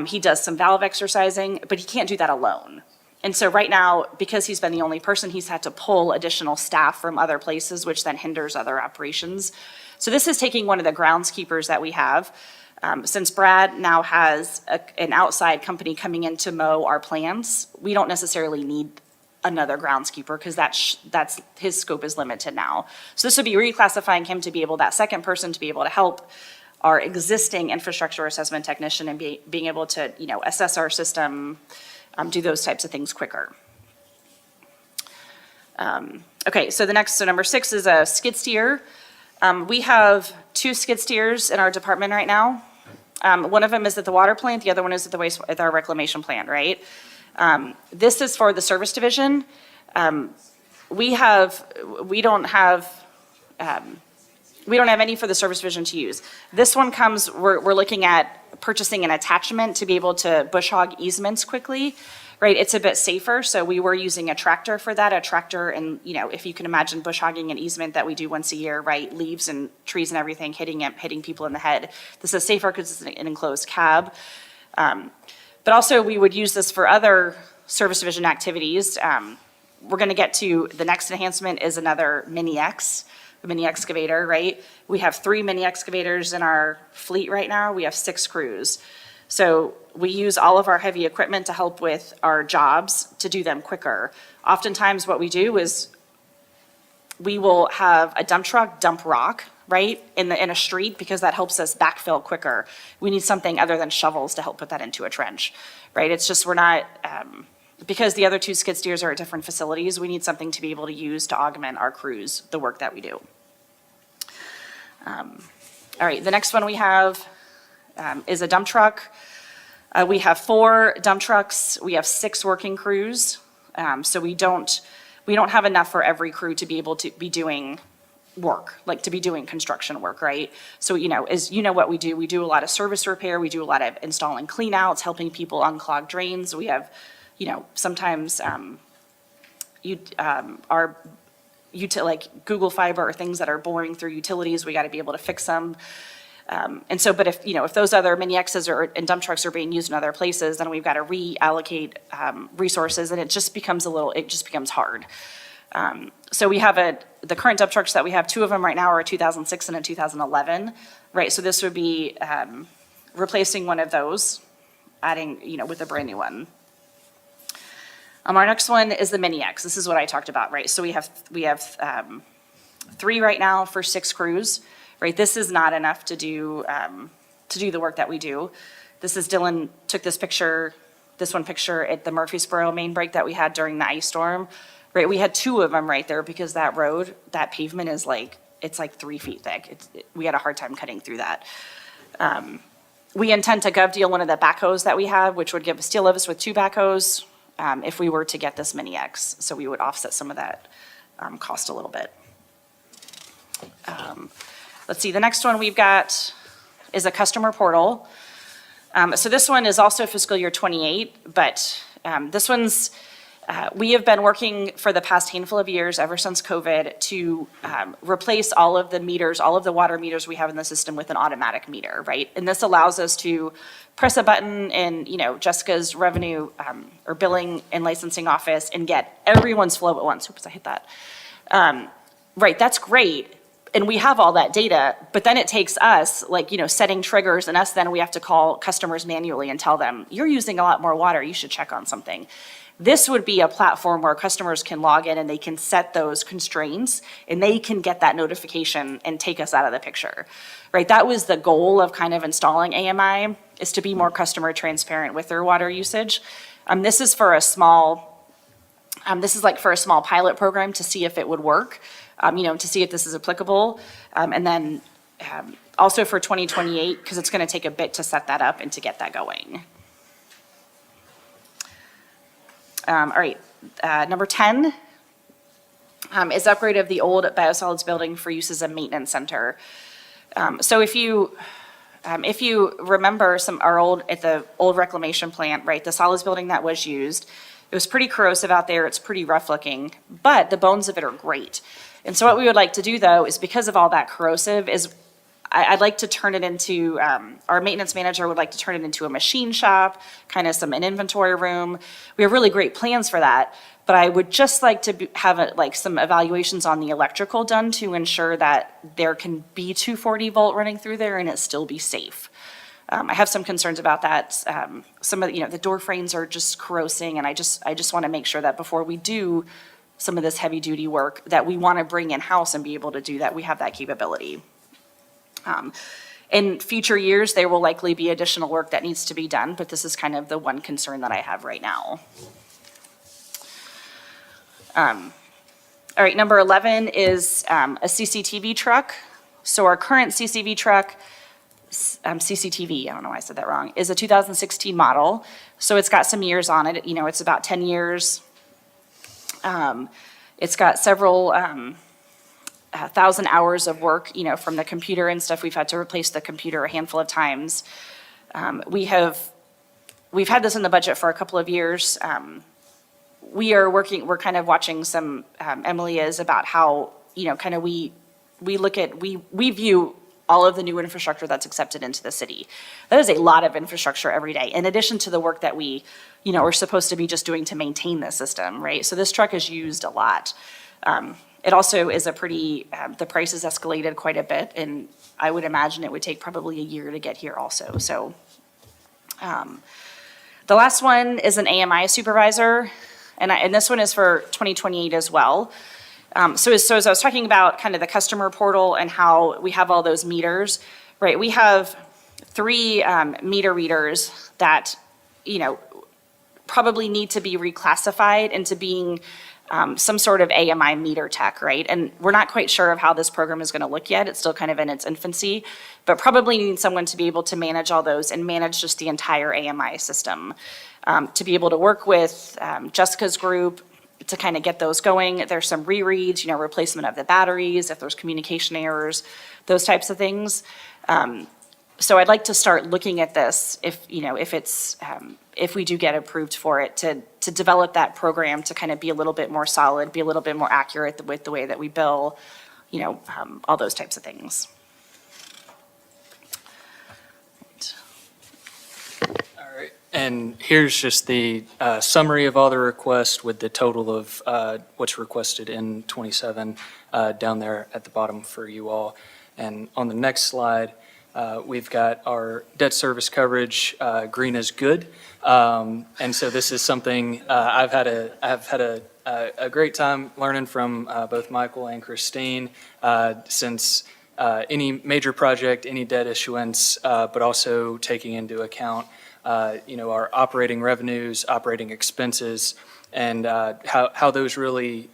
He does some valve exercising, but he can't do that alone. And so right now, because he's been the only person, he's had to pull additional staff from other places, which then hinders other operations. So this is taking one of the groundskeepers that we have. Since Brad now has an outside company coming in to mow our plants, we don't necessarily need another groundskeeper because that's his scope is limited now. So this would be reclassifying him to be able, that second person to be able to help our existing infrastructure assessment technician and being able to, assess our system, do those types of things quicker. Okay, so number 6 is a skid steer. We have 2 skid steers in our department right now. One of them is at the water plant, the other one is at our reclamation plant, right? This is for the service division. We don't have any for the service division to use. This one comes, we're looking at purchasing an attachment to be able to bush hog easements quickly, right? It's a bit safer, so we were using a tractor for that. A tractor, and if you can imagine bush hogging an easement that we do once a year, right? Leaves and trees and everything hitting people in the head. This is safer because it's an enclosed cab. But also we would use this for other service division activities. We're gonna get to, the next enhancement is another Mini X, the mini excavator, right? We have 3 mini excavators in our fleet right now. We have 6 crews. So we use all of our heavy equipment to help with our jobs to do them quicker. Oftentimes what we do is we will have a dump truck dump rock, right, in a street because that helps us backfill quicker. We need something other than shovels to help put that into a trench, right? It's just we're not, because the other 2 skid steers are at different facilities, we need something to be able to use to augment our crews, the work that we do. All right, the next one we have is a dump truck. We have 4 dump trucks. We have 6 working crews. So we don't have enough for every crew to be able to be doing work, like to be doing construction work, right? So, as you know what we do a lot of service repair. We do a lot of installing clean outs, helping people unclog drains. We have, sometimes like Google Fiber or things that are boring through utilities, we got to be able to fix them. And so, but if those other mini X's and dump trucks are being used in other places, then we've got to reallocate resources, and it just becomes hard. So we have the current dump trucks that we have, 2 of them right now are a 2006 and a 2011, right? So this would be replacing one of those, adding, with a brand new one. Our next one is the Mini X. This is what I talked about, right? So we have 3 right now for 6 crews. Right, this is not enough to do the work that we do. This is Dylan took this picture at the Murfreesboro main break that we had during the ice storm. Right, we had 2 of them right there because that road, that pavement is it's like 3 feet thick. We had a hard time cutting through that. We intend to gov deal one of the backhoes that we have, which would still leave us with 2 backhoes if we were to get this Mini X. So we would offset some of that cost a little bit. Let's see, the next one we've got is a customer portal. So this one is also fiscal year 28, but this one's, we have been working for the past handful of years, ever since COVID, to replace all of the meters, all of the water meters we have in the system with an automatic meter, right? And this allows us to press a button in, Jessica's revenue or billing and licensing office and get everyone's flow at once. Oops, I hit that. Right, that's great. And we have all that data, but then it takes us, setting triggers, and then we have to call customers manually and tell them, you're using a lot more water, you should check on something. This would be a platform where customers can log in and they can set those constraints, and they can get that notification and take us out of the picture, right? That was the goal of kind of installing AMI, is to be more customer transparent with their water usage. This is for a small pilot program to see if it would work. To see if this is applicable. And then also for 2028, because it's going to take a bit to set that up and to get that going. All right, number 10 is upgrade of the old biosolids building for use as a maintenance center. So if you remember at the old reclamation plant, right, the solids building that was used, it was pretty corrosive out there, it's pretty rough looking, but the bones of it are great. And so what we would like to do, though, is because of all that corrosive, I'd like to turn it into, our maintenance manager would like to turn it into a machine shop, kind of an inventory room. We have really great plans for that, but I would just like to have some evaluations on the electrical done to ensure that there can be 240 volt running through there and it still be safe. I have some concerns about that. Some of the door frames are just corrosing, and I just want to make sure that before we do some of this heavy duty work that we want to bring in-house and be able to do that, we have that capability. In future years, there will likely be additional work that needs to be done, but this is kind of the one concern that I have right now. All right, number 11 is a CCTV truck. So our current CCTV truck, CCTV, I don't know why I said that wrong, is a 2016 model. So it's got some years on it. You know, it's about 10 years. It's got several thousand hours of work, you know, from the computer and stuff. We've had to replace the computer a handful of times. We've had this in the budget for a couple of years. We're kind of watching some, Emily is, about how, you know, kind of we view all of the new infrastructure that's accepted into the city. That is a lot of infrastructure every day, in addition to the work that we, you know, are supposed to be just doing to maintain the system, right? So this truck is used a lot. It also is a pretty, the price has escalated quite a bit, and I would imagine it would take probably a year to get here also. So the last one is an AMI supervisor, and this one is for 2028 as well. So as I was talking about kind of the customer portal and how we have all those meters, right? We have 3 meter readers that, you know, probably need to be reclassified into being some sort of AMI meter tech, right? And we're not quite sure of how this program is going to look yet. It's still kind of in its infancy, but probably need someone to be able to manage all those and manage just the entire AMI system. To be able to work with Jessica's group to kind of get those going. There's some rereads, you know, replacement of the batteries, if there's communication errors, those types of things. So I'd like to start looking at this if, you know, if it's, if we do get approved for it, to develop that program to kind of be a little bit more solid, be a little bit more accurate with the way that we bill, you know, all those types of things. All right, and here's just the summary of all the requests with the total of what's requested in 27 down there at the bottom for you all. And on the next slide, we've got our debt service coverage, green is good. And so this is something I've had a great time learning from both Michael and Christine since any major project, any debt issuance, but also taking into account you know, our operating revenues, operating expenses, and how those really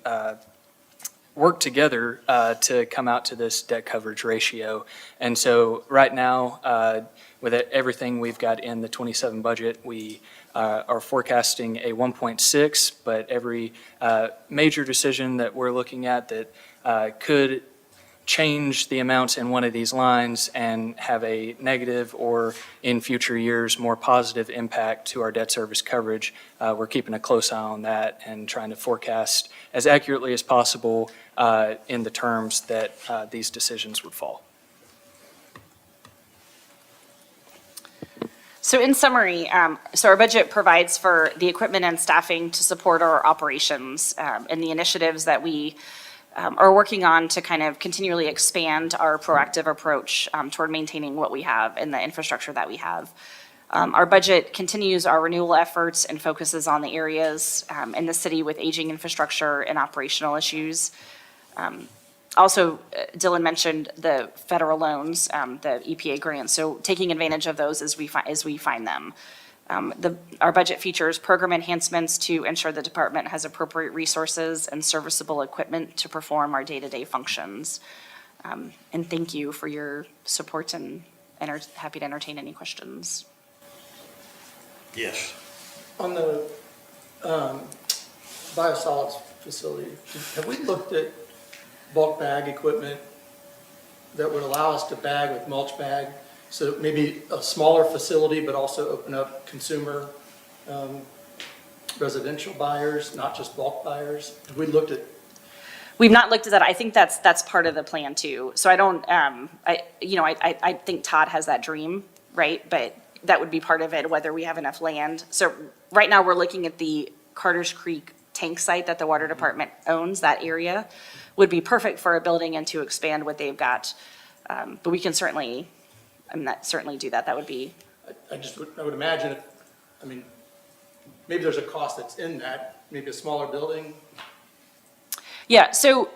work together to come out to this debt coverage ratio. And so right now, with everything we've got in the 27 budget, we are forecasting a 1.6, but every major decision that we're looking at that could change the amounts in one of these lines and have a negative or in future years more positive impact to our debt service coverage. We're keeping a close eye on that and trying to forecast as accurately as possible in the terms that these decisions would fall. So in summary, so our budget provides for the equipment and staffing to support our operations and the initiatives that we are working on to kind of continually expand our proactive approach toward maintaining what we have and the infrastructure that we have. Our budget continues our renewal efforts and focuses on the areas in the city with aging infrastructure and operational issues. Also, Dylan mentioned the federal loans, the EPA grants, so taking advantage of those as we find them. Our budget features program enhancements to ensure the department has appropriate resources and serviceable equipment to perform our day-to-day functions. And thank you for your support and happy to entertain any questions. Yes. On the biosolids facility, have we looked at bulk bag equipment that would allow us to bag with mulch bag? So maybe a smaller facility, but also open up consumer residential buyers, not just bulk buyers? Have we looked at? We've not looked at that. I think that's part of the plan too. So I don't, I think Todd has that dream, right? But that would be part of it, whether we have enough land. So right now we're looking at the Carter's Creek tank site that the water department owns. That area would be perfect for a building and to expand what they've got. But we can certainly do that. That would be. I would imagine, maybe there's a cost that's in that, maybe a smaller building. Yeah, so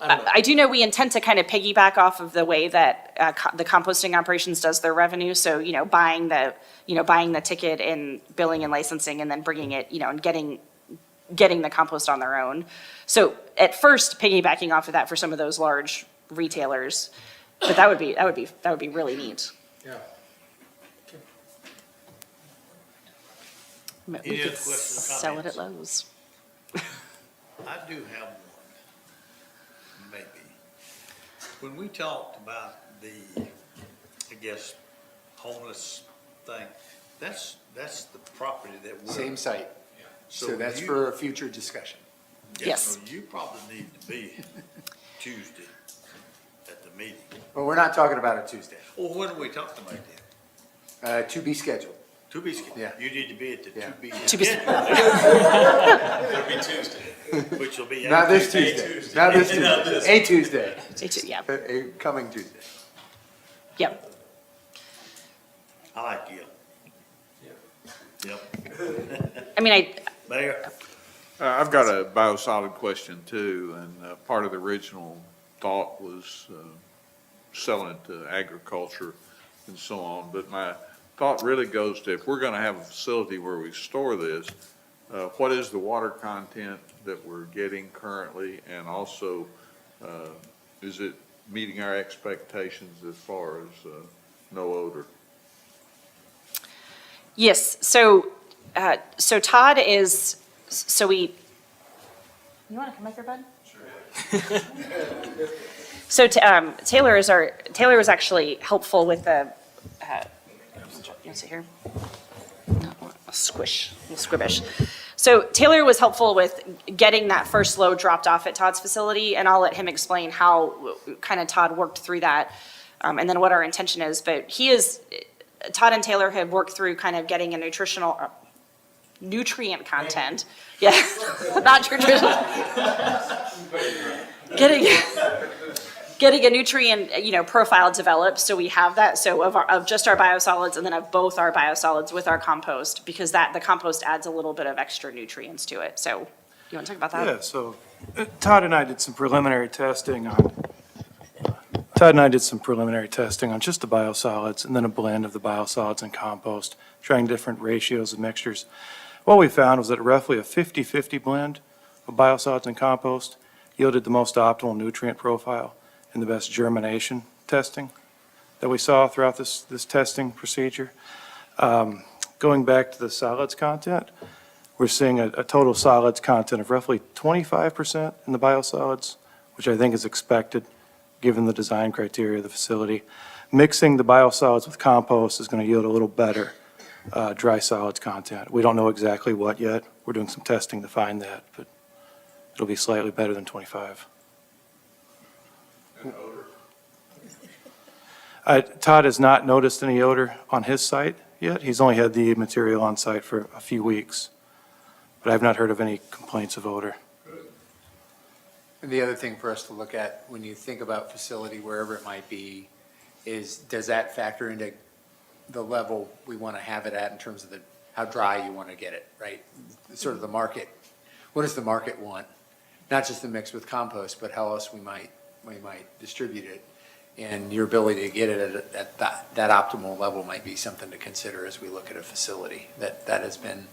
I do know we intend to kind of piggyback off of the way that the composting operations does their revenue. So, buying the ticket and billing and licensing and then bringing it, and getting the compost on their own. So at first piggybacking off of that for some of those large retailers, but that would be really neat. Yeah. We Any could other questions or sell it at comments? Lowe's. I do have one, maybe. When we talked about the, I guess, homeless thing, that's the property that we're. Same site. So So that's you- for a future discussion. Yeah, Yes. So you probably need to be Tuesday at the meeting. But we're not talking about it Tuesday. Well, when are we talking about that? To be scheduled. To be scheduled. Yeah. You need to be at the Yeah. to be. To be- It'll be Tuesday, which will be. Not this a Tuesday. Not this Tuesday. A Tuesday. Yeah, A coming Tuesday. yep. I like you. Yep. I mean, Mayor? I've got a biosolid question too, and part of the original thought was selling it to agriculture and so on. But my thought really goes to, if we're going to have a facility where we store this, what is the water content that we're getting currently? And also, is it meeting our expectations as far as no odor? Yes, so Todd is, you want to come up here, bud? Sure. So Taylor was actually helpful with the, you sit here? Squibbish. So Taylor was helpful with getting that first load dropped off at Todd's facility, and I'll let him explain how kind of Todd worked through that, and then what our intention is. But Todd and Taylor have worked through kind of getting a nutrient content. Yeah, not nutritional. Getting a nutrient, profile developed, so we have that, so of just our biosolids and then of both our biosolids with our compost, because the compost adds a little bit of extra nutrients to it. So, you want to talk about that? Yeah, so Todd and I did some preliminary testing on just the biosolids and then a blend of the biosolids and compost, trying different ratios and mixtures. What we found was that roughly a 50-50 blend of biosolids and compost yielded the most optimal nutrient profile and the best germination testing that we saw throughout this testing procedure. Going back to the solids content, we're seeing a total solids content of roughly 25% in the biosolids, which I think is expected given the design criteria of the facility. Mixing the biosolids with compost is going to yield a little better dry solids content. We don't know exactly what yet. We're doing some testing to find that, but it'll be slightly better than 25. Todd has not noticed any odor on his site yet. He's only had the material on site for a few weeks, but I've not heard of any complaints of odor. And the other thing for us to look at when you think about facility, wherever it might be, is does that factor into the level we want to have it at in terms of how dry you want to get it, right? Sort of the market. What does the market want? Not just the mix with compost, but how else we might distribute it. And your ability to get it at that optimal level might be something to consider as we look at a facility. That has been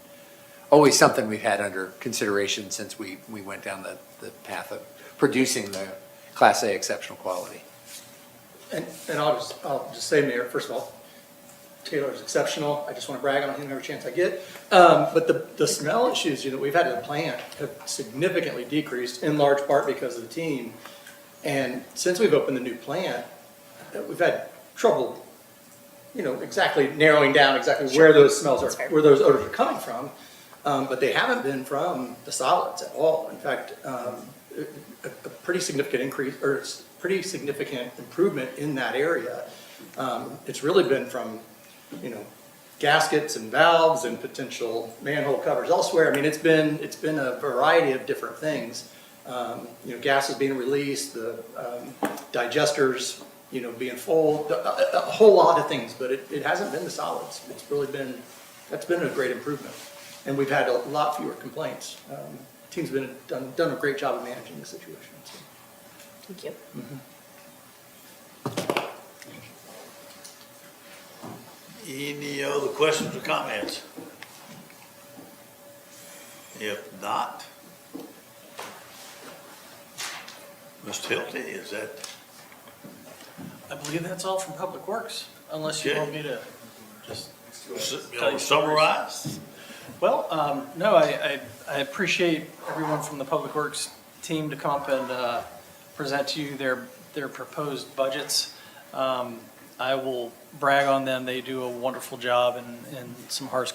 always something we've had under consideration since we went down the path of producing the Class A exceptional quality. And I'll just say, Mayor, first of all, Taylor's exceptional. I just want to brag on him every chance I get. But the smell issues that we've had at the plant have significantly decreased, in large part because of the team. And since we've opened the new plant, we've had trouble, exactly narrowing down exactly where those smells are, where those odors are coming from. But they haven't been from the solids at all. In fact, a pretty significant increase, or pretty significant improvement in that area. It's really been from, gaskets and valves and potential manhole covers elsewhere. I mean, it's been a variety of different things. Gases being released, the digesters, being full, a whole lot of things, but it hasn't been the solids. That's been a great improvement. And we've had a lot fewer complaints. Team's done a great job of managing the situation. So. Thank you. Any other questions or comments? If not, Mr. Hilty, is that, I believe that's all from Public Works, unless you want me to just tell you stories. summarize? Well, no, I appreciate everyone from the Public Works team to come up and present to you their proposed budgets. I will brag on them. They do a wonderful job in some harsh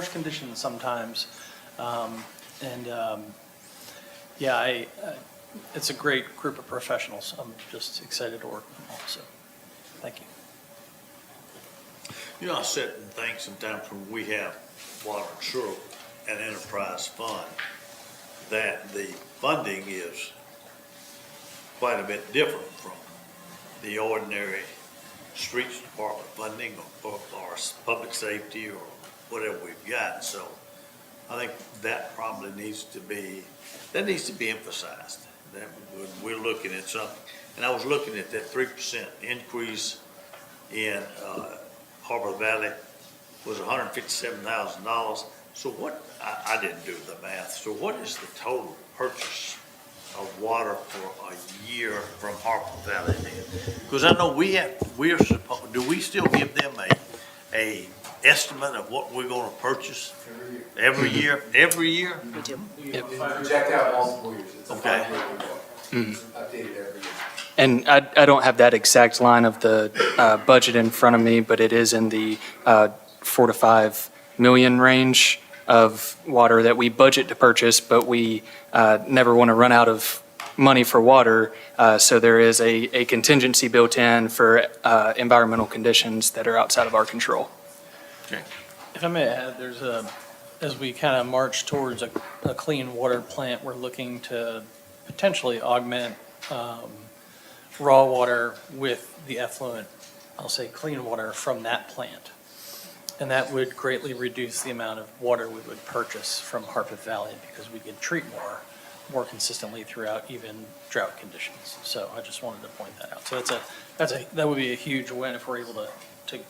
conditions sometimes. Yeah, it's a great group of professionals. I'm just excited to work with them all, so thank you. You know, I sit and think sometimes when we have water and sewer and enterprise fund, that the funding is quite a bit different from the ordinary streets department funding or public safety or whatever we've got. So I think that probably needs to be emphasized, that we're looking at something. And I was looking at that 3% increase in Harbor Valley was $157,000. So what, I didn't do the math, so what is the total purchase of water for a year from Harbor Valley then? Because I know we're supposed, do we still give them a estimate of what we're gonna purchase? Every year? Every year? We project out multiple years. It's a Okay. 5-year window. Updated every year. And I don't have that exact line of the budget in front of me, but it is in the 4 to 5 million range of water that we budget to purchase, but we never want to run out of money for water. So there is a contingency built in for environmental conditions that are outside of our control. If I may add, as we kind of march towards a clean water plant, we're looking to potentially augment raw water with the effluent, I'll say clean water from that plant. And that would greatly reduce the amount of water we would purchase from Harpeth Valley because we could treat more consistently throughout even drought conditions. So I just wanted to point that out. So that would be a huge win if we're able to get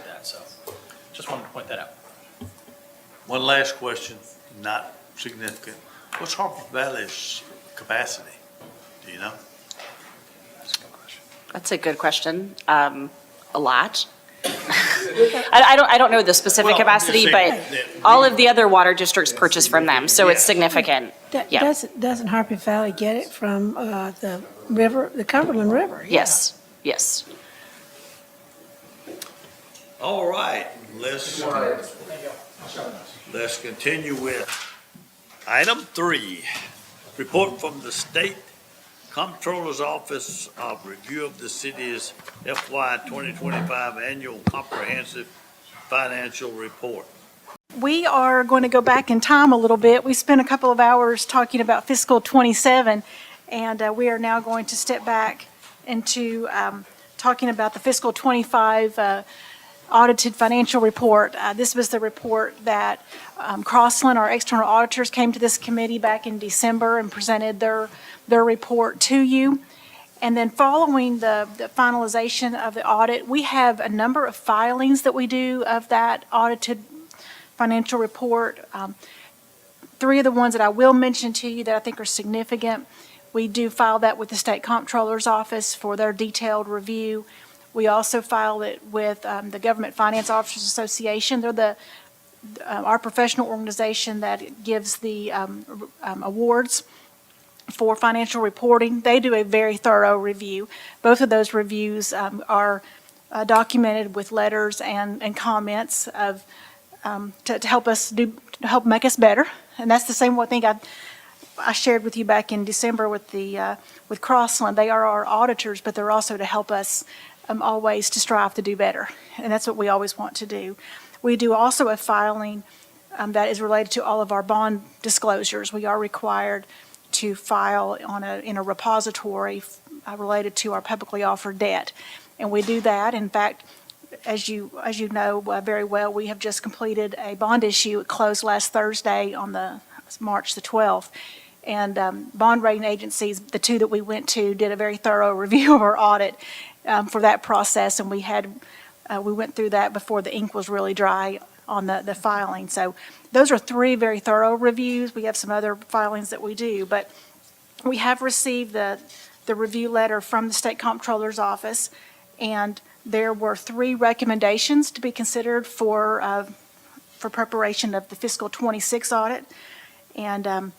that. So just wanted to point that out. One last question, not significant. What's Harbor Valley's capacity? Do you know? That's a good question. A lot. I don't know the specific Well, I'm just capacity, saying but that all of the other water districts purchase from them, so it's significant. Yeah. Doesn't Harpeth Valley get it from the river, the Cumberland River? Yeah. Yes. All right, let's continue with item 3. Report from the State Comptroller's Office of Review of the City's FY 2025 Annual Comprehensive Financial Report. We are going to go back in time a little bit. We spent a couple of hours talking about fiscal '27, and we are now going to step back into talking about the fiscal '25 audited financial report. This was the report that Crossland, our external auditors, came to this committee back in December and presented their report to you. And then following the finalization of the audit, we have a number of filings that we do of that audited financial report. 3 of the ones that I will mention to you that I think are significant, we do file that with the State Comptroller's Office for their detailed review. We also file it with the Government Finance Officers Association. They're our professional organization that gives the awards for financial reporting. They do a very thorough review. Both of those reviews are documented with letters and comments of to help make us better. And that's the same thing I shared with you back in December with Crossland. They are our auditors, but they're also to help us always to strive to do better. And that's what we always want to do. We do also a filing that is related to all of our bond disclosures. We are required to file in a repository related to our publicly offered debt. And we do that. In fact, as you know very well, we have just completed a bond issue. It closed last Thursday on March the 12th. And bond rating agencies, the two that we went to, did a very thorough review of our audit for that process, and we went through that before the ink was really dry on the filing. So those are three very thorough reviews. We have some other filings that we do, but we have received the review letter from the State Comptroller's Office, and there were three recommendations to be considered for preparation of the fiscal '26 audit. And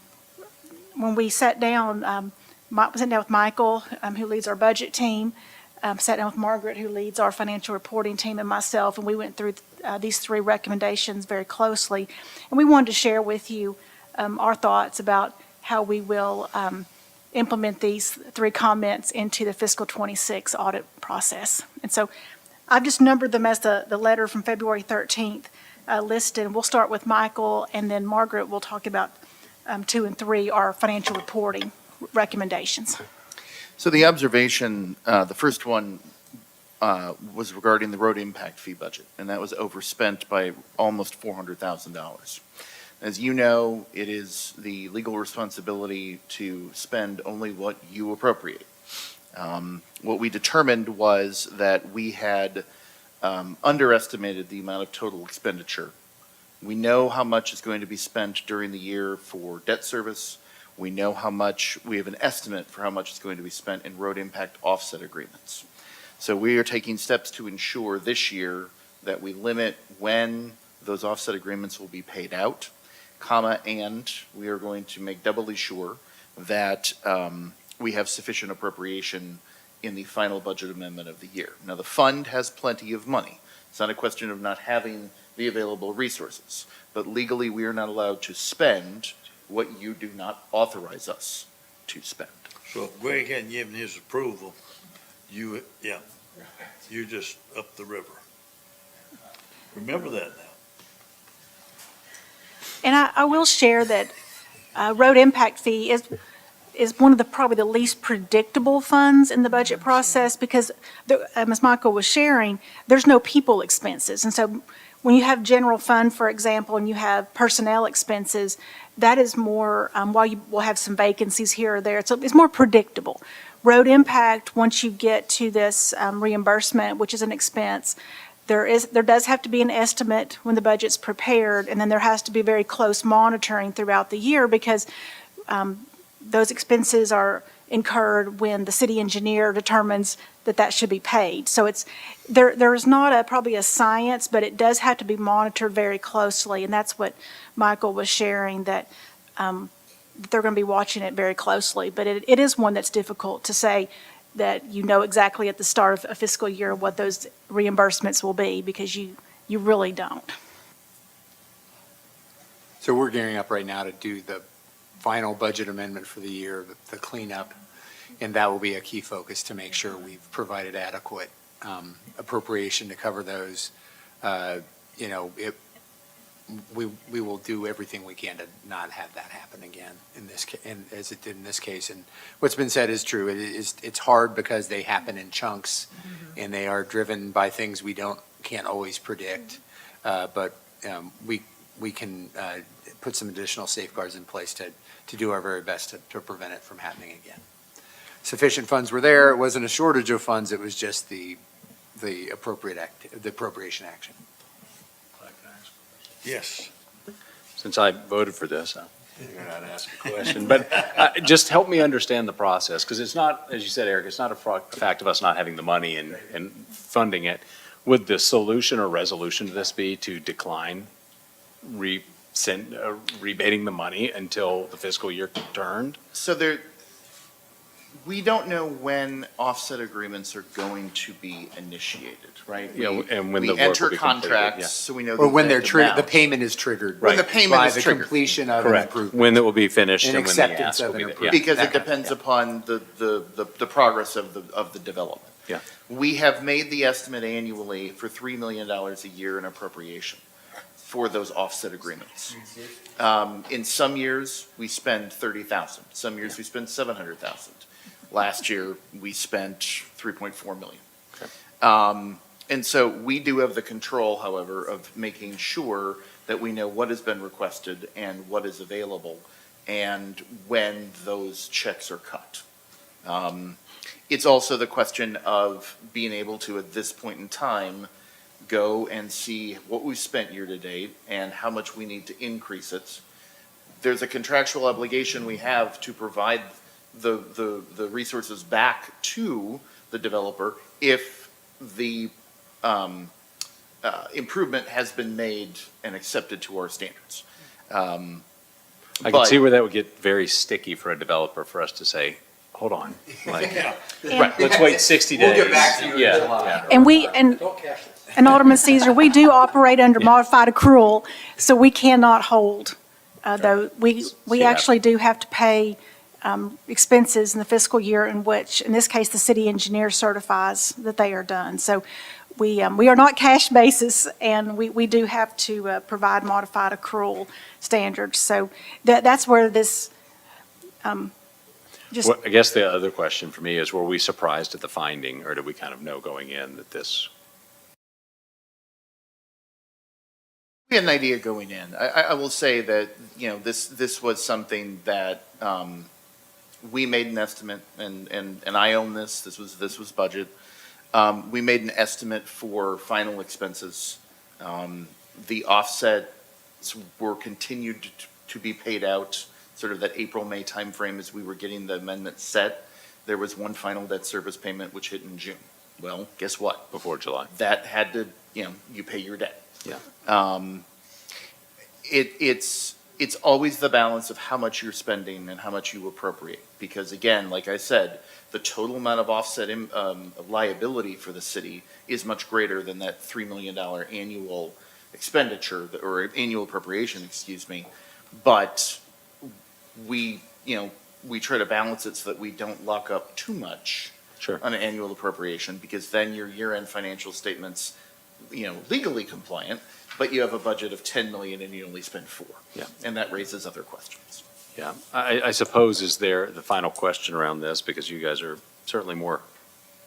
when we sat down, sat down with Michael, who leads our budget team, sat down with Margaret, who leads our financial reporting team, and myself, and we went through these three recommendations very closely. And we wanted to share with you our thoughts about how we will implement these three comments into the fiscal '26 audit process. And so I've just numbered them as the letter from February 13th listed. And we'll start with Michael, and then Margaret will talk about 2 and 3, our financial reporting recommendations. So the observation, the first one was regarding the road impact fee budget, and that was overspent by almost $400,000. As you know, it is the legal responsibility to spend only what you appropriate. What we determined was that we had underestimated the amount of total expenditure. We know how much is going to be spent during the year for debt service. We know how much, we have an estimate for how much is going to be spent in road impact offset agreements. So we are taking steps to ensure this year that we limit when those offset agreements will be paid out, and we are going to make doubly sure that we have sufficient appropriation in the final budget amendment of the year. Now, the fund has plenty of money. It's not a question of not having the available resources, but legally we are not allowed to spend what you do not authorize us to spend. So if Greg hadn't given his approval, you just up the river. Remember that now. And I will share that road impact fee is one of probably the least predictable funds in the budget process, because as Michael was sharing, there's no people expenses. And so when you have general fund, for example, and you have personnel expenses, that is more, while you will have some vacancies here or there, it's more predictable. Road impact, once you get to this reimbursement, which is an expense, there does have to be an estimate when the budget's prepared, and then there has to be very close monitoring throughout the year, because those expenses are incurred when the city engineer determines that should be paid. So there is not probably a science, but it does have to be monitored very closely, and that's what Michael was sharing, that they're going to be watching it very closely. But it is one that's difficult to say that you know exactly at the start of a fiscal year what those reimbursements will be, because you really don't. So we're gearing up right now to do the final budget amendment for the year, the cleanup, and that will be a key focus to make sure we've provided adequate appropriation to cover those. We will do everything we can to not have that happen again as it did in this case. And what's been said is true. It's hard because they happen in chunks, and they are driven by things we can't always predict. But we can put some additional safeguards in place to do our very best to prevent it from happening again. Sufficient funds were there. It wasn't a shortage of funds. It was just the appropriation action. Yes. Since I voted for this, I figured I'd ask a question. But just help me understand the process, because it's not, as you said, Eric, it's not a fact of us not having the money and funding it. Would the solution or resolution to this be to decline rebating the money until the fiscal year turned? So we don't know when offset agreements are going to be initiated, right? Yeah, and when the work We enter will be completed, contracts, yeah. so we know. Or when the the payment is triggered. When the payment by is the triggered. completion of an Correct. improvement. When it will be finished An and when the acceptance ask of will an be there. improvement. Yeah. Because That it kind of depends thing. upon the progress of the development. Yeah. We have made the estimate annually for $3 million a year in appropriation for those offset agreements. In some years, we spend $30,000. Some years, we spend $700,000. Last year, we spent $3.4 million. Okay. And so we do have the control, however, of making sure that we know what has been requested and what is available. and when those checks are cut. It's also the question of being able to, at this point in time, go and see what we've spent year-to-date and how much we need to increase it. There's a contractual obligation we have to provide the resources back to the developer if the improvement has been made and accepted to our standards. I can see where that would get very sticky for a developer for us to say, hold on, like, right, let's wait 60 days. We'll get back to you in Yeah, July. yeah. And Alderman Caesar, we do operate under modified accrual, so we cannot hold, though, we See that. actually do have to pay expenses in the fiscal year in which, in this case, the city engineer certifies that they are done. So we are not cash basis, and we do have to provide modified accrual standards. So that's where this, just, Well, I guess the other question for me is, were we surprised at the finding, or did we kind of know going in that this? We had an idea going in. I will say that, you know, this was something that we made an estimate, and I own this. This was budget. We made an estimate for final expenses. The offsets were continued to be paid out, sort of that April, May timeframe as we were getting the amendment set. There was one final debt service payment which hit in June. Well, guess what? Before July. That had to, you know, you pay your debt. Yeah. It's always the balance of how much you're spending and how much you appropriate. Because again, like I said, the total amount of offset liability for the city is much greater than that $3 million annual expenditure, or annual appropriation, excuse me. But we try to balance it so that we don't lock up too much Sure. on an annual appropriation, because then your year-end financial statements, legally compliant, but you have a budget of 10 million and you only spend 4. Yeah. And that raises other questions. Yeah, I suppose is there the final question around this, because you guys are certainly more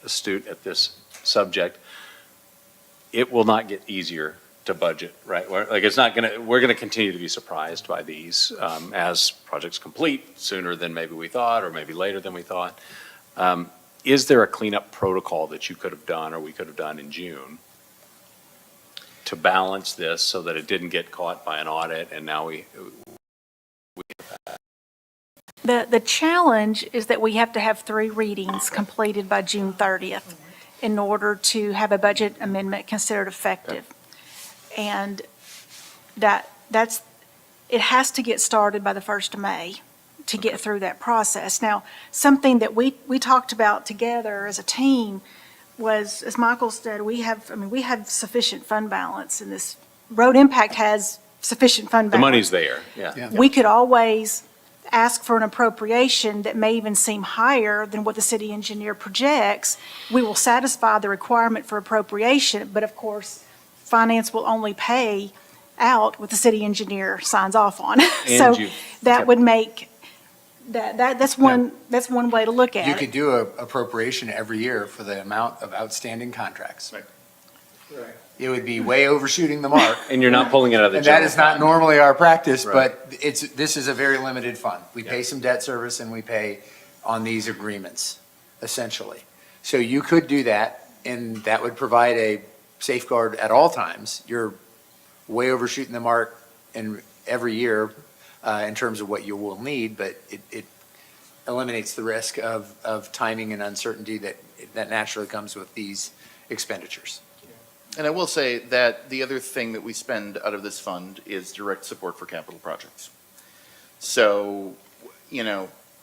astute at this subject. It will not get easier to budget, right? We're gonna continue to be surprised by these as projects complete sooner than maybe we thought, or maybe later than we thought. Is there a cleanup protocol that you could have done, or we could have done in June, to balance this so that it didn't get caught by an audit, and now the challenge is that we have to have 3 readings completed by June 30th in order to have a budget amendment considered effective. And it has to get started by the 1st of May to get through that process. Now, something that we talked about together as a team was, as Michael said, we have sufficient fund balance in this. Road Impact has sufficient fund the balance. money's there, yeah. We could always ask for an appropriation that may even seem higher than what the city engineer projects. We will satisfy the requirement for appropriation, but of course, finance will only pay out what the city engineer signs off on. So that would make, that's one way to look at it. You could do an appropriation every year for the amount of outstanding contracts. Right. It would be way overshooting the mark. And you're not pulling it out of the And that general is not fund. normally our practice, Right. but this is a very limited fund. We pay some debt service and we pay on these agreements, essentially. So you could do that, and that would provide a safeguard at all times. You're way overshooting the mark in every year in terms of what you will need, but it eliminates the risk of timing and uncertainty that naturally comes with these expenditures. And I will say that the other thing that we spend out of this fund is direct support for capital projects. So,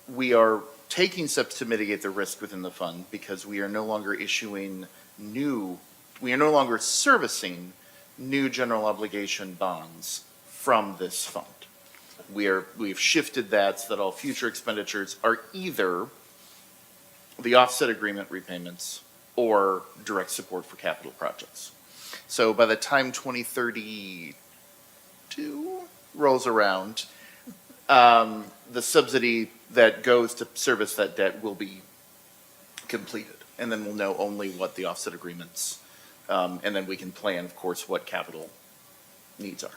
we are taking steps to mitigate the risk within the fund, because we are no longer servicing new general obligation bonds from this fund. We've shifted that so that all future expenditures are either the offset agreement repayments or direct support for capital projects. So by the time 2032 rolls around, the subsidy that goes to service that debt will be completed. And then we'll know only what the offset agreements, and then we can plan, of course, what capital needs are.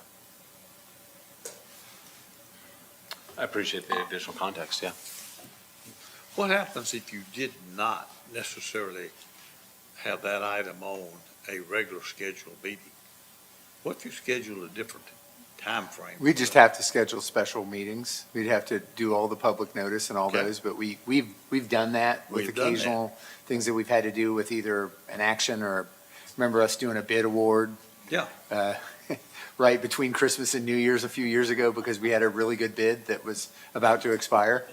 I appreciate the additional context, yeah. What happens if you did not necessarily have that item on a regular scheduled meeting? What if you schedule a different time frame? We just have to schedule special meetings. We'd have to do all the public notice and all Okay. those, but we've done that with We've done that. occasional things that we've had to do with either an action or, remember us doing a bid award? Yeah. Right between Christmas and New Year's a few years ago because we had a really good bid that was about to expire.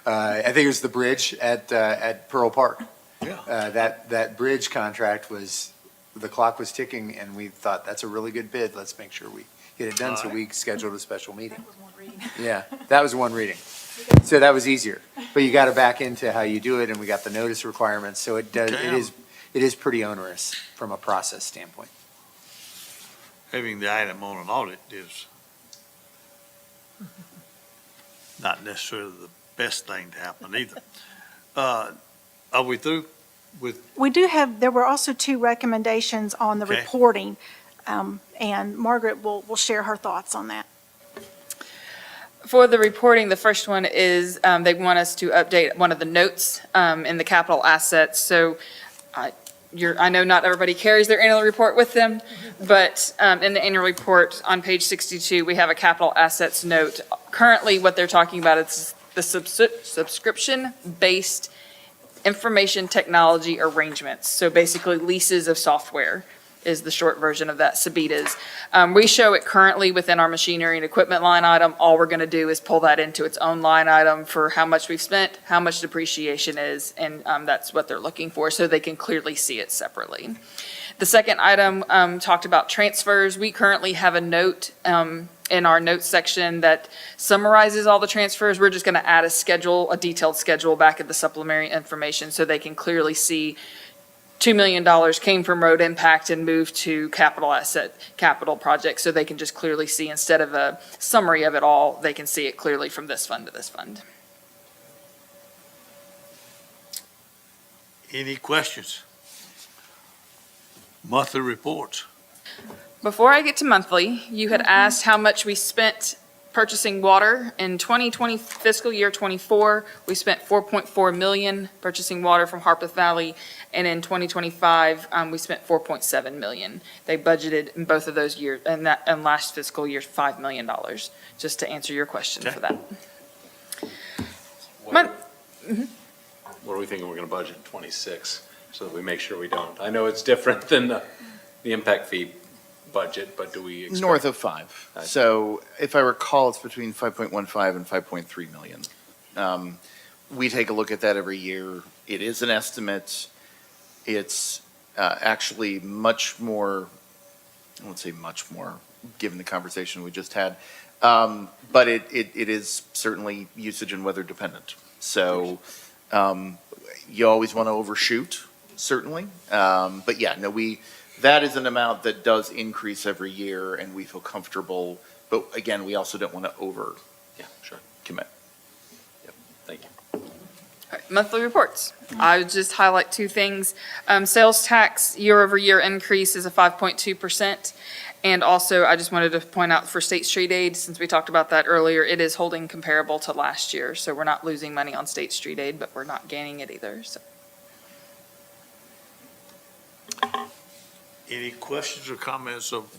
I think it was the bridge at Pearl Park. Yeah. That bridge contract was, the clock was ticking and we thought, that's a really good bid. Let's make sure we get it done. So we scheduled a special meeting. Yeah, that was one reading. So that was easier. But you got to back into how you do it and we got the notice requirements. So it does, it is pretty onerous from a process standpoint. Having the item on an audit is not necessarily the best thing to happen either. Are we through with, We do have, there were also 2 recommendations on the Okay. reporting, and Margaret will share her thoughts on that. For the reporting, the first one is they want us to update one of the notes in the capital assets. So I know not everybody carries their annual report with them, but in the annual report on page 62, we have a capital assets note. Currently, what they're talking about is the subscription-based information technology arrangements. So basically leases of software is the short version of that, Sabitas. We show it currently within our machinery and equipment line item. All we're going to do is pull that into its own line item for how much we've spent, how much depreciation is, and that's what they're looking for, so they can clearly see it separately. The second item talked about transfers. We currently have a note in our notes section that summarizes all the transfers. We're just going to add a schedule, a detailed schedule back at the supplementary information so they can clearly see $2 million came from road impact and moved to capital projects, so they can just clearly see, instead of a summary of it all, they can see it clearly from this fund to this fund. any questions? Monthly reports. Before I get to monthly, you had asked how much we spent purchasing water. In 2020 fiscal year '24, we spent $4.4 million purchasing water from Harpeth Valley, and in 2025, we spent $4.7 million. They budgeted in both of those years, and last fiscal year, $5 million, just to answer your question for that. What are we thinking we're going to budget in '26, so that we make sure we don't? I know it's different than the impact fee budget, but do we expect? North of 5. So if I recall, it's between 5.15 and 5.3 million. We take a look at that every year. It is an estimate. It's actually much more, I won't say much more, given the conversation we just had, but it is certainly usage and weather dependent. So you always want to overshoot, certainly. But yeah, no, that is an amount that does increase every year, and we feel comfortable. But again, we also don't want to commit. Yep, thank you. All right, monthly reports. I would just highlight 2 things. Sales tax year-over-year increase is a 5.2%. And also, I just wanted to point out for State Street Aid, since we talked about that earlier, it is holding comparable to last year. So we're not losing money on State Street Aid, but we're not gaining it either, so. Any questions or comments of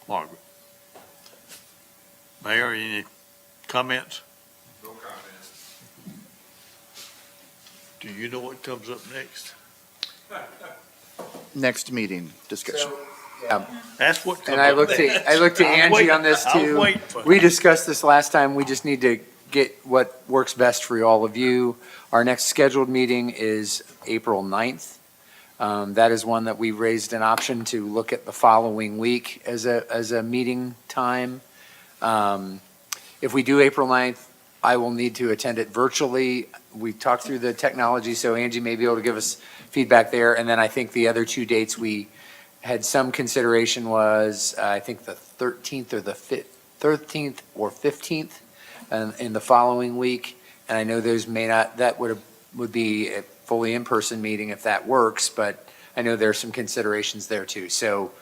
Margaret? Mayor, any comments? No comments. Do you know what comes up next? Next meeting discussion. That's what comes And I up looked next. I looked to I'll Angie wait- on this I'll too. wait for- We discussed this last time. We just need to get what works best for all of you. Our next scheduled meeting is April 9th. That is one that we raised an option to look at the following week as a meeting time. If we do April 9th, I will need to attend it virtually. We talked through the technology, so Angie may be able to give us feedback there. And then I think the other 2 dates we had some consideration was, I think the 13th or the 13th or 15th in the following week. And I know those may not, that would be a fully in-person meeting if that works, but I know there's some considerations there too. So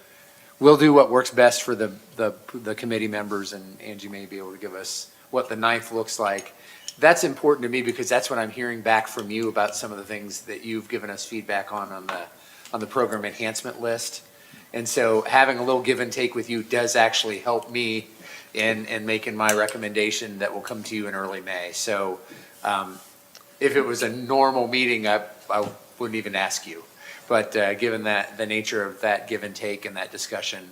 we'll do what works best for the committee members, and Angie may be able to give us what the 9th looks like. That's important to me because that's what I'm hearing back from you about some of the things that you've given us feedback on the program enhancement list. And so having a little give and take with you does actually help me in making my recommendation that will come to you in early May. So if it was a normal meeting, I wouldn't even ask you. But given that, the nature of that give and take and that discussion,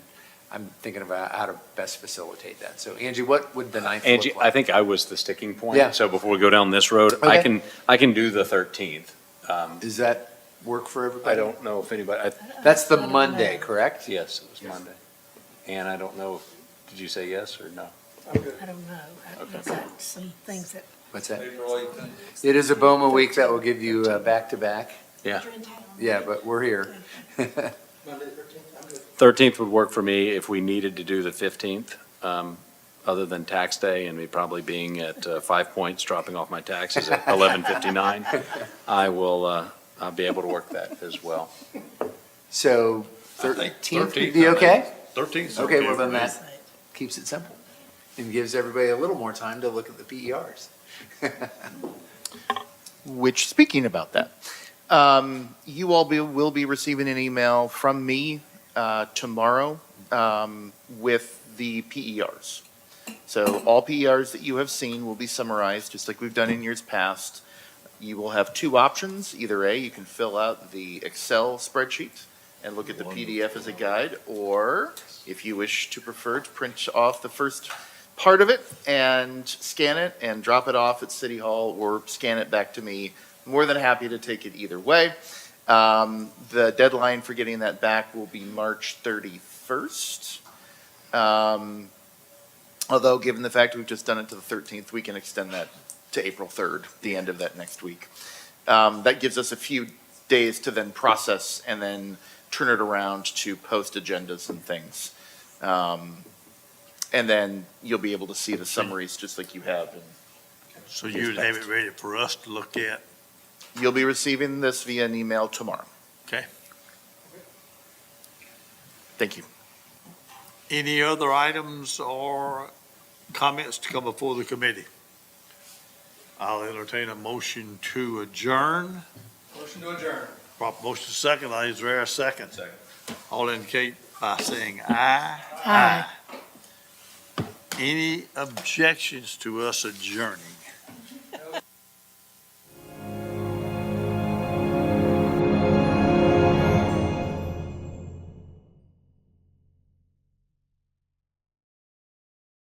I'm thinking about how to best facilitate that. So Angie, what would the 9th Angie, look like? I think I was the sticking point. Yeah. So before we go down this road, Okay. I can do the 13th. Does that work for everybody? I don't know if anybody, That's the Monday, correct? yes, it was Monday. And I don't know, did you say yes or no? I don't know. I've got some things that. What's that? It is a BOMA week that will give you back-to-back. Yeah. Yeah, but we're here. 13th would work for me if we needed to do the 15th, other than tax day and me probably being at 5 points, dropping off my taxes at 11:59. I'll be able to work that as well. So I think 13th would 13th, be okay? 13th. Okay, well then that keeps it simple and gives everybody a little more time to look at the PERs. Which, speaking about that, you all will be receiving an email from me tomorrow with the PERs. So all PERs that you have seen will be summarized, just like we've done in years past. You will have two options. Either A, you can fill out the Excel spreadsheet and look at the PDF as a guide, or if you wish to prefer to print off the first part of it and scan it and drop it off at City Hall or scan it back to me, more than happy to take it either way. The deadline for getting that back will be March 31st. Although, given the fact we've just done it to the 13th, we can extend that to April 3rd, the end of that next week. That gives us a few days to then process and then turn it around to post agendas and things. And then you'll be able to see the summaries just like you have. So you'd have it ready for us to look at? You'll be receiving this via an email tomorrow. Okay. Thank you. Any other items or comments to come before the committee? I'll entertain a motion to adjourn. Motion to adjourn. Proper motion second, is there a second? Second. All indicate by saying aye. Aye. Any objections to us adjourning?